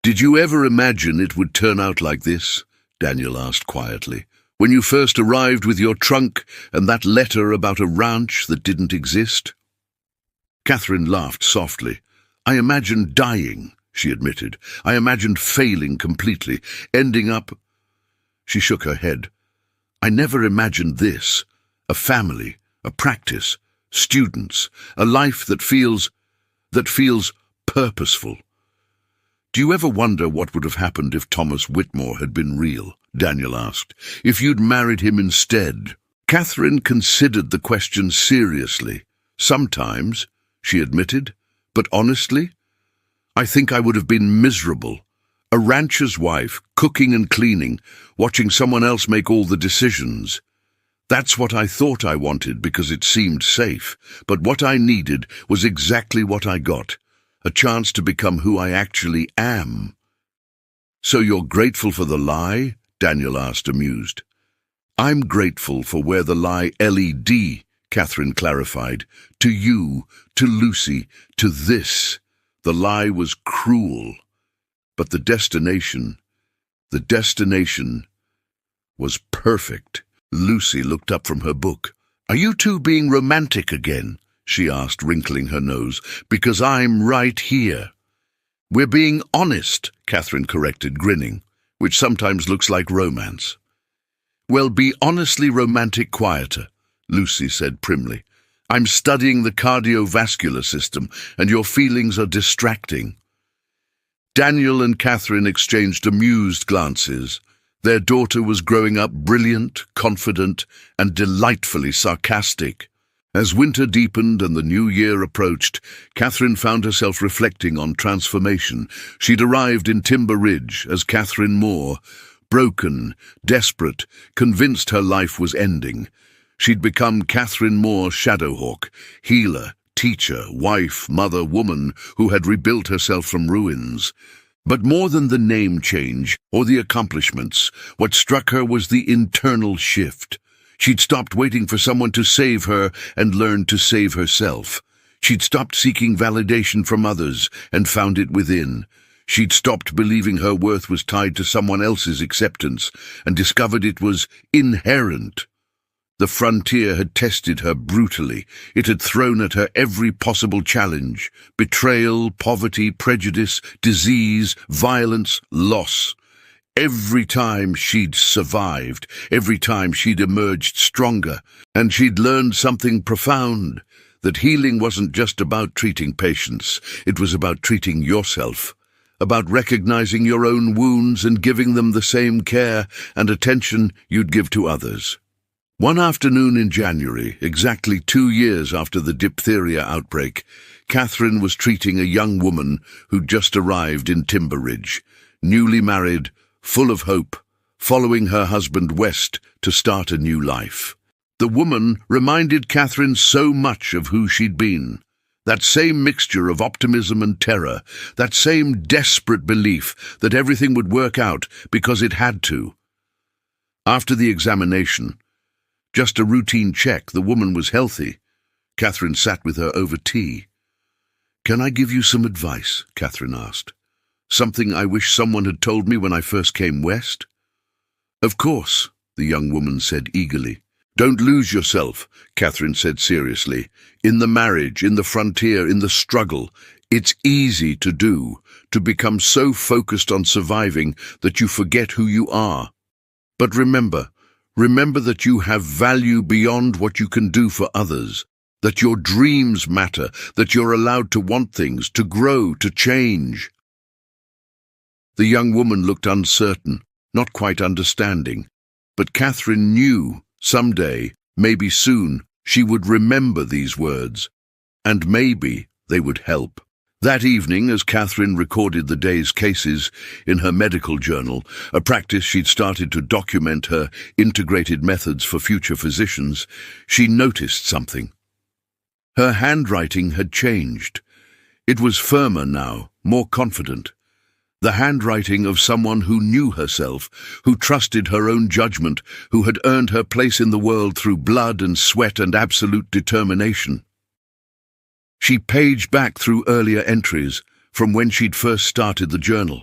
"Did you ever imagine it would turn out like this?" Daniel asked quietly. "When you first arrived with your trunk and that letter about a ranch that didn't exist?" Catherine laughed softly. "I imagined dying," she admitted. "I imagined failing completely, ending up—" She shook her head. "I never imagined this. A family, a practice, students, a life that feels purposeful." Do you ever wonder what would have happened if Thomas Whitmore had been real? Daniel asked. If you'd married him instead? Catherine considered the question seriously. Sometimes, she admitted, but honestly, I think I would have been miserable. A rancher's wife, cooking and cleaning, watching someone else make all the decisions. That's what I thought I wanted because it seemed safe, but what I needed was exactly what I got, a chance to become who I actually am. So you're grateful for the lie? Daniel asked, amused. I'm grateful for where the lie led, Catherine clarified. To you, to Lucy, to this. The lie was cruel, but the destination was perfect. Lucy looked up from her book. Are you two being romantic again? She asked, wrinkling her nose. Because I'm right here. We're being honest, Catherine corrected, grinning, which sometimes looks like romance. Well, be honestly romantic quieter, Lucy said primly. I'm studying the cardiovascular system, and your feelings are distracting. Daniel and Catherine exchanged amused glances. Their daughter was growing up brilliant, confident, and delightfully sarcastic. As winter deepened and the new year approached, Catherine found herself reflecting on transformation. She'd arrived in Timber Ridge as Catherine Moore, broken, desperate, convinced her life was ending. She'd become Catherine Moore Shadowhawk, healer, teacher, wife, mother, woman who had rebuilt herself from ruins. But more than the name change or the accomplishments, what struck her was the internal shift. She'd stopped waiting for someone to save her and learned to save herself. She'd stopped seeking validation from others and found it within. She'd stopped believing her worth was tied to someone else's acceptance and discovered it was inherent. The frontier had tested her brutally. It had thrown at her every possible challenge: betrayal, poverty, prejudice, disease, violence, loss. Every time she'd survived, every time she'd emerged stronger, and she'd learned something profound, that healing wasn't just about treating patients, it was about treating yourself, about recognizing your own wounds and giving them the same care and attention you'd give to others. One afternoon in January, exactly 2 years after the diphtheria outbreak, Catherine was treating a young woman who'd just arrived in Timber Ridge, newly married, full of hope, following her husband west to start a new life. The woman reminded Catherine so much of who she'd been. That same mixture of optimism and terror, that same desperate belief that everything would work out because it had to. After the examination, just a routine check, the woman was healthy. Catherine sat with her over tea. Can I give you some advice? Catherine asked. Something I wish someone had told me when I first came west? Of course, the young woman said eagerly. Don't lose yourself, Catherine said seriously. In the marriage, in the frontier, in the struggle, it's easy to become so focused on surviving that you forget who you are. But remember that you have value beyond what you can do for others, that your dreams matter, that you're allowed to want things, to grow, to change. The young woman looked uncertain, not quite understanding, but Catherine knew someday, maybe soon, she would remember these words, and maybe they would help. That evening, as Catherine recorded the day's cases in her medical journal, a practice she'd started to document her integrated methods for future physicians, she noticed something. Her handwriting had changed. It was firmer now, more confident. The handwriting of someone who knew herself, who trusted her own judgment, who had earned her place in the world through blood and sweat and absolute determination. She paged back through earlier entries from when she'd first started the journal.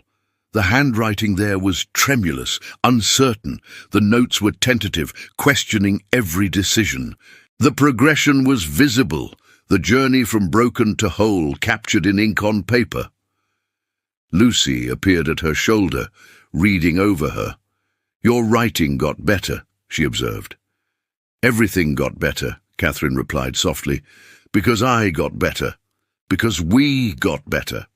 The handwriting there was tremulous, uncertain. The notes were tentative, questioning every decision. The progression was visible, the journey from broken to whole, captured in ink on paper. Lucy appeared at her shoulder, reading over her. Your writing got better, she observed. Everything got better, Catherine replied softly, because I got better, because we got better.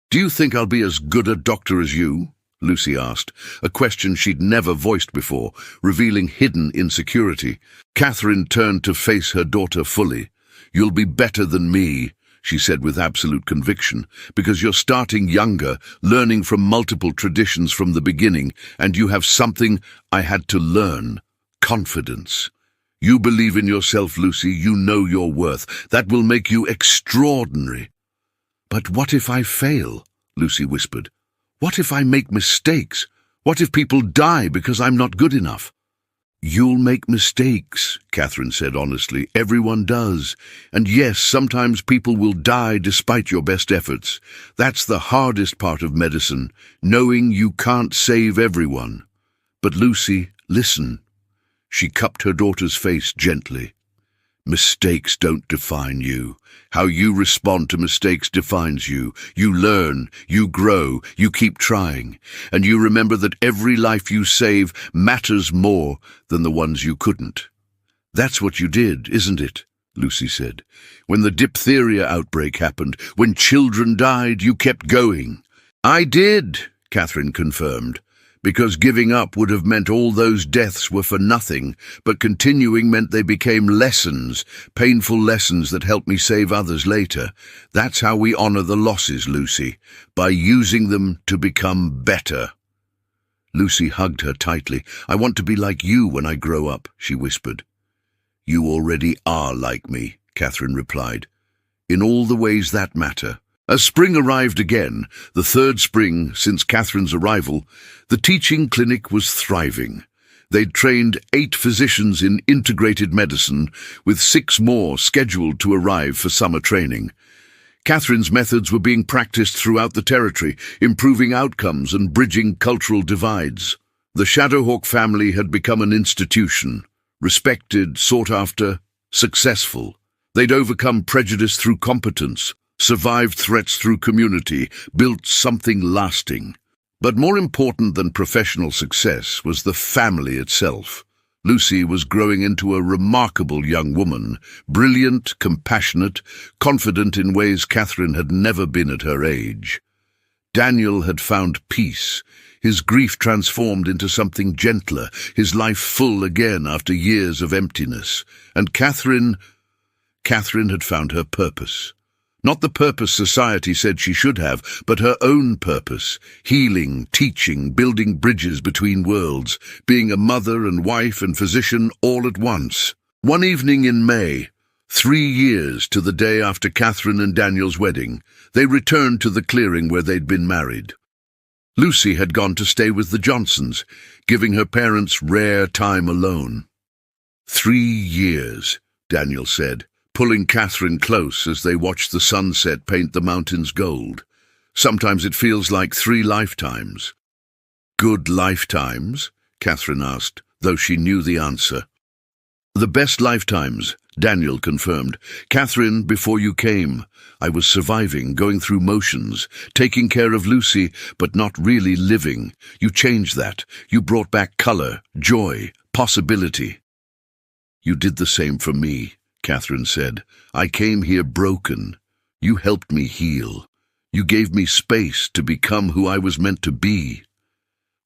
"Do you think I'll be as good a doctor as you?" Lucy asked, a question she'd never voiced before, revealing hidden insecurity. Catherine turned to face her daughter fully. "You'll be better than me," she said with absolute conviction, "because you're starting younger, learning from multiple traditions from the beginning, and you have something I had to learn: confidence. You believe in yourself, Lucy. You know your worth. That will make you extraordinary." "But what if I fail?" Lucy whispered. "What if I make mistakes? What if people die because I'm not good enough?" "You'll make mistakes," Catherine said honestly. "Everyone does. And yes, sometimes people will die despite your best efforts. That's the hardest part of medicine, knowing you can't save everyone. But Lucy, listen." She cupped her daughter's face gently. "Mistakes don't define you. How you respond to mistakes defines you. You learn, you grow, you keep trying, and you remember that every life you save matters more than the ones you couldn't." "That's what you did, isn't it?" Lucy said. "When the diphtheria outbreak happened, when children died, you kept going." "I did," Catherine confirmed. "Because giving up would have meant all those deaths were for nothing, but continuing meant they became lessons, painful lessons that helped me save others later. That's how we honor the losses, Lucy, by using them to become better." Lucy hugged her tightly. "I want to be like you when I grow up," she whispered. "You already are like me," Catherine replied, "in all the ways that matter." As spring arrived again, the third spring since Catherine's arrival, the teaching clinic was thriving. They'd trained 8 physicians in integrated medicine, with 6 more scheduled to arrive for summer training. Catherine's methods were being practiced throughout the territory, improving outcomes and bridging cultural divides. The Shadowhawk family had become an institution, respected, sought after, successful. They'd overcome prejudice through competence, survived threats through community, built something lasting. But more important than professional success was the family itself. Lucy was growing into a remarkable young woman, brilliant, compassionate, confident in ways Catherine had never been at her age. Daniel had found peace, his grief transformed into something gentler, his life full again after years of emptiness. And Catherine had found her purpose. Not the purpose society said she should have, but her own purpose: healing, teaching, building bridges between worlds, being a mother and wife and physician all at once. One evening in May, 3 years to the day after Catherine and Daniel's wedding, they returned to the clearing where they'd been married. Lucy had gone to stay with the Johnsons, giving her parents rare time alone. 3 years, Daniel said, pulling Catherine close as they watched the sunset paint the mountains gold. "Sometimes it feels like 3 lifetimes." "Good lifetimes?" Catherine asked, though she knew the answer. "The best lifetimes," Daniel confirmed. "Catherine, before you came, I was surviving, going through motions, taking care of Lucy, but not really living. You changed that. You brought back color, joy, possibility." "You did the same for me," Catherine said. "I came here broken. You helped me heal. You gave me space to become who I was meant to be."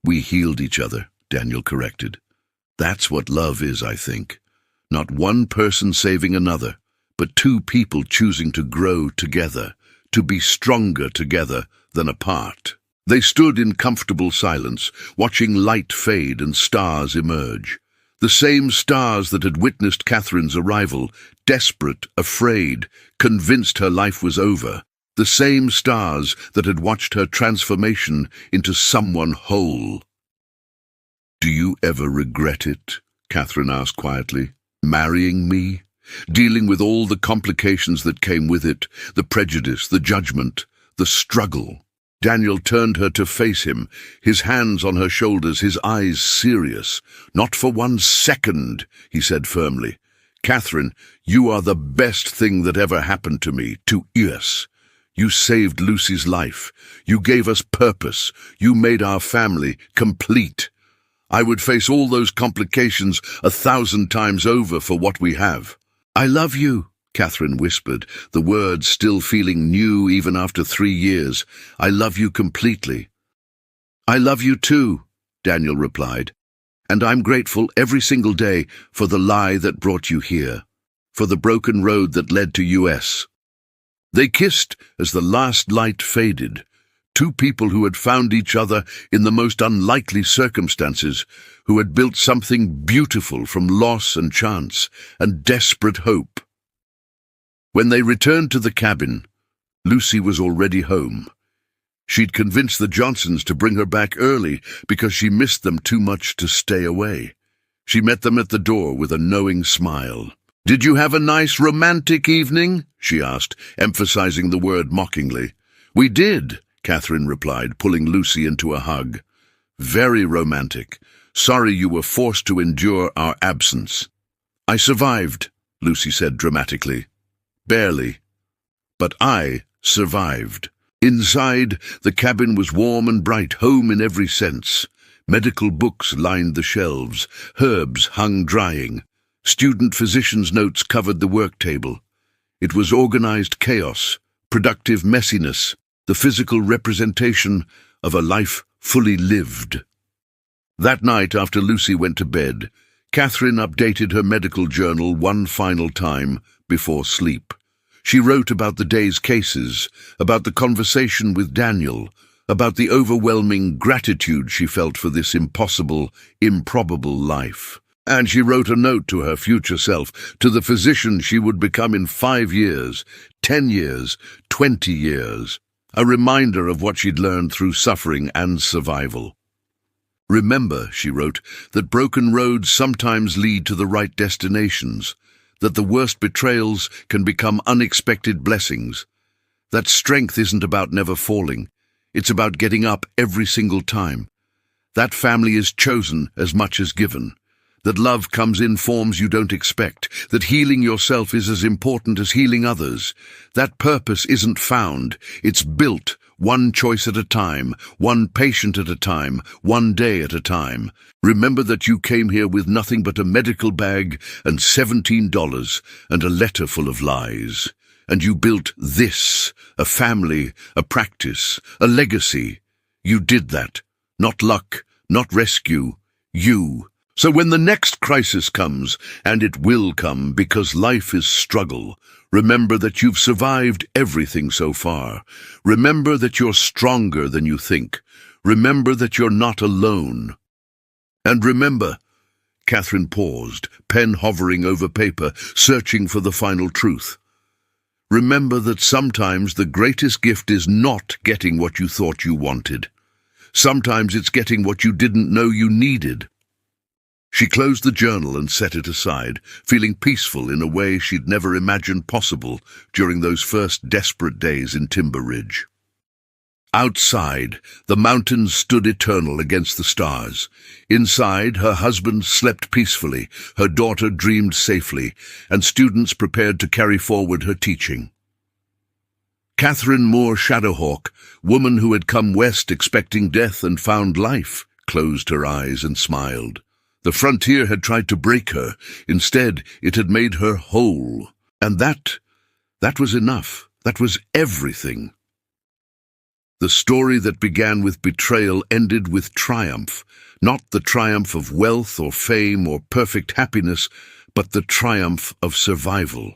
"We healed each other," Daniel corrected. "That's what love is, I think. Not one person saving another, but 2 people choosing to grow together, to be stronger together than apart." They stood in comfortable silence, watching light fade and stars emerge. The same stars that had witnessed Catherine's arrival, desperate, afraid, convinced her life was over. The same stars that had watched her transformation into someone whole. "Do you ever regret it?" Catherine asked quietly. "Marrying me? Dealing with all the complications that came with it, the prejudice, the judgment, the struggle?" Daniel turned her to face him, his hands on her shoulders, his eyes serious. "Not for 1 second," he said firmly. "Catherine, you are the best thing that ever happened to me, to us. You saved Lucy's life. You gave us purpose. You made our family complete. I would face all those complications 1,000 times over for what we have." "I love you," Catherine whispered, the words still feeling new even after 3 years. "I love you completely." "I love you too," Daniel replied. "And I'm grateful every single day for the lie that brought you here, for the broken road that led to US." They kissed as the last light faded. Two people who had found each other in the most unlikely circumstances, who had built something beautiful from loss and chance and desperate hope. When they returned to the cabin, Lucy was already home. She'd convinced the Johnsons to bring her back early because she missed them too much to stay away. She met them at the door with a knowing smile. "Did you have a nice romantic evening?" she asked, emphasizing the word mockingly. "We did," Catherine replied, pulling Lucy into a hug. "Very romantic. Sorry you were forced to endure our absence." "I survived," Lucy said dramatically. "Barely. But I survived." Inside, the cabin was warm and bright, home in every sense. Medical books lined the shelves, herbs hung drying. Student physicians' notes covered the work table. It was organized chaos, productive messiness, the physical representation of a life fully lived. That night, after Lucy went to bed, Catherine updated her medical journal one final time before sleep. She wrote about the day's cases, about the conversation with Daniel, about the overwhelming gratitude she felt for this impossible, improbable life. And she wrote a note to her future self, to the physician she would become in 5 years, 10 years, 20 years. A reminder of what she'd learned through suffering and survival. "Remember," she wrote, "that broken roads sometimes lead to the right destinations, that the worst betrayals can become unexpected blessings, that strength isn't about never falling, it's about getting up every single time, that family is chosen as much as given, that love comes in forms you don't expect, that healing yourself is as important as healing others, that purpose isn't found, it's built, one choice at a time, one patient at a time, one day at a time. Remember that you came here with nothing but a medical bag and $17 and a letter full of lies. And you built this, a family, a practice, a legacy. You did that. Not luck, not rescue, you. So when the next crisis comes, and it will come because life is struggle, remember that you've survived everything so far. Remember that you're stronger than you think. Remember that you're not alone. And remember, Catherine paused, pen hovering over paper, searching for the final truth. Remember that sometimes the greatest gift is not getting what you thought you wanted. Sometimes it's getting what you didn't know you needed. She closed the journal and set it aside, feeling peaceful in a way she'd never imagined possible during those first desperate days in Timber Ridge. Outside, the mountains stood eternal against the stars. Inside, her husband slept peacefully, her daughter dreamed safely, and students prepared to carry forward her teaching. Catherine Moore Shadowhawk, woman who had come west expecting death and found life, closed her eyes and smiled. The frontier had tried to break her. Instead, it had made her whole. And that was enough. That was everything. The story that began with betrayal ended with triumph. Not the triumph of wealth or fame or perfect happiness, but the triumph of survival,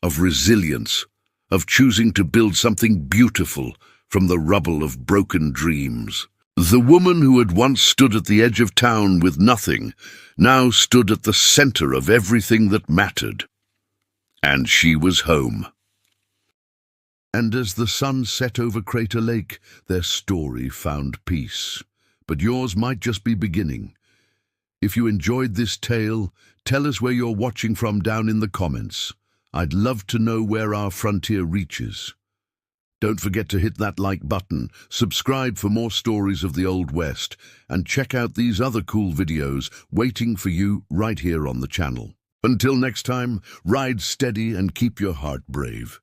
of resilience, of choosing to build something beautiful from the rubble of broken dreams. The woman who had once stood at the edge of town with nothing now stood at the center of everything that mattered. And she was home. And as the sun set over Crater Lake, their story found peace. But yours might just be beginning. If you enjoyed this tale, tell us where you're watching from down in the comments. I'd love to know where our frontier reaches. Don't forget to hit that like button, subscribe for more stories of the Old West, and check out these other cool videos waiting for you right here on the channel. Until next time, ride steady and keep your heart brave.